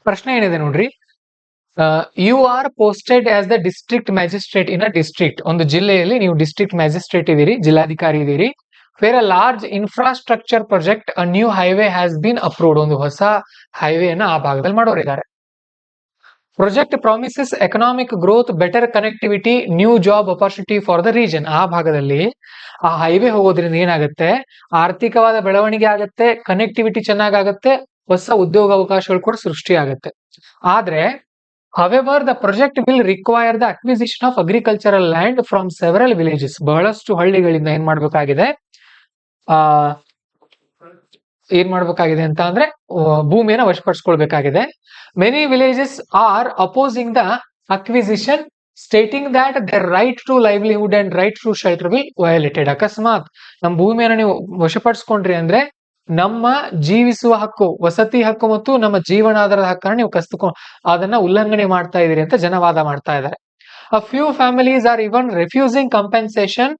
ಪ್ರಶ್ನೆ ಏನಿದೆ ನೋಡ್ರಿ, you are posted as the district magistrate in a district. ಒಂದು ಜಿಲ್ಲೆಯಲ್ಲಿ ನೀವು ಡಿಸ್ಟ್ರಿಕ್ಟ್ ಮ್ಯಾಜಿಸ್ಟ್ರೇಟ್ ಇದೀರಿ, ಜಿಲ್ಲಾಧಿಕಾರಿ ಇದೀರಿ. Where a large infrastructure project a new highway has been approved. ಒಂದು ಹೊಸ ಹೈವೇನ ಆ ಭಾಗದಲ್ಲಿ ಮಾಡೋರಿದ್ದಾರೆ. Project promises economic growth, better connectivity, new job opportunity for the region. ಆ ಭಾಗದಲ್ಲಿ ಆ ಹೈವೇ ಹೋಗೋದ್ರಿಂದ ಏನಾಗುತ್ತೆ, ಆರ್ಥಿಕವಾದ ಬೆಳವಣಿಗೆ ಆಗುತ್ತೆ, ಕನೆಕ್ಟಿವಿಟಿ ಚೆನ್ನಾಗಾಗುತ್ತೆ, ಹೊಸ ಉದ್ಯೋಗ ಅವಕಾಶಗಳು ಕೂಡ ಸೃಷ್ಟಿ ಆಗುತ್ತೆ. ಆದ್ರೆ however the project will require the acquisition of agricultural land from several villages. ಬಹಳಷ್ಟು ಹಳ್ಳಿಗಳಿಂದ ಏನ್ ಮಾಡ್ಬೇಕಾಗಿದೆ ಅಂತ ಅಂದ್ರೆ ಭೂಮಿಯನ್ನು ವಶಪಡಿಸಿಕೊಳ್ಬೇಕಾಗಿದೆ. Many villages are opposing the acquisition, stating that their right to livelihood and right to shelter will violated. ಅಕಸ್ಮಾತ್ ನಮ್ಮ ಭೂಮಿಯನ್ನು ನೀವು ವಶಪಡಿಸ್ಕೊಂಡ್ರಿ ಅಂದ್ರೆ ನಮ್ಮ ಜೀವಿಸುವ ಹಕ್ಕು, ವಸತಿ ಹಕ್ಕು ಮತ್ತು ನಮ್ಮ ಜೀವನಾಧಾರದ ಹಕ್ಕನ್ನು ನೀವು ಅದನ್ನ ಉಲ್ಲಂಘನೆ ಮಾಡ್ತಾ ಇದೀರಿ ಅಂತ ಜನವಾದ ಮಾಡ್ತಾ ಇದ್ದಾರೆ. A few families are even refusing compensation,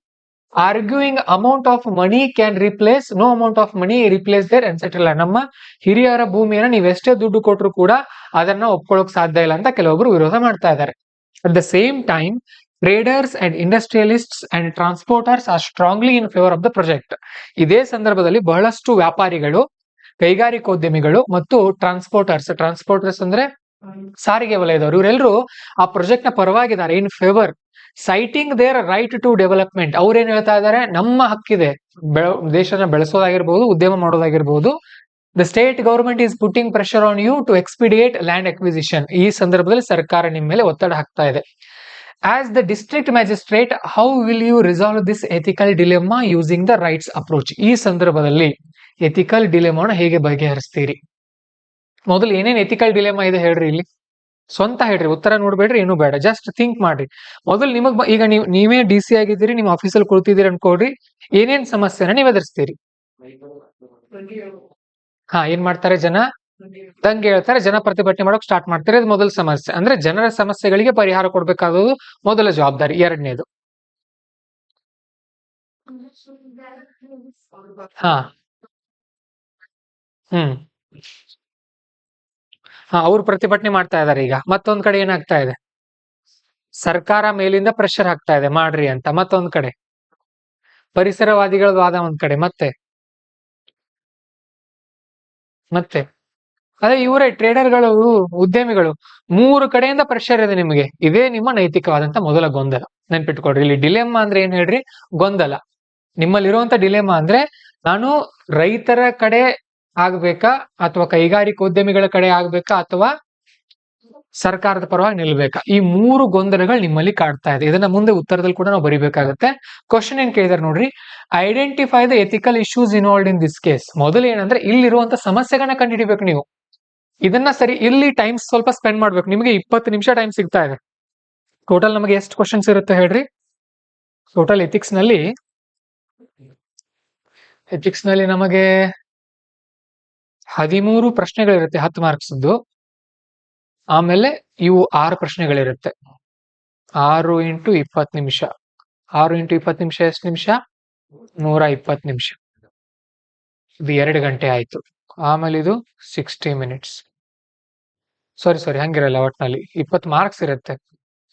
arguing amount of money can replace, no amount of money replace their ancestral land. ನಮ್ಮ ಹಿರಿಯರ ಭೂಮಿಯನ್ನು ನೀವು ಎಷ್ಟೇ ದುಡ್ಡು ಕೊಟ್ಟರು ಕೂಡ ಅದನ್ನ ಒಪ್ಕೊಳ್ಳೋಕೆ ಸಾಧ್ಯ ಇಲ್ಲ ಅಂತ ಕೆಲವೊಬ್ರು ವಿರೋಧ ಮಾಡ್ತಾ ಇದ್ದಾರೆ. At the same time, traders and industrialists and transporters are strongly in favor of the project. ಇದೇ ಸಂದರ್ಭದಲ್ಲಿ ಬಹಳಷ್ಟು ವ್ಯಾಪಾರಿಗಳು, ಕೈಗಾರಿಕೋದ್ಯಮಿಗಳು ಮತ್ತು ಟ್ರಾನ್ಸ್ಪೋರ್ಟರ್ಸ್ ಅಂದ್ರೆ ಸಾರಿಗೆ ವಲಯದವರು, ಇವರೆಲ್ಲರೂ ಆ ಪ್ರಾಜೆಕ್ಟ್ ನ ಪರವಾಗಿದ್ದಾರೆ, in favour, citing their right to development. ಅವ್ರೇನ್ ಹೇಳ್ತಾ ಇದ್ದಾರೆ, ನಮ್ಮ ಹಕ್ಕಿದೆ ದೇಶನ ಬೆಳೆಸೋದಾಗಿರ್ಬಹುದು, ಉದ್ಯಮ ಮಾಡೋದಾಗಿರ್ಬಹುದು. The state government is putting pressure on you to expedite land acquisition. ಈ ಸಂದರ್ಭದಲ್ಲಿ ಸರ್ಕಾರ ನಿಮ್ಮ ಮೇಲೆ ಒತ್ತಡ ಹಾಕ್ತಾ ಇದೆ. As the district magistrate, how will you resolve this ethical dilemma using the rights approach? ಈ ಸಂದರ್ಭದಲ್ಲಿ ಎಥಿಕಲ್ ಡಿಲೆಮಾನ ಹೇಗೆ ಬಗೆಹರಿಸ್ತೀರಿ? ಮೊದಲು ಏನೇನ್ ಎಥಿಕಲ್ ಡಿಲೆಮಾ ಇದೆ ಹೇಳ್ರಿ, ಇಲ್ಲಿ ಸ್ವಂತ ಹೇಳ್ರಿ, ಉತ್ತರ ನೋಡ್ಬೇಡ್ರಿ, ಏನು ಬೇಡ, ಜಸ್ಟ್ ಥಿಂಕ್ ಮಾಡ್ರಿ. ಮೊದಲು ನಿಮಗ್ ಈಗ ನೀವೇ DC ಆಗಿದ್ದೀರಿ, ನಿಮ್ಮ ಆಫೀಸಲ್ಲಿ ಕುಳಿತಿದ್ದೀರಿ ಅನ್ಕೊಳ್ರಿ, ಏನೇನ್ ಸಮಸ್ಯೆನ ನೀವು ಎದುರಿಸ್ತೀರಿ? ಏನ್ ಮಾಡ್ತಾರೆ ಜನ? ದಂಗೆ ಹೇಳ್ತಾರೆ, ಜನ ಪ್ರತಿಭಟನೆ ಮಾಡೋಕೆ ಸ್ಟಾರ್ಟ್ ಮಾಡ್ತಾರೆ. ಇದು ಮೊದಲ ಸಮಸ್ಯೆ. ಅಂದ್ರೆ ಜನರ ಸಮಸ್ಯೆಗಳಿಗೆ ಪರಿಹಾರ ಕೊಡ್ಬೇಕಾಗೋದು ಮೊದಲ ಜವಾಬ್ದಾರಿ. ಎರಡನೇದು ಅವ್ರು ಪ್ರತಿಭಟನೆ ಮಾಡ್ತಾ ಇದಾರೆ. ಈಗ ಮತ್ತೊಂದ್ ಕಡೆ ಏನಾಗ್ತಾ ಇದೆ, ಸರ್ಕಾರ ಮೇಲಿಂದ ಪ್ರೆಷರ್ ಹಾಕ್ತಾ ಇದೆ ಮಾಡ್ರಿ ಅಂತ. ಮತ್ತೊಂದ್ ಕಡೆ ಪರಿಸರವಾದಿಗಳ ವಾದ ಒಂದ್ ಕಡೆ, ಮತ್ತೆ ಅದೇ ಇವರೇ ಟ್ರೇಡರ್ಗಳು, ಉದ್ಯಮಿಗಳು, ಮೂರು ಕಡೆಯಿಂದ ಪ್ರೆಷರ್ ಇದೆ ನಿಮಗೆ. ಇದೇ ನಿಮ್ಮ ನೈತಿಕವಾದಂತ ಮೊದಲ ಗೊಂದಲ. ನೆನ್ಪಿಟ್ಕೊಡ್ರಿ, ಇಲ್ಲಿ ಡಿಲೆಮಾ ಅಂದ್ರೆ ಏನ್ ಹೇಳ್ರಿ? ಗೊಂದಲ. ನಿಮ್ಮಲ್ಲಿರುವಂತ ಡಿಲೆಮಾ ಅಂದ್ರೆ ನಾನು ರೈತರ ಕಡೆ ಆಗ್ಬೇಕಾ, ಅಥವಾ ಕೈಗಾರಿಕೋದ್ಯಮಿಗಳ ಕಡೆ ಆಗ್ಬೇಕಾ, ಅಥವಾ ಸರ್ಕಾರದ ಪರವಾಗಿ ನಿಲ್ಬೇಕಾ? ಈ ಮೂರು ಗೊಂದಲಗಳು ನಿಮ್ಮಲ್ಲಿ ಕಾಡ್ತಾ ಇದೆ. ಇದನ್ನ ಮುಂದೆ ಉತ್ತರದಲ್ಲಿ ಕೂಡ ನಾವು ಬರಿಬೇಕಾಗತ್ತೆ. ಕ್ವಶನ್ ಏನ್ ಕೇಳಿದಾರೆ ನೋಡ್ರಿ, identify the ethical issues involved in this case. ಮೊದಲು ಏನಂದ್ರೆ ಇಲ್ಲಿರುವಂತ ಸಮಸ್ಯೆಗಳನ್ನ ಕಂಡುಹಿಡಿಬೇಕು ನೀವು. ಇದನ್ನ ಸರಿ, ಇಲ್ಲಿ ಟೈಮ್ ಸ್ವಲ್ಪ ಸ್ಪೆಂಡ್ ಮಾಡ್ಬೇಕು. ನಿಮಗೆ 20 ನಿಮಿಷ ಟೈಮ್ ಸಿಗ್ತಾ ಇದೆ. ಟೋಟಲ್ ನಮಗೆ ಎಷ್ಟು ಕ್ವಶನ್ಸ್ ಇರುತ್ತೆ ಹೇಳ್ರಿ? ಟೋಟಲ್ ಎಥಿಕ್ಸ್ ನಲ್ಲಿ ನಮಗೆ 13 ಪ್ರಶ್ನೆಗಳಿರುತ್ತೆ, 10 ಮಾರ್ಕ್ಸ್. ಆಮೇಲೆ ಇವು 6 ಪ್ರಶ್ನೆಗಳಿರುತ್ತೆ. 6 × 20 ನಿಮಿಷ. 6 × 20 ನಿಮಿಷ ಎಷ್ಟು ನಿಮಿಷ? 120 ನಿಮಿಷ. ಇದು 2 ಗಂಟೆ ಆಯ್ತು. ಆಮೇಲೆ ಇದು 60 ಮಿನಿಟ್ಸ್. ಸಾರಿ ಹಂಗಿರಲ್ಲ, ಒಟ್ನಲ್ಲಿ 20 ಮಾರ್ಕ್ಸ್ ಇರುತ್ತೆ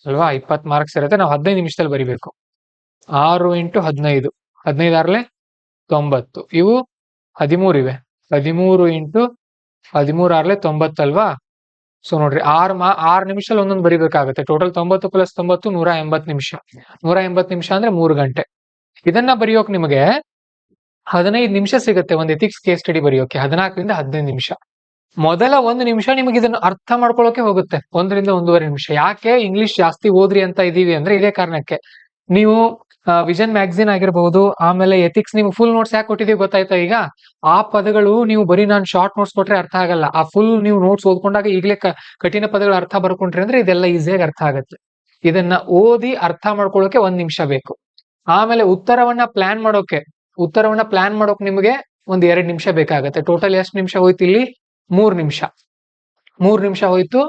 ಅಲ್ವಾ? 20 ಮಾರ್ಕ್ಸ್ ಇರುತ್ತೆ. ನಾವು 15 ನಿಮಿಷದಲ್ಲಿ ಬರಿಬೇಕು. 6 × 15, 15 ಆರ್ಲೆ 90. ಇವು 13 ಇವೆ. 13 × 13 ಆರ್ಲೆ 90 ಅಲ್ವಾ? ಸೊ ನೋಡ್ರಿ, 6 ನಿಮಿಷದಲ್ಲಿ ಒಂದೊಂದು ಬರಿಬೇಕಾಗುತ್ತೆ. ಟೋಟಲ್ 90 + 90 180 ನಿಮಿಷ. 180 ನಿಮಿಷ ಅಂದ್ರೆ 3 ಗಂಟೆ. ಇದನ್ನ ಬರೆಯೋಕೆ ನಿಮಗೆ 15 ನಿಮಿಷ ಸಿಗುತ್ತೆ. ಒಂದು ಎಥಿಕ್ಸ್ ಕೇಸ್ ಸ್ಟಡಿ ಬರೆಯೋಕೆ 14 ರಿಂದ 15 ನಿಮಿಷ. ಮೊದಲ 1 ನಿಮಿಷ ನಿಮಗೆ ಇದನ್ನು ಅರ್ಥ ಮಾಡ್ಕೊಳ್ಳೋಕೆ ಹೋಗುತ್ತೆ, 1 ರಿಂದ 1.5 ನಿಮಿಷ. ಯಾಕೆ ಇಂಗ್ಲಿಷ್ ಜಾಸ್ತಿ ಓದ್ರಿ ಅಂತ ಇದೀವಿ ಅಂದ್ರೆ ಇದೇ ಕಾರಣಕ್ಕೆ. ನೀವು ವಿಷನ್ ಮ್ಯಾಗಝಿನ್ ಆಗಿರಬಹುದು, ಆಮೇಲೆ ಎಥಿಕ್ಸ್ ನಿಮ್ಗೆ ಫುಲ್ ನೋಟ್ಸ್ ಯಾಕೆ ಕೊಟ್ಟಿದೀವಿ ಗೊತ್ತಾಯ್ತಾ? ಈಗ ಆ ಪದಗಳು ನೀವು ಬರೀ ನಾನು ಶಾರ್ಟ್ ನೋಟ್ಸ್ ಕೊಟ್ರೆ ಅರ್ಥ ಆಗಲ್ಲ. ಆ ಫುಲ್ ನೀವು ನೋಟ್ಸ್ ಓದ್ಕೊಂಡಾಗ ಈಗಲೇ ಕಠಿಣ ಪದಗಳ ಅರ್ಥ ಬರ್ಕೊಂಡ್ರಿ ಅಂದ್ರೆ ಇದೆಲ್ಲ ಈಸಿಯಾಗಿ ಅರ್ಥ ಆಗುತ್ತೆ. ಇದನ್ನ ಓದಿ ಅರ್ಥ ಮಾಡ್ಕೊಳ್ಳೋಕೆ 1 ನಿಮಿಷ ಬೇಕು. ಆಮೇಲೆ ಉತ್ತರವನ್ನ ಪ್ಲಾನ್ ಮಾಡೋಕೆ ನಿಮಗೆ 1-2 ನಿಮಿಷ ಬೇಕಾಗುತ್ತೆ. ಟೋಟಲ್ ಎಷ್ಟು ನಿಮಿಷ ಹೋಯ್ತು ಇಲ್ಲಿ? 3 ನಿಮಿಷ. 3 ನಿಮಿಷ ಹೋಯ್ತು.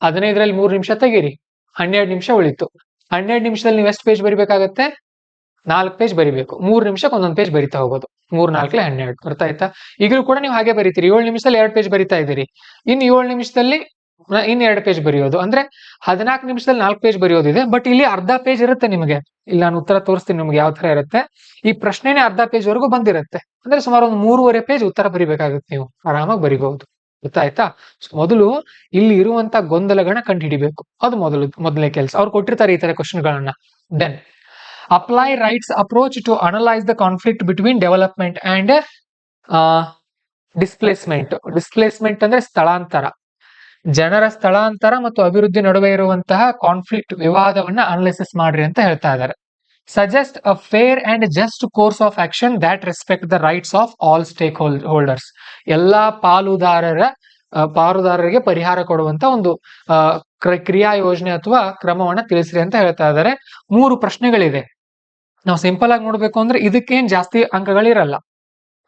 15ರಲ್ಲಿ 3 ನಿಮಿಷ ತೆಗೀರಿ, 12 ನಿಮಿಷ ಉಳಿತು. 12 ನಿಮಿಷದಲ್ಲಿ ನೀವು ಎಷ್ಟು ಪೇಜ್ ಬರಿಬೇಕಾಗತ್ತೆ? 4 ಪೇಜ್ ಬರಿಬೇಕು. 3 ನಿಮಿಷಕ್ಕೆ ಒಂದೊಂದು ಪೇಜ್ ಬರಿತಾ ಹೋಗೋದು. 3 × 4 = 12. ಬರ್ತಾ ಆಯ್ತಾ? ಈಗಲೂ ಕೂಡ ನೀವು ಹಾಗೆ ಬರೀತೀರಿ. 7 ನಿಮಿಷದಲ್ಲಿ 2 ಪೇಜ್ ಬರಿತಾ ಇದ್ದೀರಿ. ಇನ್ನು 7 ನಿಮಿಷದಲ್ಲಿ ಇನ್ 2 ಪೇಜ್ ಬರೆಯೋದು. ಅಂದ್ರೆ 14 ನಿಮಿಷದಲ್ಲಿ 4 ಪೇಜ್ ಬರೆಯೋದಿದೆ. ಬಟ್ ಇಲ್ಲಿ ಅರ್ಧ ಪೇಜ್ ಇರುತ್ತೆ ನಿಮಗೆ. ಇಲ್ಲಿ ನಾನು ಉತ್ತರ ತೋರಿಸ್ತೀನಿ ನಿಮ್ಗೆ ಯಾವ ತರ ಇರುತ್ತೆ. ಈ ಪ್ರಶ್ನೆನೇ ಅರ್ಧ ಪೇಜ್ ವರೆಗೂ ಬಂದಿರುತ್ತೆ. ಅಂದ್ರೆ ಸುಮಾರು ಒಂದು 3.5 ಪೇಜ್ ಉತ್ತರ ಬರಿಬೇಕಾಗುತ್ತೆ. ನೀವು ಆರಾಮಾಗಿ ಬರಿಬಹುದು. ಗೊತ್ತಾಯ್ತಾ? ಮೊದಲು ಇಲ್ಲಿ ಇರುವಂತ ಗೊಂದಲಗಳನ್ನ ಕಂಡು ಹಿಡಿಬೇಕು. ಅದು ಮೊದಲನೇ ಕೆಲಸ. ಅವ್ರು ಕೊಟ್ಟಿರ್ತಾರೆ ಈ ತರ ಕ್ವಶನ್ ಗಳನ್ನ. Then apply rights approach to analyse the conflict between development and displacement ಅಂದ್ರೆ ಸ್ಥಳಾಂತರ. ಜನರ ಸ್ಥಳಾಂತರ ಮತ್ತು ಅಭಿವೃದ್ಧಿ ನಡುವೆ ಇರುವಂತಹ ಕಾನ್ಫ್ಲಿಕ್ಟ್, ವಿವಾದವನ್ನ ಅನಾಲಿಸಿಸ್ ಮಾಡ್ರಿ ಅಂತ ಹೇಳ್ತಾ ಇದ್ದಾರೆ. Suggest a fair and just course of action that respect the rights of all stake holders. ಎಲ್ಲಾ ಪಾಲುದಾರರಿಗೆ ಪರಿಹಾರ ಕೊಡುವಂತ ಒಂದು ಕ್ರಿಯಾ ಯೋಜನೆ ಅಥವಾ ಕ್ರಮವನ್ನ ತಿಳಿಸ್ರಿ ಅಂತ ಹೇಳ್ತಾ ಇದ್ದಾರೆ. 3 ಪ್ರಶ್ನೆಗಳಿದೆ. ನಾವು ಸಿಂಪಲ್ ಆಗಿ ನೋಡ್ಬೇಕು ಅಂದ್ರೆ ಇದಕ್ಕೇನ್ ಜಾಸ್ತಿ ಅಂಕಗಳಿರಲ್ಲ.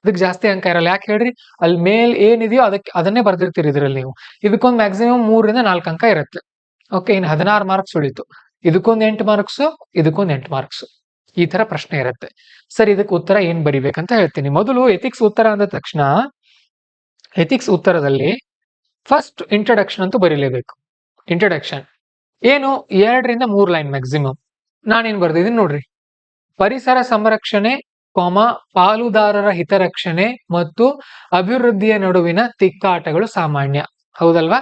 ಇದಕ್ಕೆ ಜಾಸ್ತಿ ಅಂಕ ಇರಲ್ಲ. ಯಾಕೆ ಹೇಳ್ರಿ? ಅಲ್ಲಿ ಮೇಲ್ ಏನಿದೆಯೋ ಅದನ್ನೇ ಬರ್ದಿರ್ತೀರಿ ಇದ್ರಲ್ಲಿ ನೀವು. ಇದಕ್ಕೊಂದು ಮ್ಯಾಕ್ಸಿಮಮ್ 3 ರಿಂದ 4 ಅಂಕ ಇರುತ್ತೆ. ಓಕೆ, ಇನ್ನು 16 ಮಾರ್ಕ್ಸ್ ಉಳಿತು. ಇದಕ್ಕೊಂದು 8 ಮಾರ್ಕ್ಸ್, ಇದಕ್ಕೊಂದು 8 ಮಾರ್ಕ್ಸ್. ಈ ತರ ಪ್ರಶ್ನೆ ಇರುತ್ತೆ. ಸರ್, ಇದಕ್ಕೆ ಉತ್ತರ ಏನ್ ಬರಿಬೇಕಂತ ಹೇಳ್ತೀನಿ. ಮೊದಲು ಎಥಿಕ್ಸ್ ಉತ್ತರ ಅಂದ ತಕ್ಷಣ ಎಥಿಕ್ಸ್ ಉತ್ತರದಲ್ಲಿ ಫಸ್ಟ್ ಇಂಟ್ರಡಕ್ಷನ್ ಅಂತೂ ಬರೀಲೇಬೇಕು. ಇಂಟ್ರಡಕ್ಷನ್ ಏನು? 2 ರಿಂದ 3 ಲೈನ್ ಮ್ಯಾಕ್ಸಿಮಮ್. ನಾನೇನ್ ಬರ್ದಿದ್ದೀನಿ ನೋಡ್ರಿ. ಪರಿಸರ ಸಂರಕ್ಷಣೆ, ಪಾಲುದಾರರ ಹಿತರಕ್ಷಣೆ ಮತ್ತು ಅಭಿವೃದ್ಧಿಯ ನಡುವಿನ ತಿಕ್ಕಾಟಗಳು ಸಾಮಾನ್ಯ. ಹೌದಲ್ವಾ?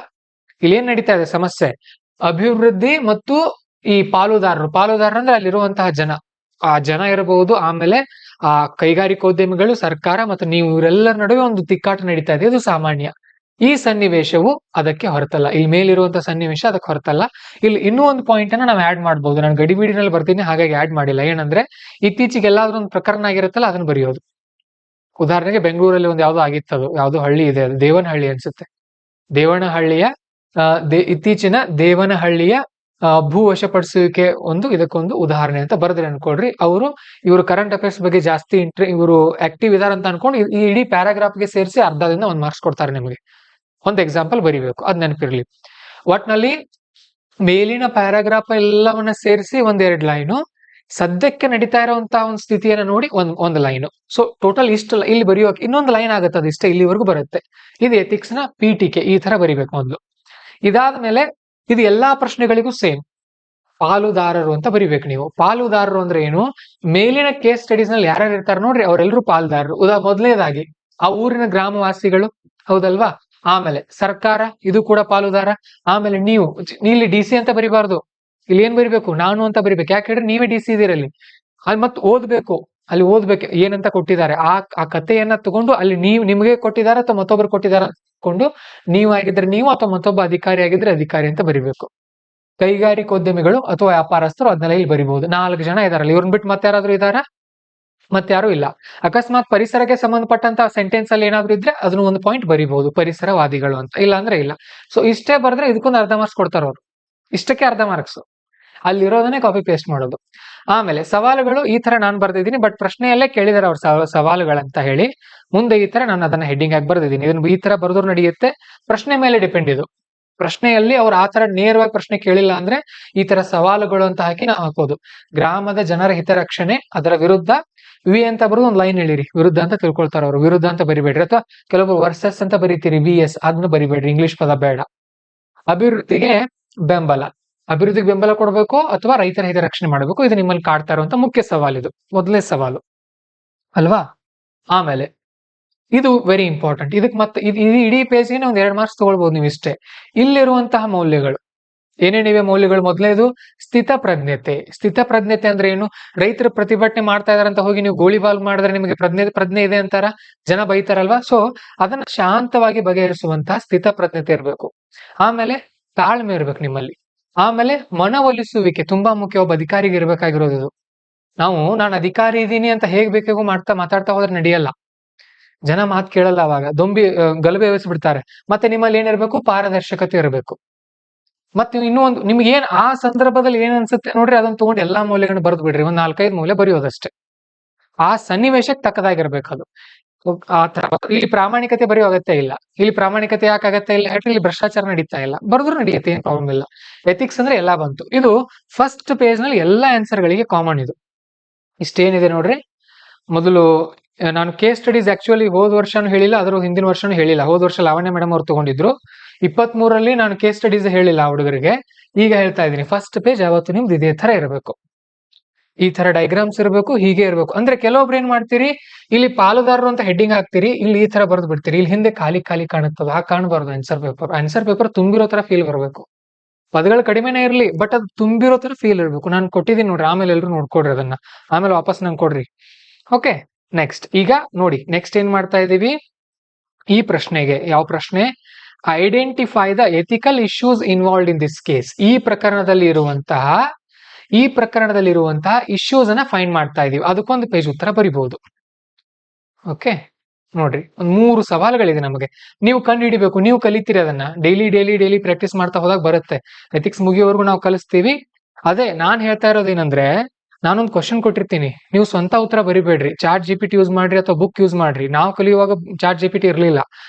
ಇಲ್ಲಿ ಏನ್ ನಡೀತಾ ಇದೆ ಸಮಸ್ಯೆ? ಅಭಿವೃದ್ಧಿ ಮತ್ತು ಈ ಪಾಲುದಾರರು ಅಂದ್ರೆ ಅಲ್ಲಿರುವಂತಹ ಜನ, ಆ ಜನ ಇರಬಹುದು, ಆಮೇಲೆ ಆ ಕೈಗಾರಿಕೋದ್ಯಮಿಗಳು, ಸರ್ಕಾರ ಮತ್ತು ನೀವು, ಇವರೆಲ್ಲರ ನಡುವೆ ಒಂದು ತಿಕ್ಕಾಟ ನಡೀತಾ ಇದೆ. ಇದು ಸಾಮಾನ್ಯ. ಈ ಸನ್ನಿವೇಶವು ಅದಕ್ಕೆ ಹೊರತಲ್ಲ. ಇಲ್ಲಿ ಮೇಲಿರುವಂತಹ ಸನ್ನಿವೇಶ ಅದಕ್ಕೆ ಹೊರತಲ್ಲ. ಇಲ್ಲಿ ಇನ್ನೂ ಒಂದು ಪಾಯಿಂಟ್ ಅನ್ನ ನಾವು ಆಡ್ ಮಾಡಬಹುದು. ನಾನು ಗಡಿಬಿಡಿನಲ್ಲಿ ಬರ್ತೀನಿ, ಹಾಗಾಗಿ ಆಡ್ ಮಾಡಿಲ್ಲ. ಏನಂದ್ರೆ ಇತ್ತೀಚೆಗೆ ಎಲ್ಲಾದ್ರೂ ಒಂದು ಪ್ರಕರಣ ಆಗಿರುತ್ತಲ್ಲ, ಅದನ್ನ ಬರೆಯೋದು. ಉದಾಹರಣೆಗೆ ಬೆಂಗಳೂರಲ್ಲಿ ಒಂದು ಯಾವ್ದೋ ಆಗಿತ್ತದು, ಯಾವ್ದೋ ಹಳ್ಳಿ ಇದೆ, ಅದು ದೇವನಹಳ್ಳಿ ಅನ್ಸುತ್ತೆ. ದೇವನಹಳ್ಳಿಯ ಇತ್ತೀಚಿನ ದೇವನಹಳ್ಳಿಯ ಭೂ ವಶಪಡಿಸುವಿಕೆ ಇದಕ್ಕೊಂದು ಉದಾಹರಣೆ ಅಂತ ಬರೆದ್ರೆ ಅನ್ಕೊಳ್ರಿ. ಇವರು ಕರೆಂಟ್ ಅಫೇರ್ಸ್ ಬಗ್ಗೆ ಜಾಸ್ತಿ ಇವರು ಆಕ್ಟಿವ್ ಇದಾರೆ ಅಂತ ಅನ್ಕೊಂಡು ಈ ಇಡೀ ಪ್ಯಾರಾಗ್ರಾಫ್ಗೆ ಸೇರಿಸಿ ಅರ್ಧದಿಂದ 1 ಮಾರ್ಕ್ಸ್ ಕೊಡ್ತಾರೆ ನಿಮಗೆ. ಒಂದು ಎಕ್ಸಾಂಪಲ್ ಬರಿಬೇಕು, ಅದ್ ನೆನಪಿರ್ಲಿ. ಒಟ್ನಲ್ಲಿ ಮೇಲಿನ ಪ್ಯಾರಾಗ್ರಾಫ್ ಎಲ್ಲವನ್ನ ಸೇರಿಸಿ 1-2 ಲೈನು, ಸದ್ಯಕ್ಕೆ ನಡೀತಾ ಇರುವಂತಹ ಒಂದು ಸ್ಥಿತಿಯನ್ನ ನೋಡಿ ಒಂದು ಲೈನು. ಸೊ ಟೋಟಲ್ ಇಷ್ಟು ಇಲ್ಲಿ ಬರೆಯೋಕೆ ಇನ್ನೊಂದು ಲೈನ್ ಆಗುತ್ತೆ. ಅದು ಇಷ್ಟೇ, ಇಲ್ಲಿವರೆಗೂ ಬರುತ್ತೆ. ಇದು ಎಥಿಕ್ಸ್ ನ ಪೀಠಿಕೆ. ಈ ತರ ಬರಿಬೇಕು ಮೊದಲು. ಇದಾದ್ಮೇಲೆ ಇದು ಎಲ್ಲಾ ಪ್ರಶ್ನೆಗಳಿಗೂ ಸೇಮ್. ಪಾಲುದಾರರು ಅಂತ ಬರಿಬೇಕು ನೀವು. ಪಾಲುದಾರರು ಅಂದ್ರೆ ಏನು? ಮೇಲಿನ ಕೇಸ್ ಸ್ಟಡೀಸ್ ನಲ್ಲಿ ಯಾರ್ಯಾರು ಇರ್ತಾರೆ ನೋಡ್ರಿ, ಅವರೆಲ್ಲರೂ ಪಾಲುದಾರರು. ಮೊದಲನೇದಾಗಿ ಆ ಊರಿನ ಗ್ರಾಮವಾಸಿಗಳು, ಹೌದಲ್ವಾ? ಆಮೇಲೆ ಸರ್ಕಾರ, ಇದು ಕೂಡ ಪಾಲುದಾರ. ಆಮೇಲೆ ನೀವು ಇಲ್ಲಿ DC ಅಂತ ಬರಿಬಾರ್ದು. ಇಲ್ಲಿ ಏನ್ ಬರಿಬೇಕು? ನಾನು ಅಂತ ಬರಿಬೇಕು. ಯಾಕೆ ಹೇಳಿದ್ರೆ ನೀವೇ DC ಇದೀರಲ್ಲಿ. ಅಲ್ಲಿ ಮತ್ತೆ ಓದ್ಬೇಕು. ಅಲ್ಲಿ ಓದ್ಬೇಕು ಏನಂತ ಕೊಟ್ಟಿದ್ದಾರೆ. ಆ ಕಥೆಯನ್ನ ತಗೊಂಡು ಅಲ್ಲಿ ನಿಮಗೆ ಕೊಟ್ಟಿದ್ದಾರೆ ಅಥವಾ ಮತ್ತೊಬ್ಬರು ಕೊಟ್ಟಿದ್ದಾರೆ ಕೊಂಡು, ನೀವು ಆಗಿದ್ರೆ ನೀವು ಅಥವಾ ಮತ್ತೊಬ್ಬ ಅಧಿಕಾರಿ ಆಗಿದ್ರೆ ಅಧಿಕಾರಿ ಅಂತ ಬರಿಬೇಕು. ಕೈಗಾರಿಕೋದ್ಯಮಿಗಳು ಅಥವಾ ವ್ಯಾಪಾರಸ್ಥರು, ಅದನ್ನೆಲ್ಲ ಇಲ್ಲಿ ಬರಿಬಹುದು. 4 ಜನ ಇದಾರಲ್ಲ, ಇವ್ರನ್ನ ಬಿಟ್ಟು ಮತ್ತೆ ಯಾರಾದ್ರೂ ಇದಾರ? ಮತ್ತಾರು ಇಲ್ಲ. ಅಕಸ್ಮಾತ್ ಪರಿಸರಕ್ಕೆ ಸಂಬಂಧಪಟ್ಟಂತ ಸೆಂಟೆನ್ಸ್ ಅಲ್ಲಿ ಏನಾದ್ರು ಇದ್ರೆ ಅದನ್ನು ಒಂದು ಪಾಯಿಂಟ್ ಬರಿಬಹುದು, ಪರಿಸರವಾದಿಗಳು ಅಂತ. ಇಲ್ಲ ಅಂದ್ರೆ ಇಲ್ಲ. ಸೊ ಇಷ್ಟೇ ಬರೆದ್ರೆ ಇದಕ್ಕೊಂದು ಅರ್ಧ ಮಾರ್ಕ್ಸ್ ಕೊಡ್ತಾರ ಅವ್ರು. ಇಷ್ಟಕ್ಕೆ ಅರ್ಧ ಮಾರ್ಕ್ಸ್. ಅಲ್ಲಿರೋದನ್ನೇ ಕಾಪಿ ಪೇಸ್ಟ್ ಮಾಡೋದು. ಆಮೇಲೆ ಸವಾಲುಗಳು ಈ ತರ ನಾನು ಬರ್ದಿದ್ದೀನಿ. ಬಟ್ ಪ್ರಶ್ನೆಯಲ್ಲೇ ಕೇಳಿದಾರೆ ಅವ್ರ ಸವಾಲುಗಳಂತ ಹೇಳಿ. ಮುಂದೆ ಈ ತರ ನಾನು ಅದನ್ನ ಹೆಡ್ಡಿಂಗ್ ಆಗಿ ಬರ್ದಿದ್ದೀನಿ. ಇದನ್ನ ಈ ತರ ಬರೆದ್ರು ನಡೆಯುತ್ತೆ. ಪ್ರಶ್ನೆ ಮೇಲೆ ಡಿಪೆಂಡ್ ಇದು. ಪ್ರಶ್ನೆಯಲ್ಲಿ ಅವ್ರು ಆ ತರ ನೇರವಾಗಿ ಪ್ರಶ್ನೆ ಕೇಳಿಲ್ಲ ಅಂದ್ರೆ ಈ ತರ ಸವಾಲುಗಳು ಅಂತ ಹಾಕಿ ನಾವು ಹಾಕೋದು. ಗ್ರಾಮದ ಜನರ ಹಿತರಕ್ಷಣೆ, ಅದರ ವಿರುದ್ಧ ಅಂತ ಬರೋದು ಒಂದು ಲೈನ್ ಹೇಳಿರಿ. ವಿರುದ್ಧ ಅಂತ ತಿಳ್ಕೊಳ್ತಾರ ಅವರು. ವಿರುದ್ಧ ಅಂತ ಬರಿಬೇಡ್ರಿ. ಅಥವಾ ಕೆಲವೊಬ್ರು ವರ್ಸಸ್ ಅಂತ ಬರೀತೀರಿ, VS, ಅದನ್ನ ಬರಿಬೇಡ್ರಿ. ಇಂಗ್ಲಿಷ್ ಪದ ಬೇಡ. ಅಭಿವೃದ್ಧಿಗೆ ಬೆಂಬಲ. ಅಭಿವೃದ್ಧಿಗೆ ಬೆಂಬಲ ಕೊಡಬೇಕು ಅಥವಾ ರೈತರ ಹಿತರಕ್ಷಣೆ ಮಾಡಬೇಕು. ಇದು ನಿಮ್ಮಲ್ಲಿ ಕಾಡ್ತಾ ಇರುವಂತ ಮುಖ್ಯ ಸವಾಲು. ಇದು ಮೊದಲನೇ ಸವಾಲು ಅಲ್ವಾ? ಆಮೇಲೆ ಇದು ವೆರಿ ಇಂಪಾರ್ಟೆಂಟ್. ಇದಕ್ಕೆ ಮತ್ತೆ ಇಡೀ ಪೇಜ್ಗೆ ಒಂದ್ 2 ಮಾರ್ಕ್ಸ್ ತಗೊಳ್ಬಹುದು ನೀವು ಇಷ್ಟೇ. ಇಲ್ಲಿರುವಂತಹ ಮೌಲ್ಯಗಳು ಏನೇನಿವೆ ಮೌಲ್ಯಗಳು? ಮೊದಲನೇದು ಸ್ಥಿತಪ್ರಜ್ಞತೆ ಅಂದ್ರೆ ಏನು? ರೈತರು ಪ್ರತಿಭಟನೆ ಮಾಡ್ತಾ ಇದಾರೆ ಅಂತ ಹೋಗಿ ನೀವು ಗೋಳಿಬಾಲ್ ಮಾಡಿದ್ರೆ ನಿಮಗೆ ಪ್ರಜ್ಞೆ ಇದೆ ಅಂತಾರ, ಜನ ಬೈತಾರಲ್ವಾ? ಸೊ ಅದನ್ನ ಶಾಂತವಾಗಿ ಬಗೆಹರಿಸುವಂತಹ ಸ್ಥಿತಪ್ರಜ್ಞತೆ ಇರಬೇಕು. ಆಮೇಲೆ ತಾಳ್ಮೆ ಇರ್ಬೇಕು ನಿಮ್ಮಲ್ಲಿ. ಆಮೇಲೆ ಮನವೊಲಿಸುವಿಕೆ ತುಂಬಾ ಮುಖ್ಯ. ಒಬ್ಬ ಅಧಿಕಾರಿಗೆ ಇರ್ಬೇಕಾಗಿರೋದು ಇದು. ನಾನು ಅಧಿಕಾರಿ ಇದ್ದೀನಿ ಅಂತ ಹೇಗ್ ಬೇಕಾಗೂ ಮಾತಾಡ್ತಾ ಹೋದ್ರೆ ನಡೆಯಲ್ಲ. ಜನ ಮಾತು ಕೇಳಲ್ಲ. ಅವಾಗ ಗಲಭೆ ಎಬ್ಬಿಸ್ಬಿಡ್ತಾರೆ. ಮತ್ತೆ ನಿಮ್ಮಲ್ಲಿ ಏನಿರ್ಬೇಕು? ಪಾರದರ್ಶಕತೆ ಇರಬೇಕು. ಮತ್ತೆ ಇನ್ನೂ ಒಂದು ನಿಮ್ಗೆ ಆ ಸಂದರ್ಭದಲ್ಲಿ ಏನ್ ಅನ್ಸುತ್ತೆ ನೋಡ್ರಿ, ಅದನ್ನ ತಗೊಂಡು ಎಲ್ಲಾ ಮೌಲ್ಯಗಳನ್ನ ಬರೆದು ಬಿಡ್ರಿ. ಒಂದ್ 4-5 ಮೌಲ್ಯ ಬರೆಯೋದಷ್ಟೇ. ಆ ಸನ್ನಿವೇಶಕ್ಕೆ ತಕ್ಕದಾಗಿರ್ಬೇಕು ಅದು. ಆ ತರ. ಇಲ್ಲಿ ಪ್ರಾಮಾಣಿಕತೆ ಬರೆಯೋ ಅಗತ್ಯ ಇಲ್ಲ. ಇಲ್ಲಿ ಪ್ರಾಮಾಣಿಕತೆ ಯಾಕೆ ಅಗತ್ಯ ಇಲ್ಲ? ಯಾಕಂದ್ರೆ ಇಲ್ಲಿ ಭ್ರಷ್ಟಾಚಾರ ನಡೀತಾ ಇಲ್ಲ. ಬರೆದ್ರು ನಡೆಯುತ್ತೆ, ಏನ್ ಪ್ರಾಬ್ಲಮ್ ಇಲ್ಲ. ಎಥಿಕ್ಸ್ ಅಂದ್ರೆ ಎಲ್ಲಾ ಬಂತು. ಇದು ಫಸ್ಟ್ ಪೇಜ್ ನಲ್ಲಿ ಎಲ್ಲಾ ಆನ್ಸರ್ ಗಳಿಗೆ ಕಾಮನ್. ಇದು ಇಷ್ಟೇನಿದೆ ನೋಡ್ರಿ. ಮೊದಲು ನಾನು ಕೇಸ್ ಸ್ಟಡೀಸ್ ಆಕ್ಚುಲಿ ಹೋದ ವರ್ಷನೂ ಹೇಳಿಲ್ಲ, ಅದ್ರ ಹಿಂದಿನ ವರ್ಷನೂ ಹೇಳಿಲ್ಲ. ಹೋದ ವರ್ಷ ಲಾವಣ್ಯ ಮೇಡಮ್ ಅವ್ರು ತಗೊಂಡಿದ್ರು. 23ರಲ್ಲಿ ನಾನು ಕೇಸ್ ಸ್ಟಡೀಸ್ ಹೇಳಿಲ್ಲ ಹುಡುಗರಿಗೆ. ಈಗ ಹೇಳ್ತಾ ಇದ್ದೀನಿ, ಫಸ್ಟ್ ಪೇಜ್ ಯಾವತ್ತು ನಿಮ್ದು ಇದೇ ತರ ಇರಬೇಕು. ಈ ತರ ಡೈಗ್ರಾಮ್ಸ್ ಇರಬೇಕು, ಹೀಗೆ ಇರಬೇಕು. ಅಂದ್ರೆ ಕೆಲವೊಬ್ರು ಏನ್ ಮಾಡ್ತೀರಿ, ಇಲ್ಲಿ ಪಾಲುದಾರರು ಅಂತ ಹೆಡ್ಡಿಂಗ್ ಹಾಕ್ತಿರಿ, ಇಲ್ಲಿ ಈ ತರ ಬರ್ದು ಬಿಡ್ತೀರಿ, ಇಲ್ಲಿ ಹಿಂದೆ ಖಾಲಿ ಖಾಲಿ ಕಾಣುತ್ತದೆ. ಹಾಗೆ ಕಾಣಬಾರ್ದು. ಆನ್ಸರ್ ಪೇಪರ್ ತುಂಬಿರೋ ತರ ಫೀಲ್ ಬರಬೇಕು. ಪದಗಳು ಕಡಿಮೆನೇ ಇರ್ಲಿ, ಬಟ್ ಅದು ತುಂಬಿರೋ ತರ ಫೀಲ್ ಇರಬೇಕು. ನಾನು ಕೊಟ್ಟಿದ್ದೀನಿ ನೋಡ್ರಿ, ಆಮೇಲೆ ಎಲ್ರು ನೋಡ್ಕೊಡ್ರಿ ಅದನ್ನ, ಆಮೇಲೆ ವಾಪಸ್ ನಂಗೆ ಕೊಡ್ರಿ. Okay, next. ಈಗ ನೋಡಿ, ನೆಕ್ಸ್ಟ್ ಏನ್ ಮಾಡ್ತಾ ಇದೀವಿ, ಈ ಪ್ರಶ್ನೆಗೆ. ಯಾವ ಪ್ರಶ್ನೆ? Identify the ethical issues involved in this case. ಈ ಪ್ರಕರಣದಲ್ಲಿ ಇರುವಂತಹ ಇಶ್ಯೂಸ್ ಅನ್ನ ಫೈಂಡ್ ಮಾಡ್ತಾ ಇದೀವಿ. ಅದಕ್ಕೊಂದು ಪೇಜ್ ಉತ್ತರ ಬರಿಬಹುದು. ಓಕೆ, ನೋಡ್ರಿ, ಒಂದ್ 3 ಸವಾಲುಗಳಿದೆ ನಮಗೆ. ನೀವು ಕಂಡು ಹಿಡಿಬೇಕು. ನೀವು ಕಲಿತೀರಿ ಅದನ್ನ. ಡೈಲಿ ಪ್ರಾಕ್ಟೀಸ್ ಮಾಡ್ತಾ ಹೋದಾಗ ಬರುತ್ತೆ. ಎಥಿಕ್ಸ್ ಮುಗಿಯೋವರೆಗೂ ನಾವು ಕಲಿಸ್ತೀವಿ. ಅದೇ ನಾನ್ ಹೇಳ್ತಾ ಇರೋದೇನಂದ್ರೆ, ನಾನೊಂದು ಕ್ವಶನ್ ಕೊಟ್ಟಿರ್ತೀನಿ, ನೀವು ಸ್ವಂತ ಉತ್ತರ ಬರಿಬೇಡ್ರಿ. ಚಾಟ್ GPT ಯೂಸ್ ಮಾಡ್ರಿ ಅಥವಾ ಬುಕ್ ಯೂಸ್ ಮಾಡ್ರಿ. ನಾವು ಕಲಿಯುವಾಗ ಚಾಟ್ GPT ಇರ್ಲಿಲ್ಲ.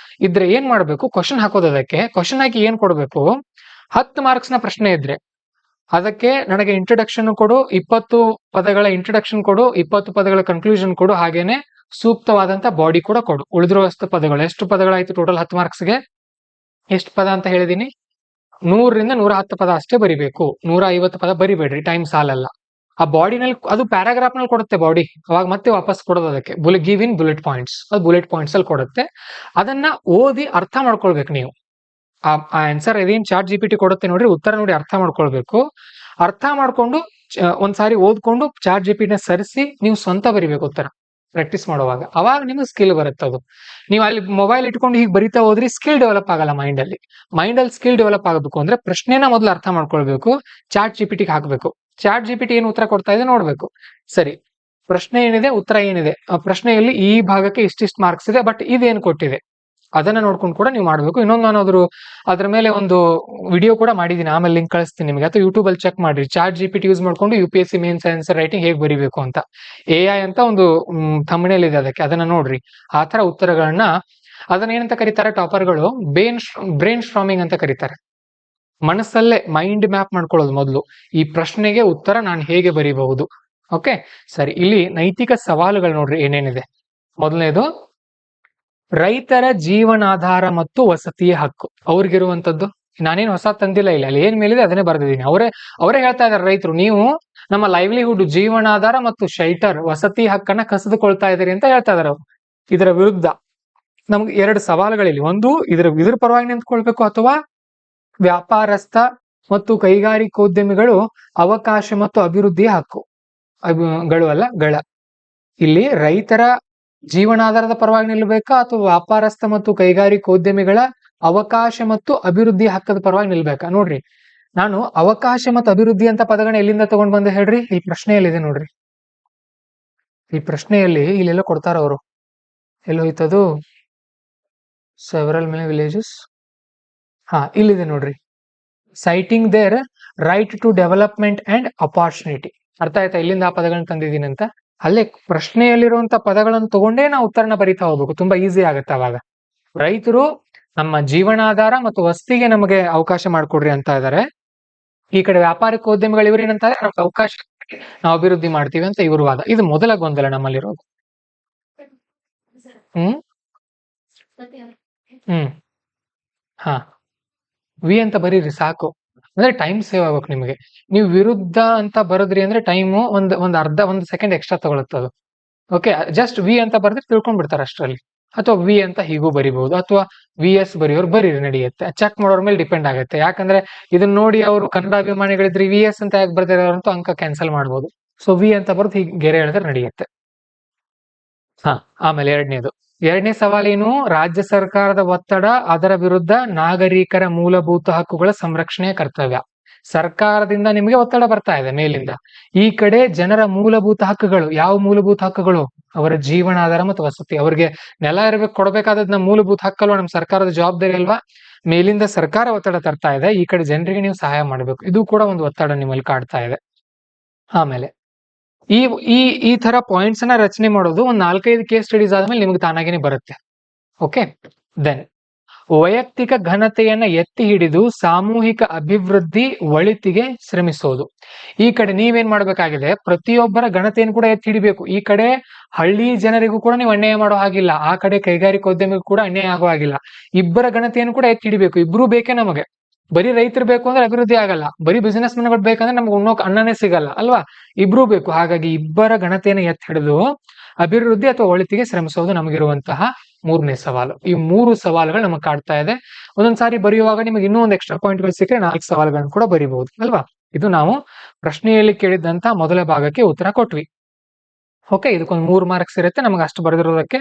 ಇದ್ರೆ ಏನ್ ಮಾಡ್ಬೇಕು, ಕ್ವಶನ್ ಹಾಕೋದು. ಅದಕ್ಕೆ ಕ್ವಶನ್ ಹಾಕಿ ಏನ್ ಕೊಡ್ಬೇಕು, 10 ಮಾರ್ಕ್ಸ್ ನ ಪ್ರಶ್ನೆ ಇದ್ರೆ ಅದಕ್ಕೆ ನನಗೆ ಇಂಟ್ರಡಕ್ಷನ್ ಕೊಡು, 20 ಪದಗಳ ಇಂಟ್ರಡಕ್ಷನ್ ಕೊಡು, 20 ಪದಗಳ ಕನ್ಕ್ಲೂಷನ್ ಕೊಡು, ಹಾಗೇನೆ ಸೂಕ್ತವಾದಂತ ಬಾಡಿ ಕೂಡ ಕೊಡು. ಉಳಿದಿರುವಷ್ಟು ಪದಗಳು, ಎಷ್ಟು ಪದಗಳಾಯ್ತು ಟೋಟಲ್ 10 ಮಾರ್ಕ್ಸ್ಗೆ? ಎಷ್ಟು ಪದ ಅಂತ ಹೇಳಿದೀನಿ? 100ರಿಂದ 110 ಪದ ಅಷ್ಟೇ ಬರಿಬೇಕು. 150 ಪದ ಬರಿಬೇಡ್ರಿ, ಟೈಮ್ ಸಾಲಲ್ಲ. ಆ ಬಾಡಿನಲ್ಲಿ ಅದು ಪ್ಯಾರಾಗ್ರಾಫ್ ನಲ್ಲಿ ಕೊಡುತ್ತೆ ಬಾಡಿ, ಅವಾಗ ಮತ್ತೆ ವಾಪಸ್ ಕೊಡೋದು ಅದಕ್ಕೆ. ಗಿವ್ ಇನ್ ಬುಲೆಟ್ ಪಾಯಿಂಟ್ಸ್, ಅದು ಬುಲೆಟ್ ಪಾಯಿಂಟ್ಸ್ ಅಲ್ಲಿ ಕೊಡುತ್ತೆ. ಅದನ್ನ ಓದಿ ಅರ್ಥ ಮಾಡ್ಕೊಳ್ಬೇಕು ನೀವು. ಆ ಆನ್ಸರ್ ಇದೇನ್ ಚಾಟ್ GPT ಕೊಡುತ್ತೆ ನೋಡ್ರಿ, ಉತ್ತರ ನೋಡಿ ಅರ್ಥ ಮಾಡ್ಕೊಳ್ಬೇಕು. ಅರ್ಥ ಮಾಡ್ಕೊಂಡು ಒಂದ್ಸಾರಿ ಓದ್ಕೊಂಡು ಚಾಟ್ GPT ನ ಸರಿಸಿ ನೀವು ಸ್ವಂತ ಬರಿಬೇಕು ಉತ್ತರ ಪ್ರಾಕ್ಟೀಸ್ ಮಾಡುವಾಗ. ಅವಾಗ ನಿಮ್ಗೆ ಸ್ಕಿಲ್ ಬರುತ್ತೆ. ಅದು ನೀವು ಅಲ್ಲಿ ಮೊಬೈಲ್ ಇಟ್ಕೊಂಡು ಹೀಗೆ ಬರಿತಾ ಹೋದ್ರಿ, ಸ್ಕಿಲ್ ಡೆವಲಪ್ ಆಗಲ್ಲ. ಮೈಂಡ್ ಅಲ್ಲಿ ಸ್ಕಿಲ್ ಡೆವಲಪ್ ಆಗಬೇಕು ಅಂದ್ರೆ ಪ್ರಶ್ನೆನ ಮೊದಲು ಅರ್ಥ ಮಾಡ್ಕೊಳ್ಬೇಕು, ಚಾಟ್ GPT ಹಾಕ್ಬೇಕು. ಚಾಟ್ GPT ಏನು ಉತ್ತರ ಕೊಡ್ತಾ ಇದೆ ನೋಡ್ಬೇಕು. ಸರಿ, ಪ್ರಶ್ನೆ ಏನಿದೆ, ಉತ್ತರ ಏನಿದೆ, ಆ ಪ್ರಶ್ನೆಯಲ್ಲಿ ಈ ಭಾಗಕ್ಕೆ ಇಷ್ಟಿಷ್ಟು ಮಾರ್ಕ್ಸ್ ಇದೆ, ಬಟ್ ಇದೇನು ಕೊಟ್ಟಿದೆ ಅದನ್ನ ನೋಡ್ಕೊಂಡು ಕೂಡ ನೀವು ಮಾಡ್ಬೇಕು. ಇನ್ನೊಂದು ನಾನು ಅದ್ರ ಮೇಲೆ ಒಂದು ವಿಡಿಯೋ ಕೂಡ ಮಾಡಿದೀನಿ, ಆಮೇಲೆ ಲಿಂಕ್ ಕಳಿಸ್ತೀನಿ ನಿಮಗೆ, ಅಥವಾ ಯೂಟ್ಯೂಬ್ ಅಲ್ಲಿ ಚೆಕ್ ಮಾಡ್ರಿ. ಚಾಟ್ GPT ಯೂಸ್ ಮಾಡ್ಕೊಂಡು UPSC ಮೇನ್ಸ್ ಆನ್ಸರ್ ರೈಟಿಂಗ್ ಹೇಗೆ ಬರಿಬೇಕು ಅಂತ AI ಅಂತ ಒಂದು ಥಂಬ್ನೇಲ್ ಇದೆ, ಅದಕ್ಕೆ ಅದನ್ನ ನೋಡ್ರಿ. ಆ ತರ ಉತ್ತರಗಳನ್ನ, ಅದನ್ನ ಏನಂತ ಕರೀತಾರೆ ಟಾಪರ್ಗಳು, ಬ್ರೈನ್ ಸ್ಟ್ರಾಮಿಂಗ್ ಅಂತ ಕರೀತಾರೆ. ಮನಸ್ಸಲ್ಲೇ ಮೈಂಡ್ ಮ್ಯಾಪ್ ಮಾಡ್ಕೊಳ್ಳೋದು ಮೊದಲು, ಈ ಪ್ರಶ್ನೆಗೆ ಉತ್ತರ ನಾನು ಹೇಗೆ ಬರೀಬಹುದು. ಓಕೆ, ಸರಿ. ಇಲ್ಲಿ ನೈತಿಕ ಸವಾಲುಗಳು ನೋಡ್ರಿ ಏನೇನಿದೆ. ಮೊದಲನೇದು, ರೈತರ ಜೀವನಾಧಾರ ಮತ್ತು ವಸತಿಯ ಹಕ್ಕು. ಅವ್ರಿಗಿರುವಂತದ್ದು, ನಾನೇನು ಹೊಸ ತಂದಿಲ್ಲ. ಇಲ್ಲ, ಅಲ್ಲಿ ಏನ್ ಮೇಲಿದೆ ಅದನ್ನೇ ಬರ್ದಿದ್ದೀನಿ. ಅವರೇ ಹೇಳ್ತಾ ಇದಾರೆ, ರೈತರು ನೀವು ನಮ್ಮ ಲೈವ್ಲಿಹುಡ್, ಜೀವನಾಧಾರ ಮತ್ತು ಶೆಲ್ಟರ್, ವಸತಿ ಹಕ್ಕನ್ನ ಕಸಿದುಕೊಳ್ತಾ ಇದ್ದೀರಿ ಅಂತ ಹೇಳ್ತಾ ಇದಾರೆ ಅವರು. ಇದರ ವಿರುದ್ಧ ನಮ್ಗೆ 2 ಸವಾಲುಗಳಿಲ್ಲಿ. ಒಂದು, ಇದ್ರ ಪರವಾಗಿ ನಿಂತ್ಕೊಳ್ಬೇಕು, ಅಥವಾ ವ್ಯಾಪಾರಸ್ಥ ಮತ್ತು ಕೈಗಾರಿಕೋದ್ಯಮಿಗಳು ಅವಕಾಶ ಮತ್ತು ಅಭಿವೃದ್ಧಿಯ ಹಕ್ಕು ಇಲ್ಲಿ ರೈತರ ಜೀವನಾಧಾರದ ಪರವಾಗಿ ನಿಲ್ಬೇಕಾ, ಅಥವಾ ವ್ಯಾಪಾರಸ್ಥ ಮತ್ತು ಕೈಗಾರಿಕೋದ್ಯಮಿಗಳ ಅವಕಾಶ ಮತ್ತು ಅಭಿವೃದ್ಧಿ ಹಕ್ಕದ ಪರವಾಗಿ ನಿಲ್ಬೇಕಾ? ನೋಡ್ರಿ, ನಾನು ಅವಕಾಶ ಮತ್ತು ಅಭಿವೃದ್ಧಿ ಅಂತ ಪದಗಳನ್ನ ಎಲ್ಲಿಂದ ತಗೊಂಡ್ ಬಂದೆ ಹೇಳ್ರಿ? ಈ ಪ್ರಶ್ನೆಯಲ್ಲಿದೆ ನೋಡ್ರಿ. ಈ ಪ್ರಶ್ನೆಯಲ್ಲಿ ಇಲ್ಲೆಲ್ಲ ಕೊಡ್ತಾರ ಅವರು. ಎಲ್ಲೋಯ್ತದು? Several many villages. ಇಲ್ಲಿದೆ ನೋಡ್ರಿ. Citing their right to development and opportunity. ಅರ್ಥ ಆಯ್ತಾ ಇಲ್ಲಿಂದ ಆ ಪದಗಳನ್ನ ತಂದಿದ್ದೀನಿ ಅಂತ? ಅಲ್ಲೇ ಪ್ರಶ್ನೆಯಲ್ಲಿರುವಂತ ಪದಗಳನ್ನು ತಗೊಂಡೇ ನಾವು ಉತ್ತರನ ಬರಿತಾ ಹೋಗ್ಬೇಕು. ತುಂಬಾ ಈಸಿ ಆಗುತ್ತೆ ಅವಾಗ. ರೈತರು ನಮ್ಮ ಜೀವನಾಧಾರ ಮತ್ತು ವಸತಿಗೆ ನಮಗೆ ಅವಕಾಶ ಮಾಡಿಕೊಡ್ರಿ ಅಂತ ಇದಾರೆ. ಈ ಕಡೆ ವ್ಯಾಪಾರಿಕೋದ್ಯಮಿಗಳು ಇವ್ರು ಏನಂತಾರೆ, ನಮ್ಗೆ ಅವಕಾಶ ನಾವು ಅಭಿವೃದ್ಧಿ ಮಾಡ್ತೀವಿ ಅಂತ ಇವರು ವಾದ. ಇದು ಮೊದಲ ಗೊಂದಲ ನಮ್ಮಲ್ಲಿರೋದು. ವಿ ಅಂತ ಬರೀರಿ ಸಾಕು. ಅಂದ್ರೆ ಟೈಮ್ ಸೇವ್ ಆಗ್ಬೇಕು ನಿಮಗೆ. ನೀವು ವಿರುದ್ಧ ಅಂತ ಬರದ್ರಿ ಅಂದ್ರೆ ಟೈಮು ಒಂದು ಸೆಕೆಂಡ್ ಎಕ್ಸ್ಟ್ರಾ ತಗೊಳುತ್ತೆ ಅದು. ಓಕೆ, ಜಸ್ಟ್ ವಿ ಅಂತ ಬರೆದ್ರೆ ತಿಳ್ಕೊಂಡ್ಬಿಡ್ತಾರೆ ಅಷ್ಟರಲ್ಲಿ. ಅಥವಾ ವಿ ಅಂತ ಹೀಗೂ ಬರಿಬಹುದು, ಅಥವಾ VS ಬರೆಯೋರು ಬರೀರಿ, ನಡೆಯುತ್ತೆ. ಚೆಕ್ ಮಾಡೋರ್ ಮೇಲೆ ಡಿಪೆಂಡ್ ಆಗುತ್ತೆ. ಯಾಕಂದ್ರೆ ಇದನ್ನ ನೋಡಿ ಅವರು ಕನ್ನಡ ಅಭಿಮಾನಿಗಳಿದ್ರೆ VS ಅಂತ ಯಾಕೆ ಬರ್ದಿರೋರಂತೂ ಅಂಕ ಕ್ಯಾನ್ಸಲ್ ಮಾಡ್ಬೋದು. ಸೊ ವಿ ಅಂತ ಬರೆದು ಹೀಗೆ ಗೆರೆ ಹೇಳಿದ್ರೆ ನಡೆಯುತ್ತೆ. ಆಮೇಲೆ ಎರಡನೇ ಸವಾಲೇನು? ರಾಜ್ಯ ಸರ್ಕಾರದ ಒತ್ತಡ, ಅದರ ವಿರುದ್ಧ ನಾಗರಿಕರ ಮೂಲಭೂತ ಹಕ್ಕುಗಳ ಸಂರಕ್ಷಣೆಯ ಕರ್ತವ್ಯ. ಸರ್ಕಾರದಿಂದ ನಿಮಗೆ ಒತ್ತಡ ಬರ್ತಾ ಇದೆ ಮೇಲಿಂದ. ಈ ಕಡೆ ಜನರ ಮೂಲಭೂತ ಹಕ್ಕುಗಳು. ಯಾವ ಮೂಲಭೂತ ಹಕ್ಕುಗಳು? ಅವರ ಜೀವನಾಧಾರ ಮತ್ತು ವಸತಿ. ಅವ್ರಿಗೆ ನೆಲ ಕೊಡಬೇಕಾದ ಮೂಲಭೂತ ಹಕ್ಕಲ್ವಾ, ನಮ್ಮ ಸರ್ಕಾರದ ಜವಾಬ್ದಾರಿ ಅಲ್ವಾ? ಮೇಲಿಂದ ಸರ್ಕಾರ ಒತ್ತಡ ತರ್ತಾ ಇದೆ, ಈ ಕಡೆ ಜನರಿಗೆ ನೀವು ಸಹಾಯ ಮಾಡಬೇಕು. ಇದು ಕೂಡ ಒಂದು ಒತ್ತಡ ನಿಮ್ಮಲ್ಲಿ ಕಾಡ್ತಾ ಇದೆ. ಆಮೇಲೆ ಈ ತರ ಪಾಯಿಂಟ್ಸ್ ಅನ್ನ ರಚನೆ ಮಾಡೋದು ಒಂದು 4-5 ಕೇಸ್ ಸ್ಟಡೀಸ್ ಆದ್ಮೇಲೆ ನಿಮ್ಗೆ ತಾನಾಗೇನೆ ಬರುತ್ತೆ. ಓಕೆ, ದೆನ್ ವೈಯಕ್ತಿಕ ಘನತೆಯನ್ನ ಎತ್ತಿ ಹಿಡಿದು ಸಾಮೂಹಿಕ ಅಭಿವೃದ್ಧಿ ಒಳಿತಿಗೆ ಶ್ರಮಿಸೋದು. ಈ ಕಡೆ ನೀವೇನ್ ಮಾಡ್ಬೇಕಾಗಿದೆ, ಪ್ರತಿಯೊಬ್ಬರ ಘನತೆಯನ್ನು ಕೂಡ ಎತ್ತಿ ಹಿಡಿಬೇಕು. ಈ ಕಡೆ ಹಳ್ಳಿ ಜನರಿಗೂ ಕೂಡ ನೀವು ಅನ್ಯಾಯ ಮಾಡೋ ಹಾಗಿಲ್ಲ, ಆ ಕಡೆ ಕೈಗಾರಿಕೋದ್ಯಮಿಗೂ ಕೂಡ ಅನ್ಯಾಯ ಆಗೋ ಹಾಗಿಲ್ಲ. ಇಬ್ಬರ ಘನತೆಯನ್ನು ಕೂಡ ಎತ್ತಿ ಹಿಡಿಬೇಕು. ಇಬ್ರು ಬೇಕೇ ನಮಗೆ. ಬರೀ ರೈತರು ಬೇಕು ಅಂದ್ರೆ ಅಭಿವೃದ್ಧಿ ಆಗಲ್ಲ, ಬರೀ ಬಿಸಿನೆಸ್ ಮ್ಯಾನ್ಗಳು ಬೇಕಂದ್ರೆ ನಮ್ಗೆ ಉಣ್ಣೋಕ್ ಅನ್ನನೇ ಸಿಗಲ್ಲ ಅಲ್ವಾ. ಇಬ್ರು ಬೇಕು. ಹಾಗಾಗಿ ಇಬ್ಬರ ಘನತೆಯನ್ನು ಎತ್ತಿ ಹಿಡಿದು ಅಭಿವೃದ್ಧಿ ಅಥವಾ ಒಳಿತಿಗೆ ಶ್ರಮಿಸೋದು ನಮಗಿರುವಂತಹ 3ನೇ ಸವಾಲು. ಈ 3 ಸವಾಲುಗಳು ನಮಗೆ ಕಾಡ್ತಾ ಇದೆ. ಒಂದೊಂದ್ಸಾರಿ ಬರೆಯುವಾಗ ನಿಮಗೆ ಇನ್ನೂ ಒಂದು ಎಕ್ಸ್ಟ್ರಾ ಪಾಯಿಂಟ್ಗಳು ಸಿಕ್ಕರೆ 4 ಸವಾಲುಗಳನ್ನು ಕೂಡ ಬರೀಬಹುದು ಅಲ್ವಾ. ಇದು ನಾವು ಪ್ರಶ್ನೆಯಲ್ಲಿ ಕೇಳಿದಂತ ಮೊದಲ ಭಾಗಕ್ಕೆ ಉತ್ತರ ಕೊಟ್ವಿ. ಓಕೆ, ಇದಕ್ಕೊಂದು 3 ಮಾರ್ಕ್ಸ್ ಇರುತ್ತೆ. ನಮಗೆ ಅಷ್ಟು ಬರೆದಿರೋದಕ್ಕೆ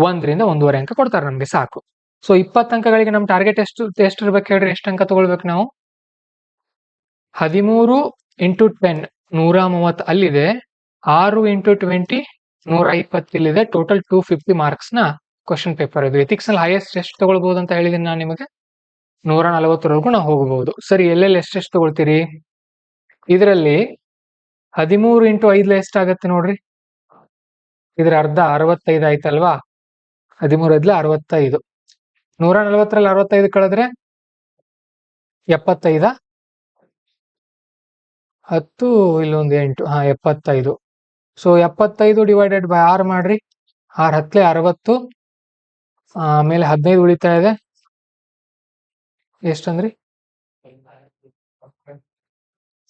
1 ರಿಂದ 1.5 ಅಂಕ ಕೊಡ್ತಾರೆ, ನಮ್ಗೆ ಸಾಕು. ಸೊ 20 ಅಂಕಗಳಿಗೆ ನಮ್ಮ ಟಾರ್ಗೆಟ್ ಎಷ್ಟು ಇರ್ಬೇಕು ಹೇಳ್ರಿ? ಎಷ್ಟು ಅಂಕ ತಗೊಳ್ಬೇಕು ನಾವು? 13 × 10 130 ಅಲ್ಲಿದೆ, 6 × 20 120 ಇಲ್ಲಿದೆ. ಟೋಟಲ್ 250 ಮಾರ್ಕ್ಸ್ ನ ಕ್ವಶನ್ ಪೇಪರ್ ಇದು. ಎಥಿಕ್ಸ್ ನಲ್ಲಿ ಹೈಯೆಸ್ಟ್ ಎಷ್ಟು ತಗೊಳ್ಬಹುದು ಅಂತ ಹೇಳಿದೀನಿ ನಾನು ನಿಮಗೆ, 140ವರೆಗೂ ನಾವು ಹೋಗಬಹುದು. ಸರಿ, ಎಲ್ಲೆಲ್ಲಿ ಎಷ್ಟೆಷ್ಟು ತಗೊಳ್ತೀರಿ? ಇದರಲ್ಲಿ 13 × 5 ಎಷ್ಟಾಗತ್ತೆ ನೋಡ್ರಿ? ಇದ್ರ ಅರ್ಧ 65 ಆಯ್ತಲ್ವಾ? 13 × 65. 140ರಲ್ಲಿ 65 ಕಳೆದ್ರೆ 75, 10 ಇಲ್ಲೊಂದು 8, 75. ಸೊ 75 ಡಿವೈಡೆಡ್ ಬೈ 6 ಮಾಡ್ರಿ. 6 10 60, ಆಮೇಲೆ 15 ಉಳಿತಾ ಇದೆ. ಎಷ್ಟಂದ್ರಿ?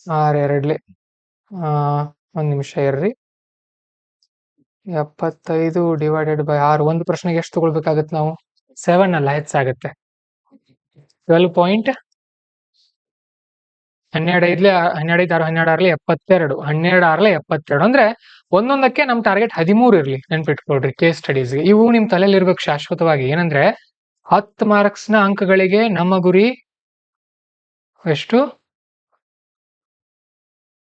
6 2 ಒಂದ್ ನಿಮಿಷ ಇರ್ರಿ. 75 ಡಿವೈಡೆಡ್ ಬೈ 6. ಒಂದು ಪ್ರಶ್ನೆಗೆ ಎಷ್ಟು ತಗೊಳ್ಬೇಕಾಗತ್ತೆ ನಾವು? 7 ಅಲ್ಲ, ಹೆಚ್ಚಾಗತ್ತೆ. 12 12 5 12 6 12 6 72, 12 6 72. ಅಂದ್ರೆ ಒಂದೊಂದಕ್ಕೆ ನಮ್ ಟಾರ್ಗೆಟ್ 13 ಇರ್ಲಿ, ನೆನ್ಪಿಟ್ಕೊಳ್ರಿ. ಕೇಸ್ ಸ್ಟಡೀಸ್ಗೆ ಇವು ನಿಮ್ ತಲೆಯಲ್ಲಿ ಇರ್ಬೇಕು ಶಾಶ್ವತವಾಗಿ. ಏನಂದ್ರೆ 10 ಮಾರ್ಕ್ಸ್ ನ ಅಂಕಗಳಿಗೆ ನಮ್ಮ ಗುರಿ ಎಷ್ಟು?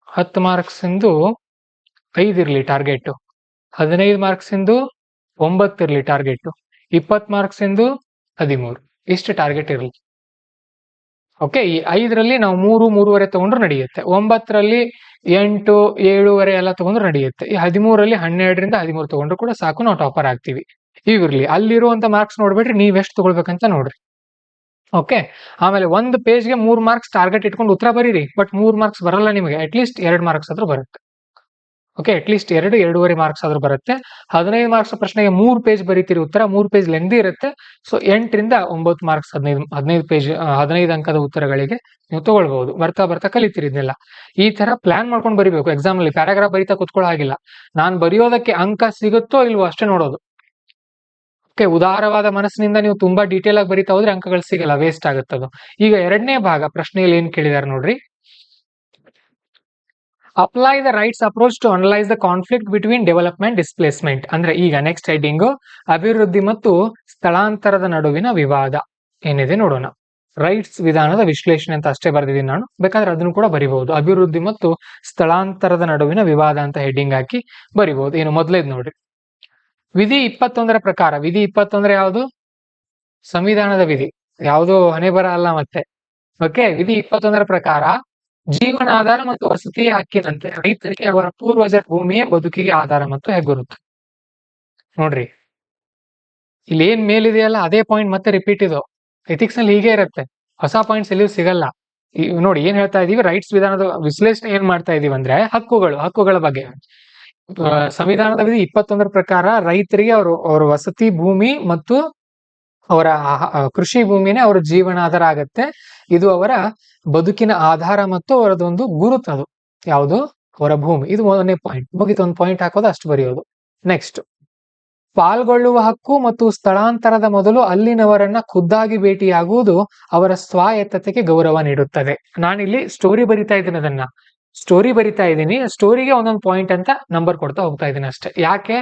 10 ಮಾರ್ಕ್ಸ್ ಇಂದು 5 ಇರ್ಲಿ ಟಾರ್ಗೆಟ್. 15 ಮಾರ್ಕ್ಸ್ ಇಂದು 9 ಇರ್ಲಿ ಟಾರ್ಗೆಟ್. 20 ಮಾರ್ಕ್ಸ್ ಇಂದು 13. ಇಷ್ಟು ಟಾರ್ಗೆಟ್ ಇರ್ಲಿ. ಓಕೆ, ಈ 5ರಲ್ಲಿ ನಾವು 3 3.5 ತಗೊಂಡ್ರು ನಡೆಯುತ್ತೆ. 9ರಲ್ಲಿ 8 7.5 ಎಲ್ಲ ತಗೊಂಡ್ರು ನಡೆಯುತ್ತೆ. ಈ 13ರಲ್ಲಿ 12 ರಿಂದ 13 ತಗೊಂಡ್ರು ಕೂಡ ಸಾಕು, ನಾವು ಟಾಪರ್ ಆಗ್ತೀವಿ. ಇವಿರ್ಲಿ. ಅಲ್ಲಿರುವಂತ ಮಾರ್ಕ್ಸ್ ನೋಡ್ಬೇಡ್ರಿ, ನೀವ್ ಎಷ್ಟು ತಗೊಳ್ಬೇಕಂತ ನೋಡ್ರಿ. ಓಕೆ, ಆಮೇಲೆ ಒಂದು ಪೇಜ್ಗೆ 3 ಮಾರ್ಕ್ಸ್ ಟಾರ್ಗೆಟ್ ಇಟ್ಕೊಂಡು ಉತ್ತರ ಬರೀರಿ. ಬಟ್ 3 ಮಾರ್ಕ್ಸ್ ಬರಲ್ಲ ನಿಮಗೆ, ಅಟ್ಲೀಸ್ಟ್ 2 ಮಾರ್ಕ್ಸ್ ಆದ್ರೂ ಬರುತ್ತೆ. ಓಕೆ, ಅಟ್ಲೀಸ್ಟ್ 2.5 ಮಾರ್ಕ್ಸ್ ಆದ್ರೂ ಬರುತ್ತೆ. 15 ಮಾರ್ಕ್ಸ್ ಪ್ರಶ್ನೆಗೆ 3 ಪೇಜ್ ಬರೀತೀರಿ ಉತ್ತರ. 3 ಪೇಜ್ ಲೆಂಗ್ದಿ ಇರುತ್ತೆ. ಸೊ 8 ರಿಂದ 9 ಮಾರ್ಕ್ಸ್, 15 ಪೇಜ್ 15 ಅಂಕದ ಉತ್ತರಗಳಿಗೆ ನೀವು ತಗೊಳ್ಬಹುದು. ಬರ್ತಾ ಬರ್ತಾ ಕಲಿತೀರಿ ಇದನ್ನೆಲ್ಲ. ಈ ತರ ಪ್ಲಾನ್ ಮಾಡ್ಕೊಂಡು ಬರಿಬೇಕು. ಎಕ್ಸಾಮ್ ಅಲ್ಲಿ ಪ್ಯಾರಾಗ್ರಾಫ್ ಬರೀತಾ ಕುತ್ಕೊಳ್ಳೋ ಹಾಗಿಲ್ಲ. ನಾನ್ ಬರೆಯೋದಕ್ಕೆ ಅಂಕ ಸಿಗುತ್ತೋ ಇಲ್ವೋ ಅಷ್ಟೇ ನೋಡೋದು. ಓಕೆ, ಉದಾರವಾದ ಮನಸ್ಸಿನಿಂದ ನೀವು ತುಂಬಾ ಡೀಟೇಲ್ ಆಗಿ ಬರೀತಾ ಹೋದ್ರೆ ಅಂಕಗಳು ಸಿಗಲ್ಲ, ವೇಸ್ಟ್ ಆಗುತ್ತದು. ಈಗ 2ನೇ ಭಾಗ ಪ್ರಶ್ನೆಯಲ್ಲಿ ಏನ್ ಕೇಳಿದಾರೆ ನೋಡ್ರಿ. Apply the rights approach to analyse the conflict between development displacement. ಅಂದ್ರೆ ಈಗ ನೆಕ್ಸ್ಟ್ ಹೆಡ್ಡಿಂಗ್ ಅಭಿವೃದ್ಧಿ ಮತ್ತು ಸ್ಥಳಾಂತರದ ನಡುವಿನ ವಿವಾದ ಏನಿದೆ ನೋಡೋಣ. ರೈಟ್ಸ್ ವಿಧಾನದ ವಿಶ್ಲೇಷಣೆ ಅಂತ ಅಷ್ಟೇ ಬರೆದಿದ್ದೀನಿ ನಾನು, ಬೇಕಾದ್ರೆ ಅದನ್ನು ಕೂಡ ಬರಿಬಹುದು. ಅಭಿವೃದ್ಧಿ ಮತ್ತು ಸ್ಥಳಾಂತರದ ನಡುವಿನ ವಿವಾದ ಅಂತ ಹೆಡ್ಡಿಂಗ್ ಹಾಕಿ ಬರಿಬಹುದು. ಏನು ಮೊದಲೇದ್ ನೋಡ್ರಿ, ವಿಧಿ 21ರ ಪ್ರಕಾರ. ವಿಧಿ 21 ಯಾವುದು? ಸಂವಿಧಾನದ ವಿಧಿ, ಯಾವುದು ಹಣೆ ಬರ ಅಲ್ಲ ಮತ್ತೆ. ಓಕೆ, ವಿಧಿ 21ರ ಪ್ರಕಾರ ಜೀವನಾಧಾರ ಮತ್ತು ವಸತಿಯ ಹಕ್ಕಿನಂತೆ ರೈತರಿಗೆ ಅವರ ಪೂರ್ವಜರ ಭೂಮಿಯೇ ಬದುಕಿಗೆ ಆಧಾರ ಮತ್ತು ಹೆಗ್ಗುರುತು. ನೋಡ್ರಿ, ಇಲ್ಲಿ ಏನ್ ಮೇಲಿದೆಯಲ್ಲ ಅದೇ ಪಾಯಿಂಟ್ ಮತ್ತೆ ರಿಪೀಟ್ ಇದು. ಎಥಿಕ್ಸ್ ನಲ್ಲಿ ಹೀಗೆ ಇರುತ್ತೆ, ಹೊಸ ಪಾಯಿಂಟ್ಸ್ ಎಲ್ಲಿಯೂ ಸಿಗಲ್ಲ. ನೋಡಿ ಏನ್ ಹೇಳ್ತಾ ಇದೀವಿ, ರೈಟ್ಸ್ ವಿಧಾನದ ವಿಶ್ಲೇಷಣೆ ಏನ್ ಮಾಡ್ತಾ ಇದೀವಿ ಅಂದ್ರೆ ಹಕ್ಕುಗಳ ಬಗ್ಗೆ. ಸಂವಿಧಾನದ ವಿಧಿ 21ರ ಪ್ರಕಾರ ರೈತರಿಗೆ ಅವರ ವಸತಿ ಭೂಮಿ ಮತ್ತು ಅವರ ಕೃಷಿ ಭೂಮಿನೇ ಅವರ ಜೀವನಾಧಾರ ಆಗತ್ತೆ. ಇದು ಅವರ ಬದುಕಿನ ಆಧಾರ ಮತ್ತು ಅವರದೊಂದು ಗುರುತದು. ಯಾವುದು? ಅವರ ಭೂಮಿ. ಇದು 1ನೇ ಪಾಯಿಂಟ್. ಮುಗಿತು, ಒಂದು ಪಾಯಿಂಟ್ ಹಾಕೋದು, ಅಷ್ಟು ಬರೆಯೋದು. ನೆಕ್ಸ್ಟ್, ಪಾಲ್ಗೊಳ್ಳುವ ಹಕ್ಕು ಮತ್ತು ಸ್ಥಳಾಂತರದ ಮೊದಲು ಅಲ್ಲಿನವರನ್ನ ಖುದ್ದಾಗಿ ಭೇಟಿಯಾಗುವುದು ಅವರ ಸ್ವಾಯತ್ತತೆಗೆ ಗೌರವ ನೀಡುತ್ತದೆ. ನಾನಿಲ್ಲಿ ಸ್ಟೋರಿ ಬರಿತಾ ಇದ್ದೀನಿ, ಸ್ಟೋರಿಗೆ ಒಂದೊಂದು ಪಾಯಿಂಟ್ ಅಂತ ನಂಬರ್ ಕೊಡ್ತಾ ಹೋಗ್ತಾ ಇದ್ದೀನಿ ಅಷ್ಟೇ. ಯಾಕೆ?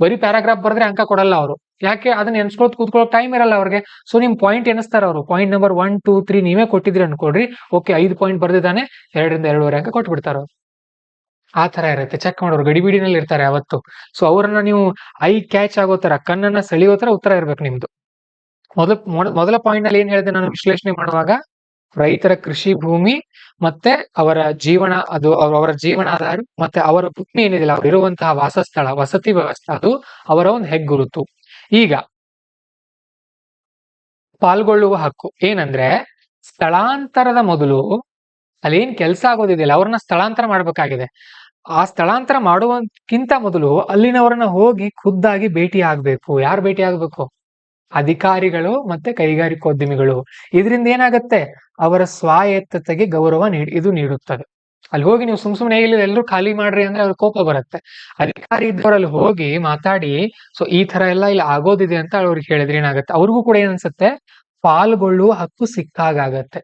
ಬರೀ ಪ್ಯಾರಾಗ್ರಾಫ್ ಬರೆದ್ರೆ ಅಂಕ ಕೊಡಲ್ಲ ಅವರು. ಯಾಕೆ? ಅದನ್ನ ಕೂತ್ಕೊಳ್ಳೋ ಟೈಮ್ ಇರಲ್ಲ ಅವ್ರಿಗೆ. ಸೊ ನಿಮ್ ಪಾಯಿಂಟ್ ಎನಿಸ್ತಾರ ಅವರು. ಪಾಯಿಂಟ್ ನಂಬರ್ 1 2 3 ನೀವೇ ಕೊಟ್ಟಿದ್ರಿ ಅನ್ಕೊಡ್ರಿ. ಓಕೆ, 5 ಪಾಯಿಂಟ್ ಬರ್ದಿದ್ದಾನೆ, 2 ರಿಂದ 2.5 ಅಂಕ ಕೊಟ್ಬಿಡ್ತಾರ ಅವ್ರು. ಆ ತರ ಇರುತ್ತೆ. ಚೆಕ್ ಮಾಡೋರು ಗಡಿಬಿಡಿನಲ್ಲಿ ಇರ್ತಾರೆ ಅವತ್ತು. ಸೊ ಅವ್ರನ್ನ ನೀವು ಐ ಕ್ಯಾಚ್ ಆಗೋ ತರ, ಕಣ್ಣನ್ನ ಸೆಳೆಯೋ ತರ ಉತ್ತರ ಇರ್ಬೇಕು ನಿಮ್ದು. ಮೊದಲ ಪಾಯಿಂಟ್ ನಲ್ಲಿ ಏನ್ ಹೇಳಿದೆ ನಾನು ವಿಶ್ಲೇಷಣೆ ಮಾಡುವಾಗ, ರೈತರ ಕೃಷಿ ಭೂಮಿ ಮತ್ತೆ ಅವರ ಜೀವನ, ಅದು ಅವರ ಜೀವನಾಧಾರ ಮತ್ತೆ ಅವರ ಭೂಮಿ ಏನಿದಿಲ್ಲ, ಅವ್ರು ಇರುವಂತಹ ವಾಸಸ್ಥಳ, ವಸತಿ ವ್ಯವಸ್ಥೆ, ಅದು ಅವರ ಒಂದು ಹೆಗ್ಗುರುತು. ಈಗ ಪಾಲ್ಗೊಳ್ಳುವ ಹಕ್ಕು. ಏನಂದ್ರೆ ಸ್ಥಳಾಂತರದ ಮೊದಲು ಅಲ್ಲೇನ್ ಕೆಲಸ ಆಗೋದಿದೆಯಲ್ಲ ಅವ್ರನ್ನ ಸ್ಥಳಾಂತರ ಮಾಡ್ಬೇಕಾಗಿದೆ. ಆ ಸ್ಥಳಾಂತರ ಮಾಡುವಕ್ಕಿಂತ ಮೊದಲು ಅಲ್ಲಿನವರನ್ನ ಹೋಗಿ ಖುದ್ದಾಗಿ ಭೇಟಿ ಆಗ್ಬೇಕು. ಯಾರು ಭೇಟಿ ಆಗ್ಬೇಕು? ಅಧಿಕಾರಿಗಳು ಮತ್ತೆ ಕೈಗಾರಿಕೋದ್ಯಮಿಗಳು. ಇದರಿಂದ ಏನಾಗುತ್ತೆ? ಅವರ ಸ್ವಾಯತ್ತತೆಗೆ ಗೌರವ ಇದು ನೀಡುತ್ತದೆ. ಅಲ್ಲಿ ಹೋಗಿ ನೀವು ಸುಮ್ನೆ ಇಲ್ಲಿ ಎಲ್ಲರೂ ಖಾಲಿ ಮಾಡ್ರಿ ಅಂದ್ರೆ ಅವ್ರ ಕೋಪ ಬರುತ್ತೆ. ಅಧಿಕಾರಿ ಇದ್ದವರಲ್ಲಿ ಹೋಗಿ ಮಾತಾಡಿ, ಸೊ ಈ ತರ ಎಲ್ಲ ಇಲ್ಲಿ ಆಗೋದಿದೆ ಅಂತ ಅವ್ರಿಗೆ ಹೇಳಿದ್ರೆ ಏನಾಗುತ್ತೆ? ಅವ್ರಿಗೂ ಕೂಡ ಏನ್ ಅನ್ಸುತ್ತೆ? ಪಾಲ್ಗೊಳ್ಳುವ ಹಕ್ಕು ಸಿಕ್ಕಾಗತ್ತೆ.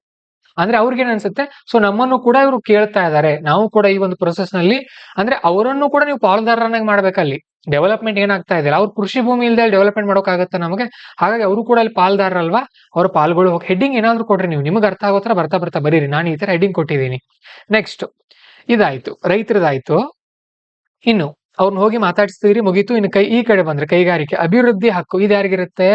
ಅಂದ್ರೆ ಅವ್ರಿಗೆ ಏನ್ ಅನ್ಸುತ್ತೆ? ಸೊ ನಮ್ಮನ್ನು ಕೂಡ ಇವರು ಕೇಳ್ತಾ ಇದ್ದಾರೆ, ನಾವು ಕೂಡ ಈ ಒಂದು ಪ್ರೊಸೆಸ್ ನಲ್ಲಿ, ಅಂದ್ರೆ ಅವರನ್ನು ಕೂಡ ನೀವು ಪಾಲುದಾರರನ್ನಾಗಿ ಮಾಡ್ಬೇಕಲ್ಲಿ. ಡೆವಲಪ್ಮೆಂಟ್ ಏನಾಗ್ತಾ ಇದೆ, ಅವ್ರು ಕೃಷಿ ಭೂಮಿ ಇಲ್ದೆ ಡೆವಲಪ್ಮೆಂಟ್ ಮಾಡೋಕ್ಕಾಗತ್ತೆ ನಮಗೆ? ಹಾಗಾಗಿ ಅವರು ಕೂಡ ಅಲ್ಲಿ ಪಾಲ್ದಾರಲ್ವಾ, ಅವ್ರು ಪಾಲ್ಗೊಳ್ಳುವ ಹೆಡ್ಡಿಂಗ್ ಏನಾದ್ರು ಕೊಡ್ರಿ ನೀವು, ನಿಮ್ಗೆ ಅರ್ಥ ಆಗೋ ತರ ಬರ್ತಾ ಬರ್ತಾ ಬರೀರಿ. ನಾನು ಈ ತರ ಹೆಡ್ಡಿಂಗ್ ಕೊಟ್ಟಿದ್ದೀನಿ. ನೆಕ್ಸ್ಟ್ ಇದಾಯ್ತು, ರೈತರದಾಯ್ತು. ಇನ್ನು ಅವ್ರನ್ನ ಹೋಗಿ ಮಾತಾಡಿಸ್ತೀರಿ, ಮುಗೀತು. ಇನ್ನು ಈ ಕಡೆ ಬಂದ್ರೆ ಕೈಗಾರಿಕೆ ಅಭಿವೃದ್ಧಿ ಹಕ್ಕು. ಇದು ಯಾರಿಗಿರುತ್ತೆ?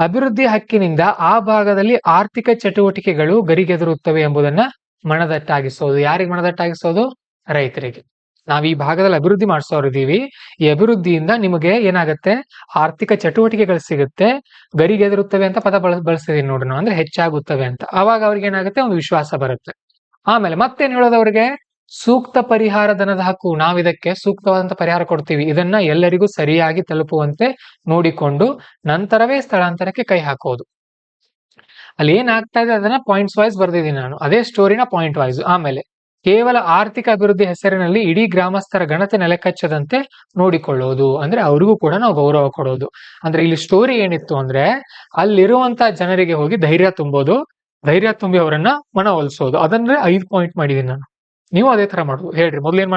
ಅಭಿವೃದ್ಧಿ ಹಕ್ಕಿನಿಂದ ಆ ಭಾಗದಲ್ಲಿ ಆರ್ಥಿಕ ಚಟುವಟಿಕೆಗಳು ಗರಿಗೆದರುತ್ತವೆ ಎಂಬುದನ್ನ ಮನದಟ್ಟಾಗಿಸೋದು. ಯಾರಿಗೆ ಮನದಟ್ಟಾಗಿಸೋದು? ರೈತರಿಗೆ. ನಾವ್ ಈ ಭಾಗದಲ್ಲಿ ಅಭಿವೃದ್ಧಿ ಮಾಡಿಸೋರಿದ್ದೀವಿ, ಈ ಅಭಿವೃದ್ಧಿಯಿಂದ ನಿಮಗೆ ಏನಾಗತ್ತೆ? ಆರ್ಥಿಕ ಚಟುವಟಿಕೆಗಳು ಸಿಗುತ್ತೆ, ಗರಿಗೆದರುತ್ತವೆ ಅಂತ ಪದ ಬಳಸ್ತಿದೀನಿ ನೋಡ್ರಿ ನಾವು, ಅಂದ್ರೆ ಹೆಚ್ಚಾಗುತ್ತವೆ ಅಂತ. ಅವಾಗ ಅವ್ರಿಗೆ ಏನಾಗುತ್ತೆ? ಒಂದು ವಿಶ್ವಾಸ ಬರುತ್ತೆ. ಆಮೇಲೆ ಮತ್ತೇನ್ ಹೇಳೋದು ಅವ್ರಿಗೆ? ಸೂಕ್ತ ಪರಿಹಾರ ಧನದ ಹಕ್ಕು. ನಾವಿದಕ್ಕೆ ಸೂಕ್ತವಾದಂತ ಪರಿಹಾರ ಕೊಡ್ತೀವಿ, ಇದನ್ನ ಎಲ್ಲರಿಗೂ ಸರಿಯಾಗಿ ತಲುಪುವಂತೆ ನೋಡಿಕೊಂಡು ನಂತರವೇ ಸ್ಥಳಾಂತರಕ್ಕೆ ಕೈ ಹಾಕೋದು. ಅಲ್ಲಿ ಏನಾಗ್ತಾ ಇದೆ ಅದನ್ನ ಪಾಯಿಂಟ್ಸ್ ವೈಸ್ ಬರ್ದಿದ್ದೀನಿ ನಾನು, ಅದೇ ಸ್ಟೋರಿನ ಪಾಯಿಂಟ್ ವೈಸ್. ಆಮೇಲೆ ಕೇವಲ ಆರ್ಥಿಕ ಅಭಿವೃದ್ಧಿ ಹೆಸರಿನಲ್ಲಿ ಇಡೀ ಗ್ರಾಮಸ್ಥರ ಗಣತೆ ನೆಲೆಕಚ್ಚದಂತೆ ನೋಡಿಕೊಳ್ಳೋದು, ಅಂದ್ರೆ ಅವ್ರಿಗೂ ಕೂಡ ನಾವು ಗೌರವ ಕೊಡೋದು. ಅಂದ್ರೆ ಇಲ್ಲಿ ಸ್ಟೋರಿ ಏನಿತ್ತು ಅಂದ್ರೆ, ಅಲ್ಲಿರುವಂತ ಜನರಿಗೆ ಹೋಗಿ ಧೈರ್ಯ ತುಂಬೋದು, ಧೈರ್ಯ ತುಂಬಿ ಅವರನ್ನ ಮನವೊಲಿಸೋದು. ಅದನ್ನೇ 5 ಪಾಯಿಂಟ್ ಮಾಡಿದೀನಿ ನಾನು. ನೀವು ಅದೇ ತರ ಮಾಡೋದು. ಹೇಳ್ರಿ, ಮೊದ್ಲು ಏನ್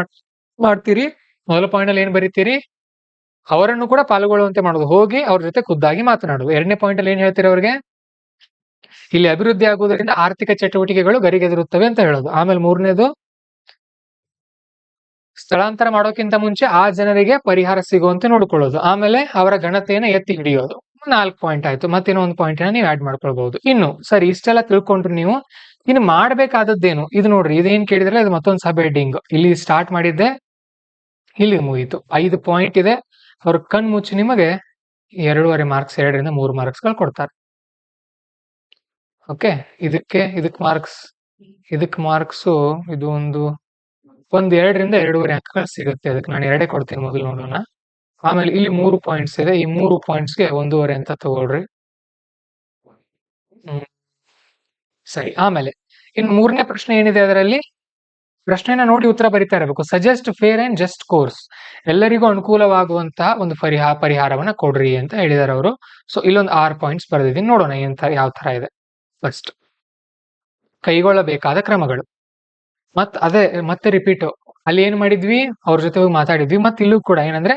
ಮಾಡ್ತೀರಿ? ಮೊದಲ ಪಾಯಿಂಟ್ ಅಲ್ಲಿ ಏನ್ ಬರೀತೀರಿ? ಅವರನ್ನು ಕೂಡ ಪಾಲ್ಗೊಳ್ಳುವಂತೆ ಮಾಡೋದು, ಹೋಗಿ ಅವ್ರ ಜೊತೆ ಖುದ್ದಾಗಿ ಮಾತನಾಡೋದು. 2ನೇ ಪಾಯಿಂಟ್ ಅಲ್ಲಿ ಏನ್ ಹೇಳ್ತೀರಿ ಅವ್ರಿಗೆ? ಇಲ್ಲಿ ಅಭಿವೃದ್ಧಿ ಆಗುವುದರಿಂದ ಆರ್ಥಿಕ ಚಟುವಟಿಕೆಗಳು ಗರಿಗೆದರುತ್ತವೆ ಅಂತ ಹೇಳೋದು. ಆಮೇಲೆ 3ನೇದು, ಸ್ಥಳಾಂತರ ಮಾಡೋಕ್ಕಿಂತ ಮುಂಚೆ ಆ ಜನರಿಗೆ ಪರಿಹಾರ ಸಿಗುವಂತೆ ನೋಡ್ಕೊಳ್ಳೋದು. ಆಮೇಲೆ ಅವರ ಗಣತೆಯನ್ನ ಎತ್ತಿ ಹಿಡಿಯೋದು. 4 ಪಾಯಿಂಟ್ ಆಯ್ತು. ಮತ್ತೇನೋ ಒಂದು ಪಾಯಿಂಟ್ ನೀವು ಆಡ್ ಮಾಡ್ಕೊಳ್ಬಹುದು. ಇನ್ನು ಸರಿ, ಇಷ್ಟೆಲ್ಲ ತಿಳ್ಕೊಂಡ್ರಿ ನೀವು. ಇನ್ನು ಮಾಡ್ಬೇಕಾದದ್ದೇನು? ಇದು ನೋಡ್ರಿ, ಇದೇನ್ ಕೇಳಿದ್ರೆ ಇದು ಮತ್ತೊಂದು ಸಬ್ ಹೆಡ್ಡಿಂಗ್. ಇಲ್ಲಿ ಸ್ಟಾರ್ಟ್ ಮಾಡಿದ್ದೆ, ಇಲ್ಲಿ ಮುಗೀತು. 5 ಪಾಯಿಂಟ್ ಇದೆ. ಅವ್ರ ಕಣ್ ಮುಚ್ಚಿ ನಿಮಗೆ 2.5 ಮಾರ್ಕ್ಸ್, 2ರಿಂದ 3 ಮಾರ್ಕ್ಸ್ಗಳು ಕೊಡ್ತಾರೆ. ಓಕೆ, ಇದಕ್ ಮಾರ್ಕ್ಸ್ ಇದು ಒಂದು 2ರಿಂದ 2.5 ಅಂಕಗಳು ಸಿಗುತ್ತೆ. ಅದಕ್ಕೆ ನಾನು 2 ಕೊಡ್ತೀನಿ, ಮೊದಲು ನೋಡೋಣ. ಆಮೇಲೆ ಇಲ್ಲಿ 3 ಪಾಯಿಂಟ್ಸ್ ಇದೆ, ಈ 3 ಪಾಯಿಂಟ್ಸ್ಗೆ 1.5 ಅಂತ ತಗೊಳ್ರಿ. ಸರಿ. ಆಮೇಲೆ ಇನ್ನು 3ನೇ ಪ್ರಶ್ನೆ ಏನಿದೆ ಅದರಲ್ಲಿ, ಪ್ರಶ್ನೆನ ನೋಡಿ ಉತ್ತರ ಬರಿತಾ ಇರಬೇಕು. Suggest fair and just course. ಎಲ್ಲರಿಗೂ ಅನುಕೂಲವಾಗುವಂತಹ ಒಂದು ಪರಿಹಾರವನ್ನ ಕೊಡ್ರಿ ಅಂತ ಹೇಳಿದಾರೆ ಅವರು. ಸೊ ಇಲ್ಲೊಂದು 6 ಪಾಯಿಂಟ್ಸ್ ಬರೆದಿದ್ದೀನಿ, ನೋಡೋಣ ಯಾವ ತರ ಇದೆ. ಫಸ್ಟ್, ಕೈಗೊಳ್ಳಬೇಕಾದ ಕ್ರಮಗಳು. ಮತ್ತೆ ರಿಪೀಟ್, ಅಲ್ಲಿ ಏನ್ ಮಾಡಿದ್ವಿ? ಅವ್ರ ಜೊತೆ ಹೋಗಿ ಮಾತಾಡಿದ್ವಿ. ಮತ್ತೆ ಇಲ್ಲೂ ಕೂಡ ಏನಂದ್ರೆ,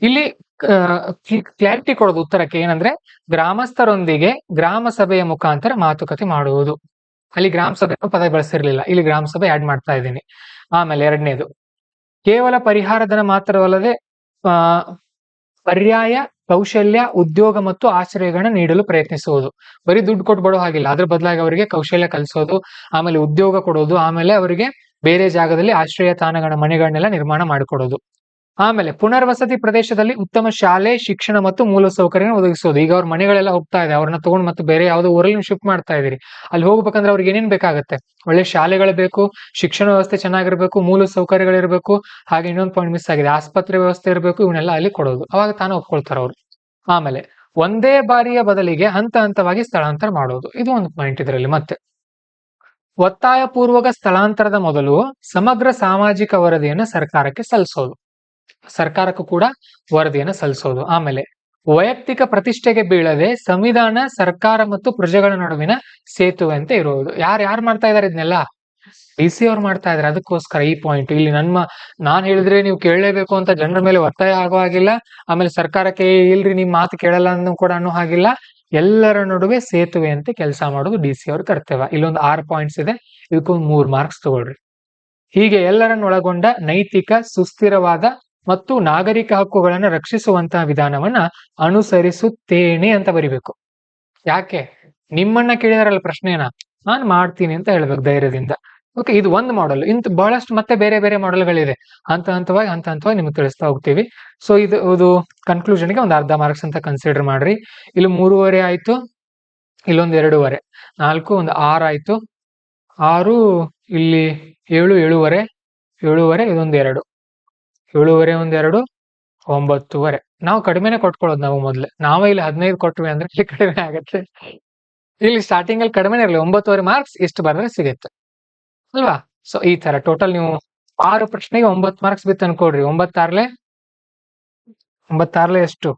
ಇಲ್ಲಿ ಕ್ಲಾರಿಟಿ ಕೊಡೋದು ಉತ್ತರಕ್ಕೆ. ಏನಂದ್ರೆ, ಗ್ರಾಮಸ್ಥರೊಂದಿಗೆ ಗ್ರಾಮ ಸಭೆಯ ಮುಖಾಂತರ ಮಾತುಕತೆ ಮಾಡುವುದು. ಅಲ್ಲಿ ಗ್ರಾಮ ಸಭೆ ಪದ ಬಳಸಿರ್ಲಿಲ್ಲ, ಇಲ್ಲಿ ಗ್ರಾಮ ಸಭೆ ಆಡ್ ಮಾಡ್ತಾ ಇದ್ದೀನಿ. ಆಮೇಲೆ 2ನೇದು, ಕೇವಲ ಪರಿಹಾರ ಧನ ಮಾತ್ರವಲ್ಲದೆ ಪರ್ಯಾಯ ಕೌಶಲ್ಯ, ಉದ್ಯೋಗ ಮತ್ತು ಆಶ್ರಯಗಳನ್ನ ನೀಡಲು ಪ್ರಯತ್ನಿಸುವುದು. ಬರೀ ದುಡ್ಡು ಕೊಟ್ಬಿಡೋ ಹಾಗಿಲ್ಲ, ಅದ್ರ ಬದಲಾಗಿ ಅವರಿಗೆ ಕೌಶಲ್ಯ ಕಲಿಸೋದು, ಆಮೇಲೆ ಉದ್ಯೋಗ ಕೊಡೋದು, ಆಮೇಲೆ ಅವರಿಗೆ ಬೇರೆ ಜಾಗದಲ್ಲಿ ಆಶ್ರಯ ತಾಣಗಳ ಮನೆಗಳನ್ನೆಲ್ಲ ನಿರ್ಮಾಣ ಮಾಡಿಕೊಡೋದು. ಆಮೇಲೆ ಪುನರ್ವಸತಿ ಪ್ರದೇಶದಲ್ಲಿ ಉತ್ತಮ ಶಾಲೆ, ಶಿಕ್ಷಣ ಮತ್ತು ಮೂಲ ಸೌಕರ್ಯ ಒದಗಿಸೋದು. ಈಗ ಅವ್ರ ಮನೆಗಳೆಲ್ಲ ಹೋಗ್ತಾ ಇದೆ, ಅವ್ರನ್ನ ತಗೊಂಡ್ ಮತ್ತೆ ಬೇರೆ ಯಾವ್ದೋ ಊರಲ್ಲಿ ಶಿಫ್ಟ್ ಮಾಡ್ತಾ ಇದೀರಿ. ಅಲ್ಲಿ ಹೋಗ್ಬೇಕಂದ್ರೆ ಅವ್ರಿಗೆ ಏನೇನ್ ಬೇಕಾಗತ್ತೆ? ಒಳ್ಳೆ ಶಾಲೆಗಳು ಬೇಕು, ಶಿಕ್ಷಣ ವ್ಯವಸ್ಥೆ ಚೆನ್ನಾಗಿರ್ಬೇಕು, ಮೂಲ ಸೌಕರ್ಯಗಳಿರ್ಬೇಕು, ಹಾಗೆ ಇನ್ನೊಂದು ಪಾಯಿಂಟ್ ಮಿಸ್ ಆಗಿದೆ, ಆಸ್ಪತ್ರೆ ವ್ಯವಸ್ಥೆ ಇರಬೇಕು. ಇವನ್ನೆಲ್ಲ ಅಲ್ಲಿ ಕೊಡೋದು. ಅವಾಗ ತಾನೇ ಒಪ್ಕೊಳ್ತಾರ ಅವ್ರು. ಆಮೇಲೆ ಒಂದೇ ಬಾರಿಯ ಬದಲಿಗೆ ಹಂತ ಹಂತವಾಗಿ ಸ್ಥಳಾಂತರ ಮಾಡೋದು. ಇದು ಒಂದು ಪಾಯಿಂಟ್ ಇದರಲ್ಲಿ. ಮತ್ತೆ ಒತ್ತಾಯ ಪೂರ್ವಕ ಸ್ಥಳಾಂತರದ ಮೊದಲು ಸಮಗ್ರ ಸಾಮಾಜಿಕ ವರದಿಯನ್ನು ಸರ್ಕಾರಕ್ಕೆ ಸಲ್ಲಿಸೋದು. ಸರ್ಕಾರಕ್ಕೂ ಕೂಡ ವರದಿಯನ್ನು ಸಲ್ಲಿಸೋದು. ಆಮೇಲೆ ವೈಯಕ್ತಿಕ ಪ್ರತಿಷ್ಠೆಗೆ ಬೀಳದೆ ಸಂವಿಧಾನ, ಸರ್ಕಾರ ಮತ್ತು ಪ್ರಜೆಗಳ ನಡುವಿನ ಸೇತುವೆ ಅಂತ ಇರುವುದು. ಯಾರು ಮಾಡ್ತಾ ಇದಾರೆ ಇದನ್ನೆಲ್ಲ? DC ಅವ್ರು ಮಾಡ್ತಾ ಇದಾರೆ. ಅದಕ್ಕೋಸ್ಕರ ಈ ಪಾಯಿಂಟ್ ಇಲ್ಲಿ ನಾನ್ ಹೇಳಿದ್ರೆ ನೀವು ಕೇಳಲೇಬೇಕು ಅಂತ ಜನರ ಮೇಲೆ ಒತ್ತಾಯ ಆಗೋ ಹಾಗಿಲ್ಲ. ಆಮೇಲೆ ಸರ್ಕಾರಕ್ಕೆ ಇಲ್ರಿ ನಿಮ್ ಮಾತು ಕೇಳಲ್ಲ ಅನ್ನೋ ಕೂಡ ಅನ್ನೋ ಹಾಗಿಲ್ಲ. ಎಲ್ಲರ ನಡುವೆ ಸೇತುವೆ ಅಂತ ಕೆಲಸ ಮಾಡೋದು DC ಅವ್ರ ಕರ್ತವ್ಯ. ಇಲ್ಲೊಂದು 6 ಪಾಯಿಂಟ್ಸ್ ಇದೆ, ಇದಕ್ಕೊಂದು 3 ಮಾರ್ಕ್ಸ್ ತಗೊಳ್ರಿ. ಹೀಗೆ ಎಲ್ಲರನ್ನೊಳಗೊಂಡ ನೈತಿಕ, ಸುಸ್ಥಿರವಾದ ಮತ್ತು ನಾಗರಿಕ ಹಕ್ಕುಗಳನ್ನು ರಕ್ಷಿಸುವಂತಹ ವಿಧಾನವನ್ನ ಅನುಸರಿಸುತ್ತೇನೆ ಅಂತ ಬರಿಬೇಕು. ಯಾಕೆ? ನಿಮ್ಮನ್ನ ಕೇಳಿದಾರಲ್ಲ ಪ್ರಶ್ನೆನ, ನಾನು ಮಾಡ್ತೀನಿ ಅಂತ ಹೇಳ್ಬೇಕು ಧೈರ್ಯದಿಂದ. ಓಕೆ, ಇದು ಒಂದು ಮಾಡೆಲ್. ಬಹಳಷ್ಟು ಮತ್ತೆ ಬೇರೆ ಬೇರೆ ಮಾಡೆಲ್ಗಳಿದೆ. ಹಂತ ಹಂತವಾಗಿ ನಿಮ್ಗೆ ತಿಳಿಸ್ತಾ ಹೋಗ್ತೀವಿ. ಸೊ ಇದು ಕನ್ಕ್ಲೂಷನ್ಗೆ ಒಂದು 1/2 ಮಾರ್ಕ್ಸ್ ಅಂತ ಕನ್ಸಿಡರ್ ಮಾಡ್ರಿ. ಇಲ್ಲಿ 3.5 ಆಯ್ತು. ಇಲ್ಲೊಂದು 2.5, 4 ಒಂದು 6 ಆಯ್ತು, 6 ಇಲ್ಲಿ 7, 7.5, 7.5 ಇದೊಂದು 2, 7.5 ಒಂದು 2, 9.5. ನಾವು ಕಡಿಮೆನೆ ಕೊಟ್ಕೊಳ್ಳೋದು ನಾವು ಮೊದ್ಲೆ. ನಾವೇ ಇಲ್ಲಿ 15 ಕೊಟ್ವಿ ಅಂದ್ರೆ ಇಲ್ಲಿ ಕಡಿಮೆ ಆಗತ್ತೆ. ಇಲ್ಲಿ ಸ್ಟಾರ್ಟಿಂಗ್ ಅಲ್ಲಿ ಕಡಿಮೆನೆ ಇರಲಿ, 9.5 ಮಾರ್ಕ್ಸ್ ಇಷ್ಟು ಬಂದ್ರೆ ಸಿಗುತ್ತೆ ಅಲ್ವಾ. ಸೊ ಈ ತರ ಟೋಟಲ್ ನೀವು 6 ಪ್ರಶ್ನೆಗೆ 9 ಮಾರ್ಕ್ಸ್ ಬಿತ್ತು ಅನ್ಕೊಳ್ರಿ. 9 ಎಷ್ಟು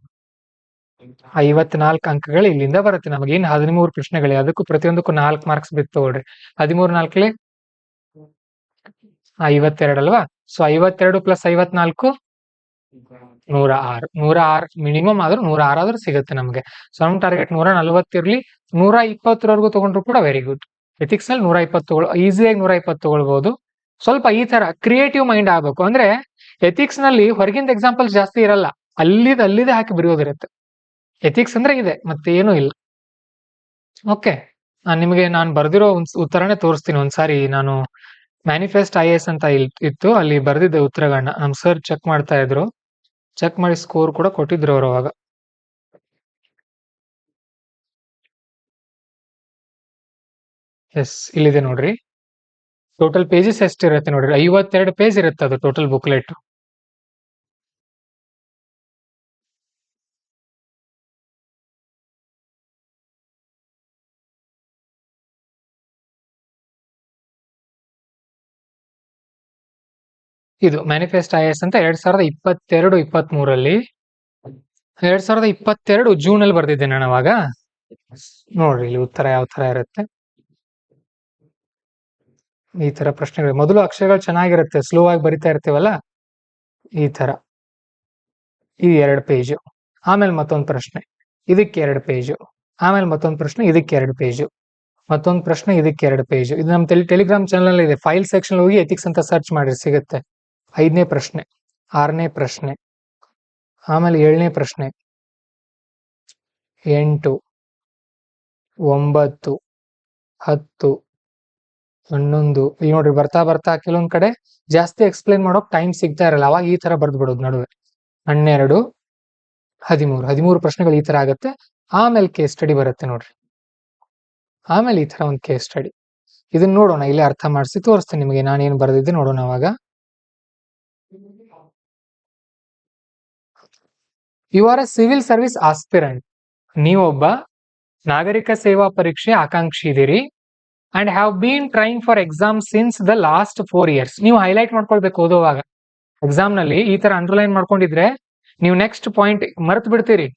54 ಅಂಕಗಳು ಇಲ್ಲಿಂದ ಬರುತ್ತೆ ನಮಗೆ. ಇನ್ನು 13 ಪ್ರಶ್ನೆಗಳು, ಅದಕ್ಕೂ ಪ್ರತಿಯೊಂದಕ್ಕೂ 4 ಮಾರ್ಕ್ಸ್ ಬಿತ್ತು ತಗೊಳ್ರಿ. 13 4 52 ಅಲ್ವಾ. ಸೊ 52 + 54 106. 106 ಮಿನಿಮಮ್ ಆದ್ರೂ 106 ಆದ್ರೂ ಸಿಗುತ್ತೆ ನಮಗೆ. ಸೊ ನಮ್ ಟಾರ್ಗೆಟ್ 140 ಇರ್ಲಿ, 120 ತಗೊಂಡ್ರು ಕೂಡ ವೆರಿ ಗುಡ್. ಎಥಿಕ್ಸ್ ನಲ್ಲಿ 120 ಈಸಿಯಾಗಿ 120 ತಗೊಳ್ಬಹುದು. ಸ್ವಲ್ಪ ಈ ತರ ಕ್ರಿಯೇಟಿವ್ ಮೈಂಡ್ ಆಗ್ಬೇಕು. ಅಂದ್ರೆ ಎಥಿಕ್ಸ್ ನಲ್ಲಿ ಹೊರಗಿಂದ ಎಕ್ಸಾಂಪಲ್ಸ್ ಜಾಸ್ತಿ ಇರಲ್ಲ, ಅಲ್ಲಿದೆ ಹಾಕಿ ಬರೆಯೋದಿರುತ್ತೆ. ಎಥಿಕ್ಸ್ ಅಂದ್ರೆ ಇದೆ, ಮತ್ತೆ ಏನೂ ಇಲ್ಲ. ಓಕೆ, ನಾನು ಬರ್ದಿರೋ ಉತ್ತರನೇ ತೋರಿಸ್ತೀನಿ ಒಂದ್ಸಾರಿ. ನಾನು ಮ್ಯಾನಿಫೆಸ್ಟ್ IAS ಅಂತ ಇತ್ತು, ಅಲ್ಲಿ ಬರ್ದಿದ್ದೆ ಉತ್ತರಗಳನ್ನ. ನಮ್ ಸರ್ ಚೆಕ್ ಮಾಡ್ತಾ ಇದ್ರು, ಚೆಕ್ ಮಾಡಿ ಸ್ಕೋರ್ ಕೂಡ ಕೊಟ್ಟಿದ್ರು ಅವರು ಅವಾಗ. ಎಸ್, ಇಲ್ಲಿದೆ ನೋಡ್ರಿ. ಟೋಟಲ್ ಪೇಜಸ್ ಎಷ್ಟಿರುತ್ತೆ ನೋಡ್ರಿ, 52 ಪೇಜ್ ಇರುತ್ತೆ ಅದು ಟೋಟಲ್ ಬುಕ್ಲೆಟ್. ಇದು ಮ್ಯಾನಿಫೆಸ್ಟ್ IAS ಅಂತ 2022-23 2022 ಜೂನ್ ಅಲ್ಲಿ ಬರ್ದಿದ್ದೆ ನಾನು ಅವಾಗ. ನೋಡ್ರಿ ಇಲ್ಲಿ ಉತ್ತರ ಯಾವ ತರ ಇರುತ್ತೆ. ಈ ತರ ಪ್ರಶ್ನೆಗಳು, ಮೊದಲು ಅಕ್ಷರಗಳು ಚೆನ್ನಾಗಿರುತ್ತೆ, ಸ್ಲೋ ಆಗಿ ಬರಿತಾ ಇರ್ತೀವಲ್ಲ, ಈ ತರ. ಇದು 2 ಪೇಜು, ಆಮೇಲೆ ಮತ್ತೊಂದು ಪ್ರಶ್ನೆ ಇದಕ್ಕೆ 2 ಪೇಜು, ಆಮೇಲೆ ಮತ್ತೊಂದು ಪ್ರಶ್ನೆ ಇದಕ್ಕೆ 2 ಪೇಜು, ಮತ್ತೊಂದು ಪ್ರಶ್ನೆ ಇದಕ್ಕೆ 2 ಪೇಜು. ಇದು ನಮ್ಮ ಟೆಲಿಗ್ರಾಮ್ ಚಾನಲ್ ಇದೆ, ಫೈಲ್ ಸೆಕ್ಷನ್ ಹೋಗಿ ಎಥಿಕ್ಸ್ ಅಂತ ಸರ್ಚ್ ಮಾಡಿ ಸಿಗುತ್ತೆ. 5ನೇ ಪ್ರಶ್ನೆ, 6ನೇ ಪ್ರಶ್ನೆ, ಆಮೇಲೆ 7ನೇ ಪ್ರಶ್ನೆ, 8, 9, 10, 11. ಇಲ್ಲಿ ನೋಡ್ರಿ, ಬರ್ತಾ ಕೆಲವೊಂದ್ ಕಡೆ ಜಾಸ್ತಿ ಎಕ್ಸ್ಪ್ಲೈನ್ ಮಾಡೋಕ್ ಟೈಮ್ ಸಿಗ್ತಾ ಇರಲ್ಲ, ಅವಾಗ ಈ ತರ ಬರ್ದ್ ಬಿಡೋದು ನಡುವೆ. 12, 13 ಪ್ರಶ್ನೆಗಳು ಈ ತರ ಆಗುತ್ತೆ. ಆಮೇಲೆ ಕೇಸ್ ಸ್ಟಡಿ ಬರುತ್ತೆ ನೋಡ್ರಿ, ಆಮೇಲೆ ಈ ತರ ಒಂದು ಕೇಸ್ ಸ್ಟಡಿ. ಇದನ್ನ ನೋಡೋಣ, ಇಲ್ಲಿ ಅರ್ಥ ಮಾಡಿಸಿ ತೋರಿಸ್ತೇನೆ ನಿಮಗೆ ನಾನೇನು ಬರೆದಿದ್ದೆ ನೋಡೋಣ ಅವಾಗ. You are a civil service aspirant. ನೀವೊಬ್ಬ ನಾಗರಿಕ ಸೇವಾ ಪರೀಕ್ಷೆ ಆಕಾಂಕ್ಷಿ ಇದೀರಿ. And have been trying for exam since the last 4 years. ನೀವು ಹೈಲೈಟ್ ಮಾಡ್ಕೊಳ್ಬೇಕು ಓದುವಾಗ. ಎಕ್ಸಾಮ್ ನಲ್ಲಿ ಈ ತರ ಅಂಡರ್ಲೈನ್ ಮಾಡ್ಕೊಂಡಿದ್ರೆ ನೀವು ನೆಕ್ಸ್ಟ್ ಪಾಯಿಂಟ್ ಮರ್ತು ಬಿಡ್ತೀರಿ.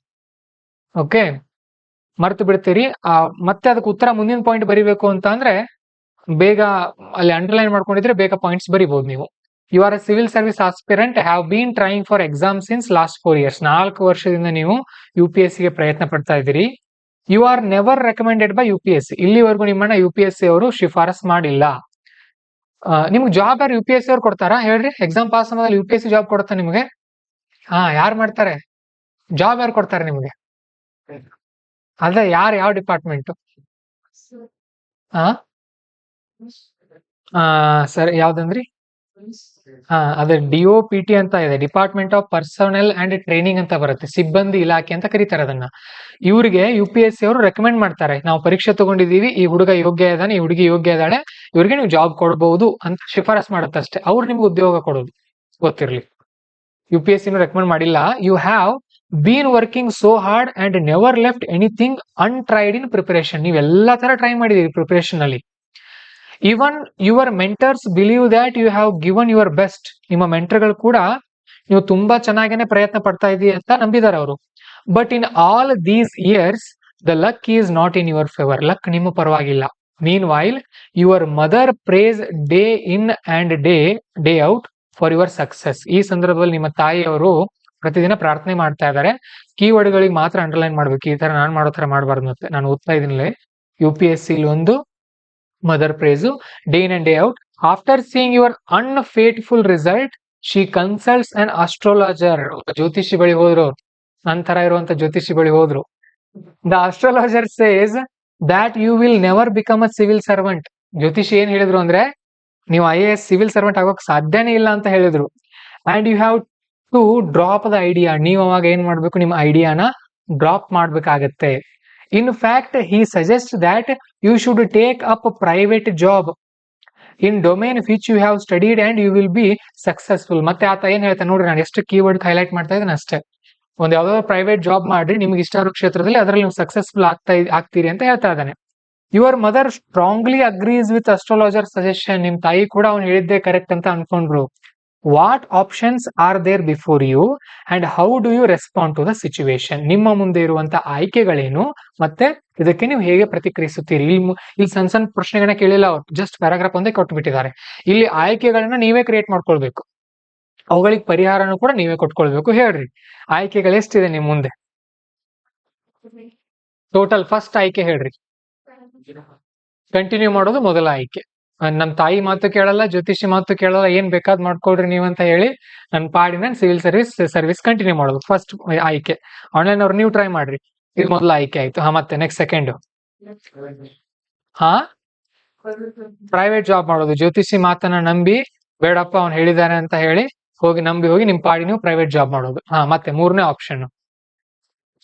ಓಕೆ, ಮರ್ತು ಬಿಡ್ತೀರಿ. ಮತ್ತೆ ಅದಕ್ಕೆ ಉತ್ತರ ಮುಂದಿನ ಪಾಯಿಂಟ್ ಬರಿಬೇಕು ಅಂತ ಅಂದ್ರೆ ಬೇಗ ಅಲ್ಲಿ ಅಂಡರ್ಲೈನ್ ಮಾಡ್ಕೊಂಡಿದ್ರೆ ಬೇಗ ಪಾಯಿಂಟ್ಸ್ ಬರಿಬಹುದು ನೀವು. You are a civil service aspirant, have been trying for exam since last 4 years. 4 ವರ್ಷದಿಂದ ನೀವು UPSC ಗೆ ಪ್ರಯತ್ನ ಪಡ್ತಾ ಇದ್ದೀರಿ. You are never recommended by UPSC. ಇಲ್ಲಿವರೆಗೂ ನಿಮ್ಮನ್ನ UPSC ಅವರು ಶಿಫಾರಸ್ ಮಾಡಿಲ್ಲ. ನಿಮ್ಗೆ ಜಾಬ್ ಯಾರು UPSC ಅವ್ರು ಕೊಡ್ತಾರಾ ಹೇಳ್ರಿ? ಎಕ್ಸಾಮ್ ಪಾಸ್ ಆದ್ಮೇಲೆ UPSC ಜಾಬ್ ಕೊಡುತ್ತಾ ನಿಮ್ಗೆ? ಯಾರು ಮಾಡ್ತಾರೆ? ಜಾಬ್ ಯಾರು ಕೊಡ್ತಾರೆ ನಿಮ್ಗೆ? ಅದೇ ಯಾರು, ಯಾವ ಡಿಪಾರ್ಟ್ಮೆಂಟ್? ಸರ್, ಯಾವ್ದಂದ್ರಿ? ಅದೇ DOPT ಅಂತ ಇದೆ, department of personal and training ಅಂತ ಬರುತ್ತೆ, ಸಿಬ್ಬಂದಿ ಇಲಾಖೆ ಅಂತ ಕರೀತಾರೆ ಅದನ್ನ. ಇವ್ರಿಗೆ UPSC ಅವರು ರೆಕಮೆಂಡ್ ಮಾಡ್ತಾರೆ, ನಾವು ಪರೀಕ್ಷೆ ತಗೊಂಡಿದೀವಿ, ಈ ಹುಡುಗ ಯೋಗ್ಯ ಇದ್ದಾನೆ, ಈ ಹುಡುಗಿ ಯೋಗ್ಯ ಇದ್ದಾಳೆ, ಇವ್ರಿಗೆ ನೀವು ಜಾಬ್ ಕೊಡಬಹುದು ಅಂತ ಶಿಫಾರಸ್ ಮಾಡುತ್ತಷ್ಟೇ. ಅವ್ರು ನಿಮ್ಗೆ ಉದ್ಯೋಗ ಕೊಡೋದು, ಗೊತ್ತಿರ್ಲಿ. UPSC ರೆಕಮೆಂಡ್ ಮಾಡಿಲ್ಲ. You have been working so hard and never left anything untried in preparation. ನೀವು ಎಲ್ಲಾ ತರ ಟ್ರೈ ಮಾಡಿದೀರಿ ಪ್ರಿಪರೇಷನ್ ಅಲ್ಲಿ. Even your mentors believe that you have given your best. ನಿಮ್ಮ ಮೆಂಟರ್ಗಳು ಕೂಡ ನೀವು ತುಂಬಾ ಚೆನ್ನಾಗೇನೆ ಪ್ರಯತ್ನ ಪಡ್ತಾ ಇದೀವಿ ಅಂತ ನಂಬಿದ್ದಾರೆ ಅವರು. But in all these years the luck is not in your favour. Luck ನಿಮ್ಮ ಪರವಾಗಿಲ್ಲ. Meanwhile your mother prays day in and day out for your success. ಈ ಸಂದರ್ಭದಲ್ಲಿ ನಿಮ್ಮ ತಾಯಿಯವರು ಪ್ರತಿದಿನ ಪ್ರಾರ್ಥನೆ ಮಾಡ್ತಾ ಇದ್ದಾರೆ. ಕೀವರ್ಡ್ಗಳಿಗೆ ಮಾತ್ರ ಅಂಡರ್ಲೈನ್ ಮಾಡ್ಬೇಕು, ಈ ತರ ನಾನು ಮಾಡೋ ತರ ಮಾಡಬಾರ್ದು. ಮತ್ತೆ ನಾನು ಓದ್ತಾ ಇದೀನಿ UPSC ಒಂದು mother prays, day in and day out. After seeing your unfaithful result she consults an astrologer. ಜ್ಯೋತಿಷಿ ಬಳಿ ಹೋದ್ರು, ನಂತರ ಇರುವಂತ ಜ್ಯೋತಿಷಿ ಬಳಿ ಹೋದ್ರು. The astrologer says that you will never become a civil servant. ಜ್ಯೋತಿಷಿ ಏನ್ ಹೇಳಿದ್ರು ಅಂದ್ರೆ, ನೀವು IAS ಸಿವಿಲ್ ಸರ್ವೆಂಟ್ ಆಗೋಕ್ ಸಾಧ್ಯನೇ ಇಲ್ಲ ಅಂತ ಹೇಳಿದ್ರು. And you have to drop the idea. ನೀವು ಅವಾಗ ಏನ್ ಮಾಡ್ಬೇಕು, ನಿಮ್ಮ ಐಡಿಯಾನ ಡ್ರಾಪ್ ಮಾಡ್ಬೇಕಾಗತ್ತೆ. In fact, he suggests that you should take up a private job in domain which you have studied and you will be successful. ಮತ್ತೆ ಆತ ಏನ್ ಹೇಳ್ತಾನೆ ನೋಡ್ರಿ, ನಾನು ಎಷ್ಟು ಕೀವರ್ಡ್ ಹೈಲೈಟ್ ಮಾಡ್ತಾ ಇದ್ದೇನೆ ಅಷ್ಟೇ. ಒಂದ್ ಯಾವ್ದಾದ್ರು ಪ್ರೈವೇಟ್ ಜಾಬ್ ಮಾಡ್ರಿ, ನಿಮ್ಗೆ ಇಷ್ಟ ಇರೋ ಕ್ಷೇತ್ರದಲ್ಲಿ ಅದರಲ್ಲಿ ನೀವು ಸಕ್ಸಸ್ಫುಲ್ ಆಗ್ತೀರಿ ಅಂತ ಹೇಳ್ತಾ ಇದ್ದಾನೆ. Your mother strongly agrees with astrologer suggestion. ನಿಮ್ ತಾಯಿ ಕೂಡ ಅವ್ನು ಹೇಳಿದ್ದೆ ಕರೆಕ್ಟ್ ಅಂತ ಅನ್ಕೊಂಡ್ರು. What options are there before you and how do you respond to the situation. ನಿಮ್ಮ ಮುಂದೆ ಇರುವಂತ ಆಯ್ಕೆಗಳೇನು ಮತ್ತೆ ಇದಕ್ಕೆ ನೀವು ಹೇಗೆ ಪ್ರತಿಕ್ರಿಯಿಸುತ್ತೀರಿ. ಇಲ್ಲಿ ಸಣ್ಣ ಸಣ್ಣ ಪ್ರಶ್ನೆಗಳನ್ನ ಕೇಳಿಲ್ಲ ಅವ್ರು, ಜಸ್ಟ್ ಪ್ಯಾರಾಗ್ರಾಫ್ ಒಂದೇ ಕೊಟ್ಬಿಟ್ಟಿದ್ದಾರೆ. ಇಲ್ಲಿ ಆಯ್ಕೆಗಳನ್ನ ನೀವೇ ಕ್ರಿಯೇಟ್ ಮಾಡ್ಕೊಳ್ಬೇಕು, ಅವುಗಳಿಗೆ ಪರಿಹಾರನೂ ಕೂಡ ನೀವೇ ಕೊಟ್ಕೊಳ್ಬೇಕು. ಹೇಳ್ರಿ ಆಯ್ಕೆಗಳು ಎಷ್ಟಿದೆ ನಿಮ್ ಮುಂದೆ ಟೋಟಲ್? ಫಸ್ಟ್ ಆಯ್ಕೆ ಹೇಳ್ರಿ. ಕಂಟಿನ್ಯೂ ಮಾಡೋದು ಮೊದಲ ಆಯ್ಕೆ. ನಮ್ ತಾಯಿ ಮಾತು ಕೇಳಲ್ಲ, ಜ್ಯೋತಿಷಿ ಮಾತು ಕೇಳಲ್ಲ, ಏನ್ ಬೇಕಾದ್ ಮಾಡ್ಕೊಳ್ರಿ ನೀವಂತ ಹೇಳಿ ನನ್ನ ಪಾಡಿನ ಸಿವಿಲ್ ಸರ್ವಿಸ್ ಕಂಟಿನ್ಯೂ ಮಾಡೋದು ಫಸ್ಟ್ ಆಯ್ಕೆ. ಆನ್ಲೈನ್ ಅವ್ರು ನೀವು ಟ್ರೈ ಮಾಡ್ರಿ, ಇದು ಮೊದಲ ಆಯ್ಕೆ ಆಯ್ತು. ಮತ್ತೆ ನೆಕ್ಸ್ಟ್ ಸೆಕೆಂಡ್ ಪ್ರೈವೇಟ್ ಜಾಬ್ ಮಾಡೋದು. ಜ್ಯೋತಿಷಿ ಮಾತನ್ನ ನಂಬಿ ಬೇಡಪ್ಪ ಅವ್ನು ಹೇಳಿದಾನೆ ಅಂತ ಹೇಳಿ ಹೋಗಿ ನಿಮ್ ಪಾಡಿ ನೀವು ಪ್ರೈವೇಟ್ ಜಾಬ್ ಮಾಡೋದು. ಮತ್ತೆ ಮೂರನೇ ಆಪ್ಷನ್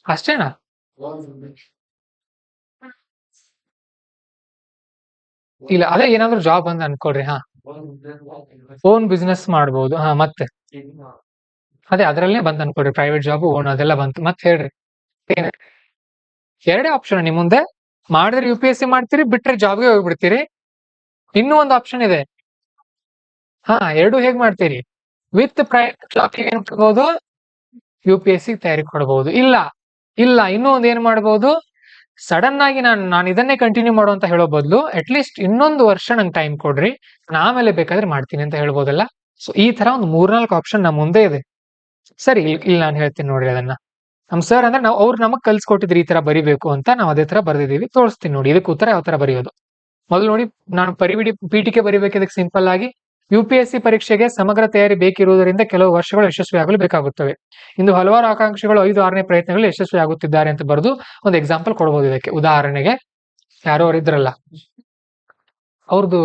ಅಷ್ಟೇನಾ? ಇಲ್ಲ, ಅದೇ ಏನಾದ್ರು ಜಾಬ್ ಅಂತ ಅನ್ಕೊಳ್ರಿ. ಓನ್ ಬಿಸ್ನೆಸ್ ಮಾಡ್ಬೋದು. ಮತ್ತೆ ಅದೇ ಅದರಲ್ಲೇ ಬಂತ ಅನ್ಕೊಳ್ರಿ, ಪ್ರೈವೇಟ್ ಜಾಬ್, ಓನ್ ಅದೆಲ್ಲ ಬಂತು. ಮತ್ತೆ ಹೇಳ್ರಿ, ಎರಡೇ ಆಪ್ಷನ್ ನಿಮ್ ಮುಂದೆ. ಮಾಡಿದ್ರೆ UPSC ಮಾಡ್ತೀರಿ, ಬಿಟ್ರೆ ಜಾಬ್ಗೆ ಹೋಗ್ಬಿಡ್ತೀರಿ. ಇನ್ನೂ ಒಂದು ಆಪ್ಷನ್ ಇದೆ. ಎರಡು ಹೇಗ್ ಮಾಡ್ತೀರಿ? ವಿತ್ ಪ್ರೈವೇಟ್ ಜಾಬ್ ಏನ್ ಕೊಡ್ಬೋದು, UPSC ತಯಾರಿ ಕೊಡಬಹುದು. ಇಲ್ಲ ಇನ್ನೂ ಒಂದ್ ಏನ್ ಮಾಡ್ಬೋದು, ಸಡನ್ ಆಗಿ ನಾನು ಇದನ್ನೇ ಕಂಟಿನ್ಯೂ ಮಾಡೋ ಅಂತ ಹೇಳೋ ಬದಲು ಅಟ್ಲೀಸ್ಟ್ ಇನ್ನೊಂದು ವರ್ಷ ನಂಗೆ ಟೈಮ್ ಕೊಡ್ರಿ, ನಾನು ಆಮೇಲೆ ಬೇಕಾದ್ರೆ ಮಾಡ್ತೀನಿ ಅಂತ ಹೇಳ್ಬೋದಲ್ಲ. ಸೊ ಈ ತರ ಒಂದು 3-4 ಆಪ್ಷನ್ ನಮ್ಮ ಮುಂದೆ ಇದೆ. ಸರಿ, ಇಲ್ಲಿ ನಾನು ಹೇಳ್ತೀನಿ ನೋಡ್ರಿ ಅದನ್ನ. ನಮ್ ಸರ್ ಅಂದ್ರೆ ಅವ್ರು ನಮಗ್ ಕಲ್ಸ್ಕೊಟ್ಟಿದ್ರಿ ಈ ತರ ಬರಿಬೇಕು ಅಂತ, ನಾವು ಅದೇ ತರ ಬರ್ದಿದೀವಿ. ತೋರಿಸ್ತೀನಿ ನೋಡಿ ಇದಕ್ಕೆ ಉತ್ತರ ಯಾವ ತರ ಬರೆಯೋದು. ಮೊದಲು ನೋಡಿ, ನಾನು ಪೀಠಿಕೆ ಬರಿಬೇಕು. ಇದಕ್ಕೆ ಸಿಂಪಲ್ ಆಗಿ UPSC ಪರೀಕ್ಷೆಗೆ ಸಮಗ್ರ ತಯಾರಿ ಬೇಕಿರುವುದರಿಂದ ಕೆಲವು ವರ್ಷಗಳು ಯಶಸ್ವಿಯಾಗಲು ಬೇಕಾಗುತ್ತವೆ. ಇಂದು ಹಲವಾರು ಆಕಾಂಕ್ಷಿಗಳು 5-6ನೇ ಪ್ರಯತ್ನಗಳಲ್ಲಿ ಯಶಸ್ವಿ ಆಗುತ್ತಿದ್ದಾರೆ ಅಂತ ಬರೆದು ಒಂದು ಎಕ್ಸಾಂಪಲ್ ಕೊಡಬಹುದು ಇದಕ್ಕೆ. ಉದಾಹರಣೆಗೆ ಯಾರೋ ಅವ್ರು ಇದ್ರಲ್ಲ, ಅವ್ರದ್ದು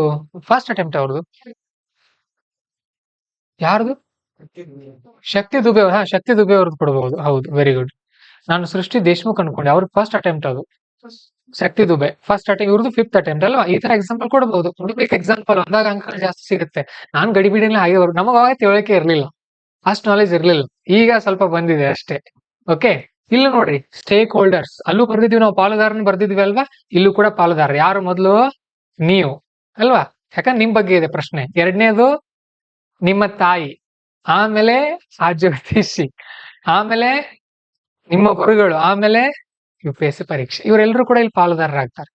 ಫಸ್ಟ್ ಅಟೆಂಪ್ಟ್, ಅವ್ರದ್ದು ಯಾರ್ದು? ಶಕ್ತಿ ದುಬೆ. ಶಕ್ತಿ ದುಬೆ ಅವ್ರದ್ದು ಕೊಡಬಹುದು. ಹೌದು, ವೆರಿ ಗುಡ್. ನಾನು ಸೃಷ್ಟಿ ದೇಶ್ಮುಖ್ ಅನ್ಕೊಂಡೆ, ಅವ್ರದ್ದು ಫಸ್ಟ್ ಅಟೆಂಪ್ಟ್ ಅದು. ಶಕ್ತಿ ದುಬೆ ಫಸ್ಟ್ ಅಟೆಂಪ್ಟ್, ಇವ್ರದ್ದು 5th ಅಟೆಂಪ್ಟ್ ಅಲ್ವಾ? ಈ ತರ ಎಕ್ಸಾಂಪಲ್ ಕೊಡಬಹುದು. ಎಕ್ಸಾಂಪಲ್ ಅಂದಾಗ ಅಂಕ ಜಾಸ್ತಿ ಸಿಗುತ್ತೆ. ನಾನ್ ಗಡಿಬಿಡಿಲ್ಲ ಹಾಗೆ ನಮಗ ಅವಾಗ ತಿಳುವಳಿಕೆ ಇರ್ಲಿಲ್ಲ, ಅಷ್ಟು ನಾಲೆಜ್ ಇರ್ಲಿಲ್ಲ. ಈಗ ಸ್ವಲ್ಪ ಬಂದಿದೆ ಅಷ್ಟೇ. ಓಕೆ, ಇಲ್ಲೂ ನೋಡ್ರಿ, ಸ್ಟೇಕ್ ಹೋಲ್ಡರ್ಸ್ ಅಲ್ಲೂ ಬರ್ದಿದ್ವಿ ನಾವು, ಪಾಲುದಾರನ ಬರ್ದಿದ್ವಿ ಅಲ್ವಾ? ಇಲ್ಲೂ ಕೂಡ ಪಾಲುದಾರ ಯಾರು? ಮೊದಲು ನೀವು ಅಲ್ವಾ? ಯಾಕಂದ್ರೆ ನಿಮ್ ಬಗ್ಗೆ ಇದೆ ಪ್ರಶ್ನೆ. ಎರಡನೇದು ನಿಮ್ಮ ತಾಯಿ, ಆಮೇಲೆ ಆ ಜ್ಯೋತಿಷಿ, ಆಮೇಲೆ ನಿಮ್ಮ ಗುರುಗಳು, ಆಮೇಲೆ UPSC ಪರೀಕ್ಷೆ. ಇವರೆಲ್ಲರೂ ಕೂಡ ಇಲ್ಲಿ ಪಾಲುದಾರರಾಗ್ತಾರೆ.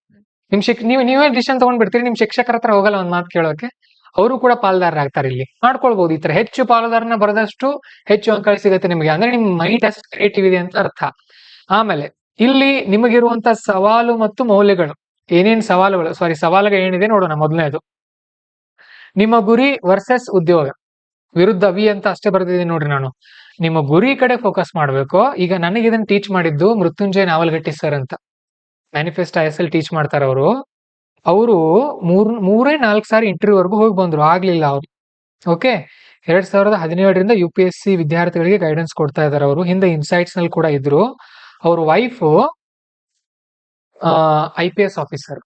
ನೀವೇ ಡಿಸಿಷನ್ ತಗೊಂಡ್ಬಿಡ್ತೀರಿ, ನಿಮ್ ಶಿಕ್ಷಕರ ಹತ್ರ ಹೋಗಲ್ಲ ಒಂದ್ ಮಾತು ಕೇಳೋಕೆ. ಅವರು ಕೂಡ ಪಾಲುದಾರರಾಗ್ತಾರೆ. ಇಲ್ಲಿ ಮಾಡ್ಕೊಳ್ಬಹುದು. ಈ ತರ ಹೆಚ್ಚು ಪಾಲುದಾರನ ಬರೆದಷ್ಟು ಹೆಚ್ಚು ಅಂಕ ಸಿಗುತ್ತೆ ನಿಮಗೆ. ಅಂದ್ರೆ ನಿಮ್ ಮೈಂಡ್ ಅಷ್ಟು ಕ್ರಿಯೇಟಿವ್ ಇದೆ ಅಂತ ಅರ್ಥ. ಆಮೇಲೆ ಇಲ್ಲಿ ನಿಮಗಿರುವಂತ ಸವಾಲು ಮತ್ತು ಮೌಲ್ಯಗಳು, ಏನೇನ್ ಸವಾಲುಗಳು, ಸವಾಲುಗಳು ಏನಿದೆ ನೋಡೋಣ. ಮೊದಲನೇದು ನಿಮ್ಮ ಗುರಿ ವರ್ಸಸ್ ಉದ್ಯೋಗ, ವಿರುದ್ಧ ವಿ ಅಂತ ಅಷ್ಟೇ ಬರ್ದಿದ್ದೀನಿ ನೋಡ್ರಿ ನಾನು. ನಿಮ್ಮ ಗುರಿ ಕಡೆ ಫೋಕಸ್ ಮಾಡ್ಬೇಕು. ಈಗ ನನಗೆ ಇದನ್ನ ಟೀಚ್ ಮಾಡಿದ್ದು ಮೃತ್ಯುಂಜಯ ನಾವಲ್ಗಟ್ಟಿ ಸರ್ ಅಂತ, ಮ್ಯಾನಿಫೆಸ್ಟ್ ISL ಟೀಚ್ ಮಾಡ್ತಾರೆ ಅವರು. 3-4 ಸಾರಿ ಇಂಟರ್ವ್ಯೂ ವರ್ಗು ಹೋಗಿ ಬಂದ್ರು, ಆಗ್ಲಿಲ್ಲ ಅವ್ರು. ಓಕೆ, 2017ರಿಂದ UPSC ವಿದ್ಯಾರ್ಥಿಗಳಿಗೆ ಗೈಡೆನ್ಸ್ ಕೊಡ್ತಾ ಇದಾರೆ ಅವರು. ಹಿಂದೆ ಇನ್ಸೈಟ್ಸ್ ನಲ್ಲಿ ಕೂಡ ಇದ್ರು. ಅವ್ರ wife IPS officer,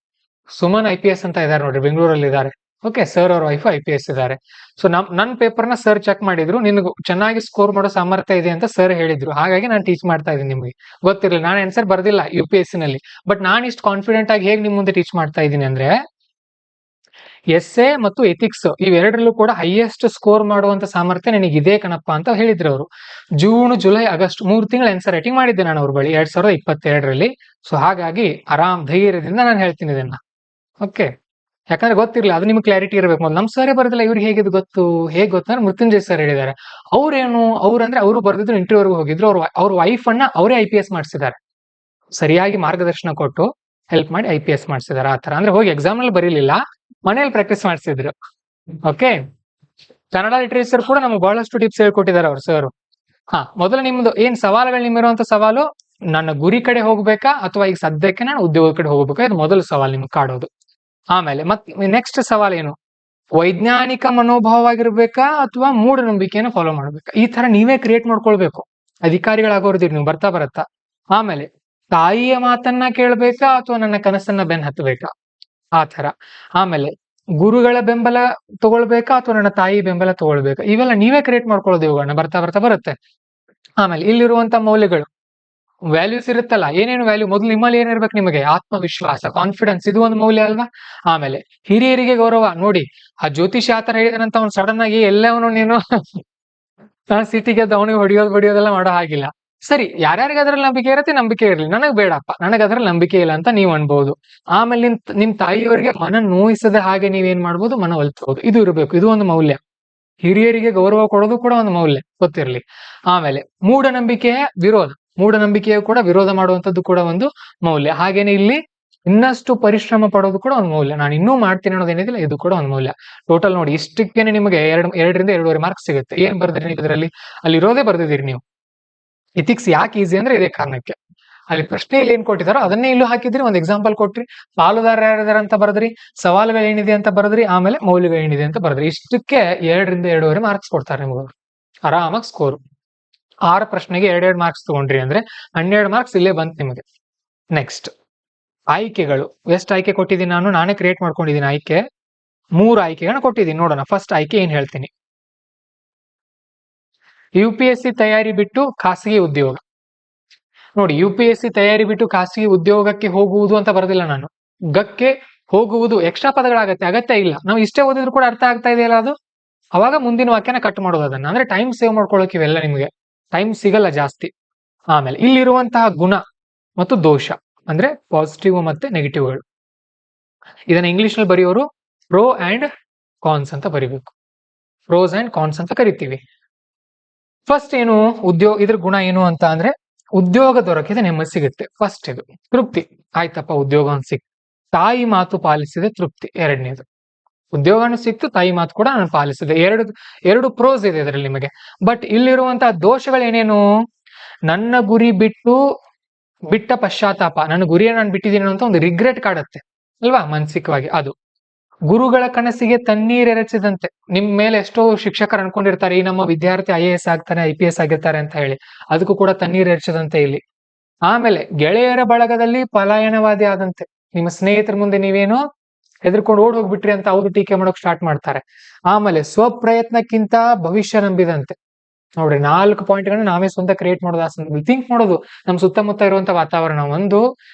Suman IPS ಅಂತ ಇದಾರೆ ನೋಡ್ರಿ, ಬೆಂಗಳೂರಲ್ಲಿ ಇದಾರೆ. ಓಕೆ, ಸರ್ ಅವ್ರ ವೈಫ್ IPS ಇದ್ದಾರೆ. ಸೊ ನನ್ನ ಪೇಪರ್ನ ಸರ್ ಚೆಕ್ ಮಾಡಿದ್ರು, ನಿನ್ಗೆ ಚೆನ್ನಾಗಿ ಸ್ಕೋರ್ ಮಾಡೋ ಸಾಮರ್ಥ್ಯ ಇದೆ ಅಂತ ಸರ್ ಹೇಳಿದ್ರು. ಹಾಗಾಗಿ ನಾನು ಟೀಚ್ ಮಾಡ್ತಾ ಇದ್ದೀನಿ. ನಿಮಗೆ ಗೊತ್ತಿರಲಿಲ್ಲ, ನಾನು ಆನ್ಸರ್ ಬರ್ದಿಲ್ಲ UPSC ನಲ್ಲಿ. ಬಟ್ ನಾನು ಇಷ್ಟು ಕಾನ್ಫಿಡೆಂಟ್ ಆಗಿ ಹೇಗೆ ನಿಮ್ ಮುಂದೆ ಟೀಚ್ ಮಾಡ್ತಾ ಇದ್ದೀನಿ ಅಂದ್ರೆ, ಎಸ್ಸೆ ಮತ್ತು ಎಥಿಕ್ಸ್ ಇವೆರಡರಲ್ಲೂ ಕೂಡ ಹೈಯೆಸ್ಟ್ ಸ್ಕೋರ್ ಮಾಡುವಂತ ಸಾಮರ್ಥ್ಯ ನನಗೆ ಇದೆ ಕಣಪ್ಪ ಅಂತ ಹೇಳಿದ್ರು ಅವರು. ಜೂನ್, ಜುಲೈ, ಆಗಸ್ಟ್ 3 ತಿಂಗಳು ಆನ್ಸರ್ ರೈಟಿಂಗ್ ಮಾಡಿದ್ದೆ ನಾನು ಅವ್ರ ಬಳಿ 2022ರಲ್ಲಿ. ಸೊ ಹಾಗಾಗಿ ಆರಾಮ್ ಧೈರ್ಯದಿಂದ ನಾನು ಹೇಳ್ತೀನಿ ಇದನ್ನ. ಓಕೆ, ಯಾಕಂದ್ರೆ ಗೊತ್ತಿರ್ಲಿಲ್ಲ, ಅದು ನಿಮ್ಗೆ ಕ್ಲಾರಿಟಿ ಇರಬೇಕು. ಮೊದಲು ನಮ್ ಸರೇ ಬರೋದಿಲ್ಲ, ಇವ್ರಿಗೆ ಹೇಗಿದ್ ಗೊತ್ತು? ಹೇಗೆ ಗೊತ್ತಂದ್ರೆ ಮೃತ್ಯುಂಜಯ್ ಸರ್ ಹೇಳಿದ್ದಾರೆ. ಅವ್ರಂದ್ರೆ ಅವರು ಬರ್ದಿದ್ರು, ಇಂಟರ್ವ್ಯೂವರೆಗೂ ಹೋಗಿದ್ರು. ಅವ್ರ ವೈಫ್ ಅನ್ನ ಅವರೇ IPS ಮಾಡಿಸಿದ್ದಾರೆ. ಸರಿಯಾಗಿ ಮಾರ್ಗದರ್ಶನ ಕೊಟ್ಟು ಹೆಲ್ಪ್ ಮಾಡಿ IPS ಮಾಡಿಸಿದಾರೆ. ಆ ತರ ಅಂದ್ರೆ ಹೋಗಿ ಎಕ್ಸಾಮ್ ಅಲ್ಲಿ ಬರೀಲಿಲ್ಲ, ಮನೇಲಿ ಪ್ರಾಕ್ಟೀಸ್ ಮಾಡಿಸಿದ್ರು. ಓಕೆ, ಕನ್ನಡ ಲಿಟರೇಚರ್ ಕೂಡ ನಮ್ಗೆ ಬಹಳಷ್ಟು ಟಿಪ್ಸ್ ಹೇಳ್ಕೊಟ್ಟಿದ್ದಾರೆ ಅವ್ರು ಸರ್. ಮೊದಲು ನಿಮ್ದು ಏನ್ ಸವಾಲುಗಳು, ನಿಮ್ಮಿರುವಂತ ಸವಾಲು, ನನ್ನ ಗುರಿ ಕಡೆ ಹೋಗ್ಬೇಕಾ ಅಥವಾ ಈಗ ಸದ್ಯಕ್ಕೆ ನಾನು ಉದ್ಯೋಗದ ಕಡೆ ಹೋಗ್ಬೇಕಾ? ಇದು ಮೊದಲು ಸವಾಲು ನಿಮ್ಗೆ ಕಾಡೋದು. ಆಮೇಲೆ ಮತ್ತೆ ನೆಕ್ಸ್ಟ್ ಸವಾಲ್ ಏನು? ವೈಜ್ಞಾನಿಕ ಮನೋಭಾವವಾಗಿರ್ಬೇಕಾ ಅಥವಾ ಮೂಢನಂಬಿಕೆಯನ್ನು ಫಾಲೋ ಮಾಡ್ಬೇಕಾ? ಈ ತರ ನೀವೇ ಕ್ರಿಯೇಟ್ ಮಾಡ್ಕೊಳ್ಬೇಕು. ಅಧಿಕಾರಿಗಳಾಗೋರ್ದಿರಿ ನೀವು ಬರ್ತಾ. ಆಮೇಲೆ ತಾಯಿಯ ಮಾತನ್ನ ಕೇಳ್ಬೇಕಾ ಅಥವಾ ನನ್ನ ಕನಸನ್ನ ಬೆನ್ ಹತ್ತಬೇಕಾ, ಆ ತರ. ಆಮೇಲೆ ಗುರುಗಳ ಬೆಂಬಲ ತಗೊಳ್ಬೇಕಾ ಅಥವಾ ನನ್ನ ತಾಯಿ ಬೆಂಬಲ ತಗೊಳ್ಬೇಕಾ, ಇವೆಲ್ಲ ನೀವೇ ಕ್ರಿಯೇಟ್ ಮಾಡ್ಕೊಳ್ಳೋದು, ಇವುಗಳನ್ನ ಬರ್ತಾ ಬರ್ತಾ ಬರುತ್ತೆ. ಆಮೇಲೆ ಇಲ್ಲಿರುವಂತ ಮೌಲ್ಯಗಳು, ವ್ಯಾಲ್ಯೂಸ್ ಇರುತ್ತಲ್ಲ, ಏನೇನು ವ್ಯಾಲ್ಯೂ, ಮೊದಲು ನಿಮ್ಮಲ್ಲಿ ಏನಿರ್ಬೇಕು, ನಿಮಗೆ ಆತ್ಮವಿಶ್ವಾಸ, ಕಾನ್ಫಿಡೆನ್ಸ್, ಇದು ಒಂದು ಮೌಲ್ಯ ಅಲ್ವಾ. ಆಮೇಲೆ ಹಿರಿಯರಿಗೆ ಗೌರವ. ನೋಡಿ, ಆ ಜ್ಯೋತಿಷಿ ಆತರ ಹೇಳಿದನಂತ ಅವ್ನು ಸಡನ್ ಆಗಿ ಎಲ್ಲವನು ನೀನು ಸಿಟಿಗೆ ಅವನಿಗೆ ಹೊಡಿಯೋದೆಲ್ಲ ಮಾಡೋ ಹಾಗಿಲ್ಲ. ಸರಿ, ಯಾರ್ಯಾರಿಗೆ ಅದ್ರಲ್ಲಿ ನಂಬಿಕೆ ಇರುತ್ತೆ, ನಂಬಿಕೆ ಇರಲಿ, ನನಗ್ ಬೇಡಪ್ಪ, ನನಗ್ ಅದ್ರಲ್ಲಿ ನಂಬಿಕೆ ಇಲ್ಲ ಅಂತ ನೀವ್ ಅನ್ಬಹುದು. ಆಮೇಲೆ ನಿಮ್ ತಾಯಿಯವರಿಗೆ ಮನ ನೋಯಿಸದೆ ಹಾಗೆ ನೀವೇನ್ ಮಾಡ್ಬೋದು, ಮನವೊಲಿಸಬಹುದು. ಇದು ಇರಬೇಕು, ಇದು ಒಂದು ಮೌಲ್ಯ. ಹಿರಿಯರಿಗೆ ಗೌರವ ಕೊಡೋದು ಕೂಡ ಒಂದು ಮೌಲ್ಯ, ಗೊತ್ತಿರಲಿ. ಆಮೇಲೆ ಮೂಢನಂಬಿಕೆಯ ವಿರೋಧ, ಮೂಢನಂಬಿಕೆಯು ಕೂಡ ವಿರೋಧ ಮಾಡುವಂತದ್ದು ಕೂಡ ಒಂದು ಮೌಲ್ಯ. ಹಾಗೇನೆ ಇಲ್ಲಿ ಇನ್ನಷ್ಟು ಪರಿಶ್ರಮ ಪಡೋದು ಕೂಡ ಒಂದು ಮೌಲ್ಯ. ನಾನು ಇನ್ನೂ ಮಾಡ್ತೀನಿ ಅನ್ನೋದೇನಿದಿಲ್ಲ, ಇದು ಕೂಡ ಒಂದು ಮೌಲ್ಯ. ಟೋಟಲ್ ನೋಡಿ, ಇಷ್ಟಕ್ಕೇನೆ ನಿಮಗೆ 2.5 ಮಾರ್ಕ್ಸ್ ಸಿಗುತ್ತೆ. ಏನ್ ಬರ್ದಿರಿ ನೀವು ಇದರಲ್ಲಿ, ಅಲ್ಲಿ ಇರೋದೇ ಬರ್ದಿದ್ದೀರಿ ನೀವು. ಎಥಿಕ್ಸ್ ಯಾಕೆ ಈಸಿ ಅಂದ್ರೆ ಇದೇ ಕಾರಣಕ್ಕೆ. ಅಲ್ಲಿ ಪ್ರಶ್ನೆಯಲ್ಲಿ ಏನ್ ಕೊಟ್ಟಿದಾರೋ ಅದನ್ನೇ ಇಲ್ಲೂ ಹಾಕಿದ್ರಿ, ಒಂದು ಎಕ್ಸಾಂಪಲ್ ಕೊಟ್ರಿ, ಪಾಲುದಾರ ಯಾರಿದಾರ ಅಂತ ಬರೆದ್ರಿ, ಸವಾಲುಗಳು ಏನಿದೆ ಅಂತ ಬರೆದ್ರಿ, ಆಮೇಲೆ ಮೌಲ್ಯಗಳು ಏನಿದೆ ಅಂತ ಬರೆದ್ರಿ. ಇಷ್ಟಕ್ಕೆ 2.5 ಮಾರ್ಕ್ಸ್ ಕೊಡ್ತಾರೆ ನಿಮ್ಗೆ, ಆರಾಮಾಗಿ ಸ್ಕೋರ್. 6 ಪ್ರಶ್ನೆಗೆ 2 ಮಾರ್ಕ್ಸ್ ತಗೊಂಡ್ರಿ ಅಂದ್ರೆ 12 ಮಾರ್ಕ್ಸ್ ಇಲ್ಲೇ ಬಂತು ನಿಮಗೆ. ನೆಕ್ಸ್ಟ್ ಆಯ್ಕೆಗಳು. ಎಷ್ಟು ಆಯ್ಕೆ ಕೊಟ್ಟಿದ್ದೀನಿ ನಾನೇ ಕ್ರಿಯೇಟ್ ಮಾಡ್ಕೊಂಡಿದ್ದೀನಿ ಆಯ್ಕೆ. 3 ಆಯ್ಕೆಗಳನ್ನ ಕೊಟ್ಟಿದ್ದೀನಿ. ನೋಡೋಣ ಫಸ್ಟ್ ಆಯ್ಕೆ ಏನ್ ಹೇಳ್ತೀನಿ. UPSC ತಯಾರಿ ಬಿಟ್ಟು ಖಾಸಗಿ ಉದ್ಯೋಗ. ನೋಡಿ, UPSC ತಯಾರಿ ಬಿಟ್ಟು ಖಾಸಗಿ ಉದ್ಯೋಗಕ್ಕೆ ಹೋಗುವುದು ಅಂತ ಬರೋದಿಲ್ಲ ನಾನು, ಗಕ್ಕೆ ಹೋಗುವುದು. ಎಕ್ಸ್ಟ್ರಾ ಪದಗಳಾಗತ್ತೆ, ಅಗತ್ಯ ಇಲ್ಲ. ನಾವು ಇಷ್ಟೇ ಓದಿದ್ರು ಕೂಡ ಅರ್ಥ ಆಗ್ತಾ ಇದೆಯಲ್ಲ ಅದು. ಅವಾಗ ಮುಂದಿನ ವಾಕ್ಯನ ಕಟ್ ಮಾಡೋದು ಅದನ್ನ, ಅಂದ್ರೆ ಟೈಮ್ ಸೇವ್ ಮಾಡ್ಕೊಳ್ಳೋಕೆ ಇವೆಲ್ಲ ನಿಮಗೆ ಟೈಮ್ ಸಿಗಲ್ಲ ಜಾಸ್ತಿ. ಆಮೇಲೆ ಇಲ್ಲಿರುವಂತಹ ಗುಣ ಮತ್ತು ದೋಷ, ಅಂದ್ರೆ ಪಾಸಿಟಿವ್ ಮತ್ತೆ ನೆಗೆಟಿವ್ಗಳು. ಇದನ್ನ ಇಂಗ್ಲಿಷ್ ನಲ್ಲಿ ಬರೆಯೋರು ಪ್ರೋ ಅಂಡ್ ಕಾನ್ಸ್ ಅಂತ ಬರಿಬೇಕು. ಪ್ರೋಸ್ ಅಂಡ್ ಕಾನ್ಸ್ ಅಂತ ಕರಿತೀವಿ. ಫಸ್ಟ್ ಏನು, ಉದ್ಯೋಗ, ಇದ್ರ ಗುಣ ಏನು ಅಂತ ಅಂದ್ರೆ ಉದ್ಯೋಗ ದೊರಕಿದ ನೆಮ್ಮದಿ ಸಿಗುತ್ತೆ. ಫಸ್ಟ್ ಇದು ತೃಪ್ತಿ, ಆಯ್ತಪ್ಪ ಉದ್ಯೋಗ ಅಂತ ಸಿಕ್ತು, ತಾಯಿ ಮಾತು ಪಾಲಿಸಿದೆ ತೃಪ್ತಿ. ಎರಡನೇದು, ಉದ್ಯೋಗನೂ ಸಿಕ್ತು, ತಾಯಿ ಮಾತು ಕೂಡ ನಾನು ಪಾಲಿಸಿದೆ. ಎರಡು ಪ್ರೋಸ್ ಇದೆ ಇದರಲ್ಲಿ ನಿಮಗೆ. ಬಟ್ ಇಲ್ಲಿರುವಂತಹ ದೋಷಗಳೇನೇನು, ನನ್ನ ಗುರಿ ಬಿಟ್ಟ ಪಶ್ಚಾತ್ತಾಪ, ನನ್ನ ಗುರಿಯನ್ನು ನಾನು ಬಿಟ್ಟಿದ್ದೀನಿ ಅಂತ ಒಂದು ರಿಗ್ರೆಟ್ ಕಾಡುತ್ತೆ ಅಲ್ವಾ ಮಾನಸಿಕವಾಗಿ. ಅದು ಗುರುಗಳ ಕನಸಿಗೆ ತಣ್ಣೀರೆರಚಿದಂತೆ. ನಿಮ್ ಮೇಲೆ ಎಷ್ಟೋ ಶಿಕ್ಷಕರು ಅನ್ಕೊಂಡಿರ್ತಾರೆ, ಈ ನಮ್ಮ ವಿದ್ಯಾರ್ಥಿ IAS ಆಗ್ತಾನೆ, IPS ಆಗಿರ್ತಾರೆ ಅಂತ ಹೇಳಿ, ಅದಕ್ಕೂ ಕೂಡ ತಣ್ಣೀರೆರಚದಂತೆ ಇಲ್ಲಿ. ಆಮೇಲೆ ಗೆಳೆಯರ ಬಳಗದಲ್ಲಿ ಪಲಾಯನವಾದಿ ಆದಂತೆ, ನಿಮ್ಮ ಸ್ನೇಹಿತರ ಮುಂದೆ ನೀವೇನೋ ಹೆದರ್ಕೊಂಡು ಓಡ್ ಹೋಗ್ಬಿಟ್ರಿ ಅಂತ ಅವರು ಟೀಕೆ ಮಾಡೋಕ್ ಸ್ಟಾರ್ಟ್ ಮಾಡ್ತಾರೆ. ಆಮೇಲೆ ಸ್ವಪ್ರಯತ್ನಕ್ಕಿಂತ ಭವಿಷ್ಯ ನಂಬಿದಂತೆ. ನೋಡ್ರಿ, 4 ಪಾಯಿಂಟ್ಗಳನ್ನ ನಾವೇ ಸ್ವಂತ ಕ್ರಿಯೇಟ್ ಮಾಡೋದು, ಥಿಂಕ್ ಮಾಡೋದು. ನಮ್ ಸುತ್ತಮುತ್ತ ಇರುವಂತ ವಾತಾವರಣ, ಒಂದು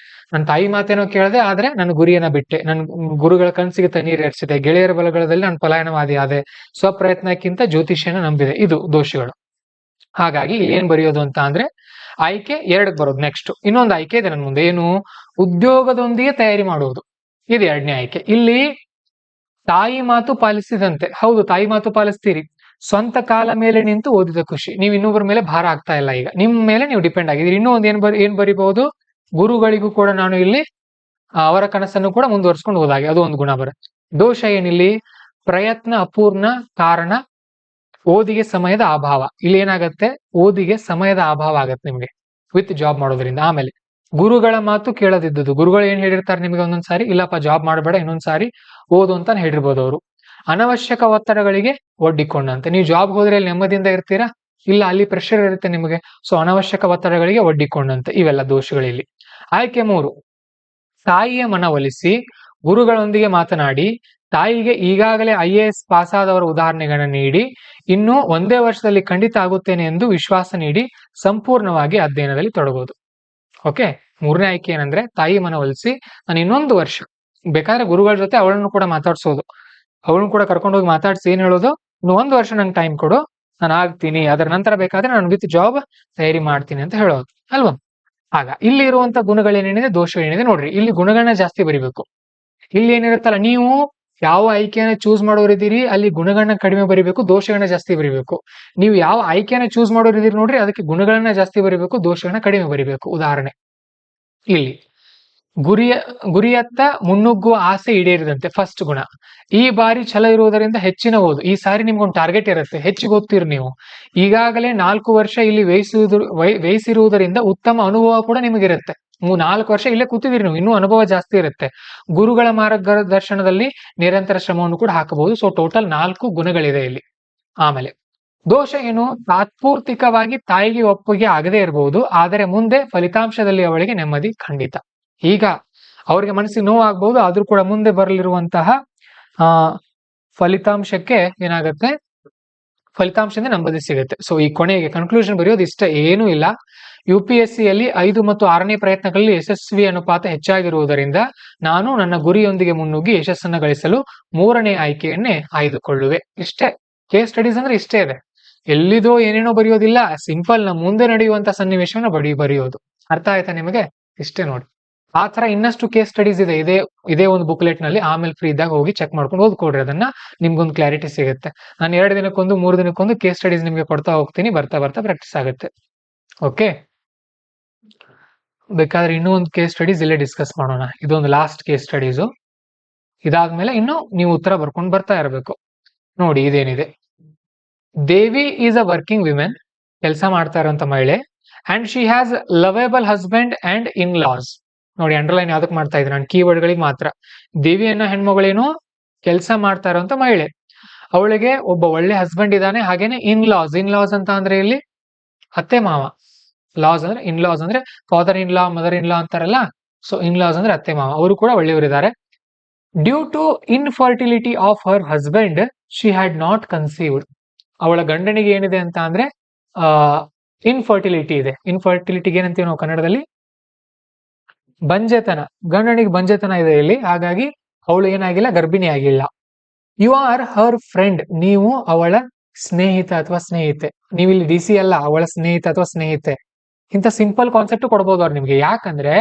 ನನ್ನ ತಾಯಿ ಮಾತೇನೋ ಕೇಳದೆ, ಆದ್ರೆ ನನ್ನ ಗುರಿಯನ್ನ ಬಿಟ್ಟೆ, ನನ್ನ ಗುರುಗಳ ಕನಸಿಗೆ ತಣ್ಣೀರು ಎರಚಿದೆ, ಗೆಳೆಯರ ಬಲಗಳಲ್ಲಿ ನಾನು ಪಲಾಯನವಾದಿ ಆದೆ, ಸ್ವಪ್ರಯತ್ನಕ್ಕಿಂತ ಜ್ಯೋತಿಷ್ಯನ ನಂಬಿದೆ. ಇದು ದೋಷಗಳು. ಹಾಗಾಗಿ ಏನ್ ಬರೆಯೋದು ಅಂತ ಅಂದ್ರೆ ಆಯ್ಕೆ 2 ಬರೋದು. ನೆಕ್ಸ್ಟ್ ಇನ್ನೊಂದು ಆಯ್ಕೆ ಇದೆ ನನ್ನ ಮುಂದೆ, ಏನು, ಉದ್ಯೋಗದೊಂದಿಗೆ ತಯಾರಿ ಮಾಡುವುದು. ಇದು 2ನೇ ಆಯ್ಕೆ. ಇಲ್ಲಿ ತಾಯಿ ಮಾತು ಪಾಲಿಸಿದಂತೆ. ಹೌದು, ತಾಯಿ ಮಾತು ಪಾಲಿಸ್ತೀರಿ. ಸ್ವಂತ ಕಾಲ ಮೇಲೆ ನಿಂತು ಓದಿದ ಖುಷಿ. ನೀವು ಇನ್ನೊಬ್ಬರ ಮೇಲೆ ಭಾರ ಆಗ್ತಾ ಇಲ್ಲ, ಈಗ ನಿಮ್ ಮೇಲೆ ನೀವು ಡಿಪೆಂಡ್ ಆಗಿದ್ದೀರಿ. ಇನ್ನೂ ಒಂದು ಏನ್ ಬರಿಬಹುದು, ಗುರುಗಳಿಗೂ ಕೂಡ ನಾನು ಇಲ್ಲಿ ಅವರ ಕನಸನ್ನು ಕೂಡ ಮುಂದುವರ್ಸ್ಕೊಂಡು ಹೋದಾಗೆ, ಅದು ಒಂದು ಗುಣ ಬರುತ್ತೆ. ದೋಷ ಏನಿಲ್ಲಿ, ಪ್ರಯತ್ನ ಅಪೂರ್ಣ ಕಾರಣ ಓದಿಗೆ ಸಮಯದ ಅಭಾವ. ಇಲ್ಲಿ ಏನಾಗತ್ತೆ, ಓದಿಗೆ ಸಮಯದ ಅಭಾವ ಆಗತ್ತೆ ನಿಮ್ಗೆ ವಿತ್ ಜಾಬ್ ಮಾಡೋದ್ರಿಂದ. ಆಮೇಲೆ ಗುರುಗಳ ಮಾತು ಕೇಳದಿದ್ದುದು. ಗುರುಗಳು ಏನ್ ಹೇಳಿರ್ತಾರೆ ನಿಮ್ಗೆ ಒಂದೊಂದ್ಸಾರಿ, ಇಲ್ಲಪ್ಪ ಜಾಬ್ ಮಾಡಬೇಡ, ಇನ್ನೊಂದ್ಸಾರಿ ಓದು ಅಂತ ಹೇಳಿರ್ಬೋದು ಅವರು. ಅನವಶ್ಯಕ ಒತ್ತಡಗಳಿಗೆ ಒಡ್ಡಿಕೊಂಡಂತೆ. ನೀವು ಜಾಬ್ ಹೋದ್ರೆ ಅಲ್ಲಿ ನೆಮ್ಮದಿಯಿಂದ ಇರ್ತೀರಾ, ಇಲ್ಲ ಅಲ್ಲಿ ಪ್ರೆಷರ್ ಇರುತ್ತೆ ನಿಮಗೆ, ಸೊ ಅನವಶ್ಯಕ ಒತ್ತಡಗಳಿಗೆ ಒಡ್ಡಿಕೊಂಡಂತೆ. ಇವೆಲ್ಲ ದೋಷಗಳಿಲ್ಲಿ. ಆಯ್ಕೆ 3, ತಾಯಿಯ ಮನವೊಲಿಸಿ ಗುರುಗಳೊಂದಿಗೆ ಮಾತನಾಡಿ ತಾಯಿಗೆ ಈಗಾಗಲೇ IAS ಪಾಸ್ ಆದವರ ಉದಾಹರಣೆಗಳನ್ನ ನೀಡಿ ಇನ್ನು 1 ವರ್ಷದಲ್ಲಿ ಖಂಡಿತ ಆಗುತ್ತೇನೆ ಎಂದು ವಿಶ್ವಾಸ ನೀಡಿ ಸಂಪೂರ್ಣವಾಗಿ ಅಧ್ಯಯನದಲ್ಲಿ ತೊಡಗೋದು. ಓಕೆ, 3ನೇ ಆಯ್ಕೆ ಏನಂದ್ರೆ ತಾಯಿ ಮನವೊಲಿಸಿ, ನಾನು ಇನ್ನೊಂದು ವರ್ಷ ಬೇಕಾದ್ರೆ ಗುರುಗಳ ಜೊತೆ ಅವಳನ್ನು ಕೂಡ ಮಾತಾಡ್ಸೋದು, ಅವಳನ್ನು ಕೂಡ ಕರ್ಕೊಂಡೋಗಿ ಮಾತಾಡ್ಸಿ ಏನ್ ಹೇಳೋದು, ಇನ್ನು 1 ವರ್ಷ ನಂಗೆ ಟೈಮ್ ಕೊಡು, ನಾನು ಆಗ್ತೀನಿ, ಅದರ ನಂತರ ಬೇಕಾದ್ರೆ ನಾನು ವಿತ್ ಜಾಬ್ ತಯಾರಿ ಮಾಡ್ತೀನಿ ಅಂತ ಹೇಳೋದು ಅಲ್ವಾ. ಆಗ ಇಲ್ಲಿ ಇರುವಂತ ಗುಣಗಳೇನೇನಿದೆ, ದೋಷಗಳೇನಿದೆ ನೋಡ್ರಿ. ಇಲ್ಲಿ ಗುಣಗಳನ್ನ ಜಾಸ್ತಿ ಬರಿಬೇಕು. ಇಲ್ಲಿ ಏನಿರುತ್ತಲ್ಲ, ನೀವು ಯಾವ ಆಯ್ಕೆಯನ್ನ ಚೂಸ್ ಮಾಡೋರಿದ್ದೀರಿ ಅಲ್ಲಿ ಗುಣಗಳನ್ನ ಕಡಿಮೆ ಬರಿಬೇಕು, ದೋಷಗಳನ್ನ ಜಾಸ್ತಿ ಬರಿಬೇಕು. ನೀವು ಯಾವ ಆಯ್ಕೆಯನ್ನ ಚೂಸ್ ಮಾಡೋರಿದ್ದೀರಿ ನೋಡ್ರಿ, ಅದಕ್ಕೆ ಗುಣಗಳನ್ನ ಜಾಸ್ತಿ ಬರಿಬೇಕು, ದೋಷಗಳನ್ನ ಕಡಿಮೆ ಬರಿಬೇಕು. ಉದಾಹರಣೆ, ಇಲ್ಲಿ ಗುರಿಯತ್ತ ಮುನ್ನುಗ್ಗುವ ಆಸೆ ಈಡೇರಿದಂತೆ. ಫಸ್ಟ್ ಗುಣ, ಈ ಬಾರಿ ಛಲ ಇರುವುದರಿಂದ ಹೆಚ್ಚಿನ ಓದು. ಈ ಸಾರಿ ನಿಮ್ಗೊಂದು ಟಾರ್ಗೆಟ್ ಇರುತ್ತೆ, ಹೆಚ್ಚಿಗೆ ಓದ್ತೀರಿ ನೀವು. ಈಗಾಗಲೇ 4 ವರ್ಷ ಇಲ್ಲಿ ವ್ಯಯಿಸಿರುವುದರಿಂದ ಉತ್ತಮ ಅನುಭವ ಕೂಡ ನಿಮಗಿರುತ್ತೆ. 4 ವರ್ಷ ಇಲ್ಲೇ ಕೂತಿದ್ದೀರಿ ನೀವು, ಇನ್ನೂ ಅನುಭವ ಜಾಸ್ತಿ ಇರುತ್ತೆ. ಗುರುಗಳ ಮಾರ್ಗದರ್ಶನದಲ್ಲಿ ನಿರಂತರ ಶ್ರಮವನ್ನು ಕೂಡ ಹಾಕಬಹುದು. ಸೊ ಟೋಟಲ್ 4 ಗುಣಗಳಿದೆ ಇಲ್ಲಿ. ಆಮೇಲೆ ದೋಷ ಏನು? ತಾತ್ಪೂರ್ತಿಕವಾಗಿ ತಾಯಿಗೆ ಒಪ್ಪಿಗೆ ಆಗದೆ ಇರಬಹುದು, ಆದರೆ ಮುಂದೆ ಫಲಿತಾಂಶದಲ್ಲಿ ಅವಳಿಗೆ ನೆಮ್ಮದಿ ಖಂಡಿತ. ಈಗ ಅವ್ರಿಗೆ ಮನಸ್ಸಿಗೆ ನೋವು ಆಗ್ಬಹುದು, ಆದ್ರೂ ಕೂಡ ಮುಂದೆ ಬರಲಿರುವಂತಹ ಆ ಫಲಿತಾಂಶಕ್ಕೆ ಏನಾಗುತ್ತೆ, ಫಲಿತಾಂಶದಿಂದ ನೆಮ್ಮದಿ ಸಿಗುತ್ತೆ. ಸೊ ಈ ಕೊನೆಗೆ ಕನ್ಕ್ಲೂಷನ್ ಬರೆಯೋದು ಇಷ್ಟ, ಏನೂ ಇಲ್ಲ. UPSC ಯಲ್ಲಿ 5 ಮತ್ತು 6ನೇ ಪ್ರಯತ್ನಗಳಲ್ಲಿ ಯಶಸ್ವಿ ಅನುಪಾತ ಹೆಚ್ಚಾಗಿರುವುದರಿಂದ ನಾನು ನನ್ನ ಗುರಿಯೊಂದಿಗೆ ಮುನ್ನುಗ್ಗಿ ಯಶಸ್ಸನ್ನು ಗಳಿಸಲು 3ನೇ ಆಯ್ಕೆಯನ್ನೇ ಆಯ್ದುಕೊಳ್ಳುವೆ. ಇಷ್ಟೇ. ಕೇಸ್ ಸ್ಟಡೀಸ್ ಅಂದ್ರೆ ಇಷ್ಟೇ ಇದೆ. ಎಲ್ಲಿದೋ ಏನೇನೋ ಬರೆಯೋದಿಲ್ಲ, ಸಿಂಪಲ್ ನಮ್ಮ ಮುಂದೆ ನಡೆಯುವಂತ ಸನ್ನಿವೇಶವನ್ನ ಬರೆಯೋದು. ಅರ್ಥ ಆಯ್ತಾ ನಿಮಗೆ? ಇಷ್ಟೇ ನೋಡಿ. ಆ ತರ ಇನ್ನಷ್ಟು ಕೇಸ್ ಸ್ಟಡೀಸ್ ಇದೆ ಇದೇ ಒಂದು ಬುಕ್ಲೆಟ್ ನಲ್ಲಿ. ಆಮೇಲೆ ಫ್ರೀ ಇದ್ದಾಗ ಹೋಗಿ ಚೆಕ್ ಮಾಡ್ಕೊಂಡು ಓದ್ಕೊಡ್ರಿ, ಅದನ್ನ ನಿಮ್ಗೊಂದು ಕ್ಲಾರಿಟಿ ಸಿಗುತ್ತೆ. ನಾನು 2 ದಿನಕ್ಕೊಂದು 3 ದಿನಕ್ಕೊಂದು ಕೇಸ್ ಸ್ಟಡೀಸ್ ನಿಮ್ಗೆ ಕೊಡ್ತಾ ಹೋಗ್ತೀನಿ, ಬರ್ತಾ ಬರ್ತಾ ಪ್ರಾಕ್ಟೀಸ್ ಆಗುತ್ತೆ. ಓಕೆ, ಬೇಕಾದ್ರೆ ಇನ್ನೂ ಒಂದು ಕೇಸ್ ಸ್ಟಡೀಸ್ ಇಲ್ಲೇ ಡಿಸ್ಕಸ್ ಮಾಡೋಣ. ಇದೊಂದು ಲಾಸ್ಟ್ ಕೇಸ್ ಸ್ಟಡೀಸು. ಇದಾದ್ಮೇಲೆ ಇನ್ನು ನೀವು ಉತ್ತರ ಬರ್ಕೊಂಡು ಬರ್ತಾ ಇರಬೇಕು. ನೋಡಿ ಇದೇನಿದೆ. ದೇವಿ ಈಸ್ ಅ ವರ್ಕಿಂಗ್ ವಿಮೆನ್, ಕೆಲಸ ಮಾಡ್ತಾ ಇರೋಂಥ ಮಹಿಳೆ. And she has lovable husband and in loss. ನೋಡಿ ಅಂಡರ್ಲೈನ್ ಯಾವ್ದಕ್ ಮಾಡ್ತಾ ಇದ್ದೀನಿ ನಾನು, ಕೀವರ್ಡ್ ಗಳಿಗೆ ಮಾತ್ರ. ದೇವಿ ಅನ್ನೋ ಹೆಣ್ಮಗಳೇನು, ಕೆಲಸ ಮಾಡ್ತಾ ಇರೋಂಥ ಮಹಿಳೆ. ಅವಳಿಗೆ ಒಬ್ಬ ಒಳ್ಳೆ ಹಸ್ಬೆಂಡ್ ಇದ್ದಾನೆ, ಹಾಗೇನೆ ಇನ್ ಲಾಸ್ ಅಂತ ಅಂದ್ರೆ ಇಲ್ಲಿ ಅತ್ತೆ ಮಾವ. ಲಾಸ್ ಅಂದ್ರೆ ಇನ್ ಲಾಸ್ ಅಂದ್ರೆ father in law, mother in law ಅಂತಾರಲ್ಲ, ಸೊ ಇನ್ ಲಾಸ್ ಅಂದ್ರೆ ಅತ್ತೆ ಮಾವ, ಅವರು ಕೂಡ ಒಳ್ಳೆಯವರಿದ್ದಾರೆ. Due to infertility of her husband she had not conceived. ಅವಳ ಗಂಡನಿಗೆ ಏನಿದೆ ಅಂತ ಅಂದ್ರೆ ಇನ್ಫರ್ಟಿಲಿಟಿ ಇದೆ. ಇನ್ಫರ್ಟಿಲಿಟಿಗೆ ಏನಂತೀವಿ ನಾವು ಕನ್ನಡದಲ್ಲಿ? ಬಂಜೆತನ. ಗಂಡನಿಗೆ ಬಂಜೆತನ ಇದೆ ಇಲ್ಲಿ, ಹಾಗಾಗಿ ಅವಳು ಏನಾಗಿಲ್ಲ, ಗರ್ಭಿಣಿ ಆಗಿಲ್ಲ. ಯು ಆರ್ ಹರ್ ಫ್ರೆಂಡ್, ನೀವು ಅವಳ ಸ್ನೇಹಿತ ಅಥವಾ ಸ್ನೇಹಿತೆ. ನೀವಿಲ್ಲಿ DC ಅಲ್ಲ, ಅವಳ ಸ್ನೇಹಿತ ಅಥವಾ ಸ್ನೇಹಿತೆ. ಇಂಥ ಸಿಂಪಲ್ ಕಾನ್ಸೆಪ್ಟ್ ಕೊಡ್ಬೋದು ಅವ್ರು ನಿಮ್ಗೆ. ಯಾಕಂದ್ರೆ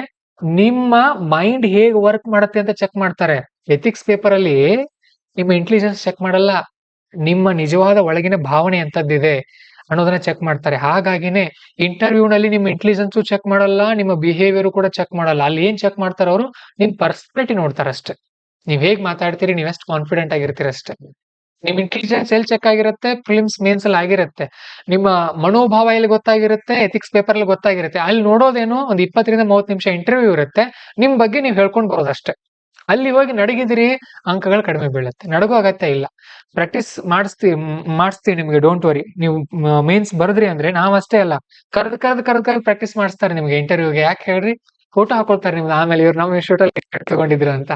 ನಿಮ್ಮ ಮೈಂಡ್ ಹೇಗ್ ವರ್ಕ್ ಮಾಡುತ್ತೆ ಅಂತ ಚೆಕ್ ಮಾಡ್ತಾರೆ. ಎಥಿಕ್ಸ್ ಪೇಪರ್ ಅಲ್ಲಿ ನಿಮ್ಮ ಇಂಟೆಲಿಜೆನ್ಸ್ ಚೆಕ್ ಮಾಡಲ್ಲ, ನಿಮ್ಮ ನಿಜವಾದ ಒಳಗಿನ ಭಾವನೆ ಎಂತದ್ದಿದೆ ಅನ್ನೋದನ್ನ ಚೆಕ್ ಮಾಡ್ತಾರೆ. ಹಾಗಾಗಿನೇ ಇಂಟರ್ವ್ಯೂ ನಲ್ಲಿ ನಿಮ್ಮ ಇಂಟೆಲಿಜೆನ್ಸ್ ಚೆಕ್ ಮಾಡಲ್ಲ, ನಿಮ್ಮ ಬಿಹೇವಿಯರ್ ಕೂಡ ಚೆಕ್ ಮಾಡಲ್ಲ. ಅಲ್ಲಿ ಏನ್ ಚೆಕ್ ಮಾಡ್ತಾರೆ ಅವರು? ನಿಮ್ ಪರ್ಸನಾಲಿಟಿ ನೋಡ್ತಾರೆ ಅಷ್ಟೇ. ನೀವ್ ಹೇಗ್ ಮಾತಾಡ್ತೀರಿ, ನೀವ್ ಎಷ್ಟು ಕಾನ್ಫಿಡೆಂಟ್ ಆಗಿರ್ತೀರಿ ಅಷ್ಟೇ. ನಿಮ್ ಇಂಟೆಲಿಜೆನ್ಸ್ ಎಲ್ಲಿ ಚೆಕ್ ಆಗಿರುತ್ತೆ? ಫಿಲ್ಮ್ಸ್ ಮೇನ್ಸ್ ಅಲ್ಲಿ ಆಗಿರುತ್ತೆ. ನಿಮ್ಮ ಮನೋಭಾವ ಎಲ್ಲಿ ಗೊತ್ತಾಗಿರುತ್ತೆ? ಎಥಿಕ್ಸ್ ಪೇಪರ್ ಅಲ್ಲಿ ಗೊತ್ತಾಗಿರುತ್ತೆ. ಅಲ್ಲಿ ನೋಡೋದೇನು, ಒಂದು 20 ರಿಂದ 30 ನಿಮಿಷ ಇಂಟರ್ವ್ಯೂ ಇರುತ್ತೆ, ನಿಮ್ ಬಗ್ಗೆ ನೀವ್ ಹೇಳ್ಕೊಂಡು ಬರೋದಷ್ಟೇ. ಅಲ್ಲಿ ಹೋಗಿ ನಡಗಿದ್ರಿ, ಅಂಕಗಳು ಕಡಿಮೆ ಬೀಳುತ್ತೆ. ನಡಗೋ ಅಗತ್ಯ ಇಲ್ಲ. ಪ್ರಾಕ್ಟೀಸ್ ಮಾಡಿಸ್ತೀವಿ ನಿಮ್ಗೆ, ಡೋಂಟ್ ವರಿ. ನೀವು ಮೇನ್ಸ್ ಬರದ್ರಿ ಅಂದ್ರೆ ನಾವಷ್ಟೇ ಅಲ್ಲ, ಕರೆದು ಪ್ರಾಕ್ಟೀಸ್ ಮಾಡಿಸ್ತಾರೆ ನಿಮ್ಗೆ ಇಂಟರ್ವ್ಯೂಗೆ. ಯಾಕೆ ಹೇಳ್ರಿ? ಫೋಟೋ ಹಾಕೊಳ್ತಾರೆ ನಿಮ್ದು, ಆಮೇಲೆ ಇವ್ರು ನಮ್ಮ ಇನ್ಸ್ಟಿಟ್ಯೂಟ್ ಅಲ್ಲಿ ತಗೊಂಡಿದ್ರು ಅಂತ.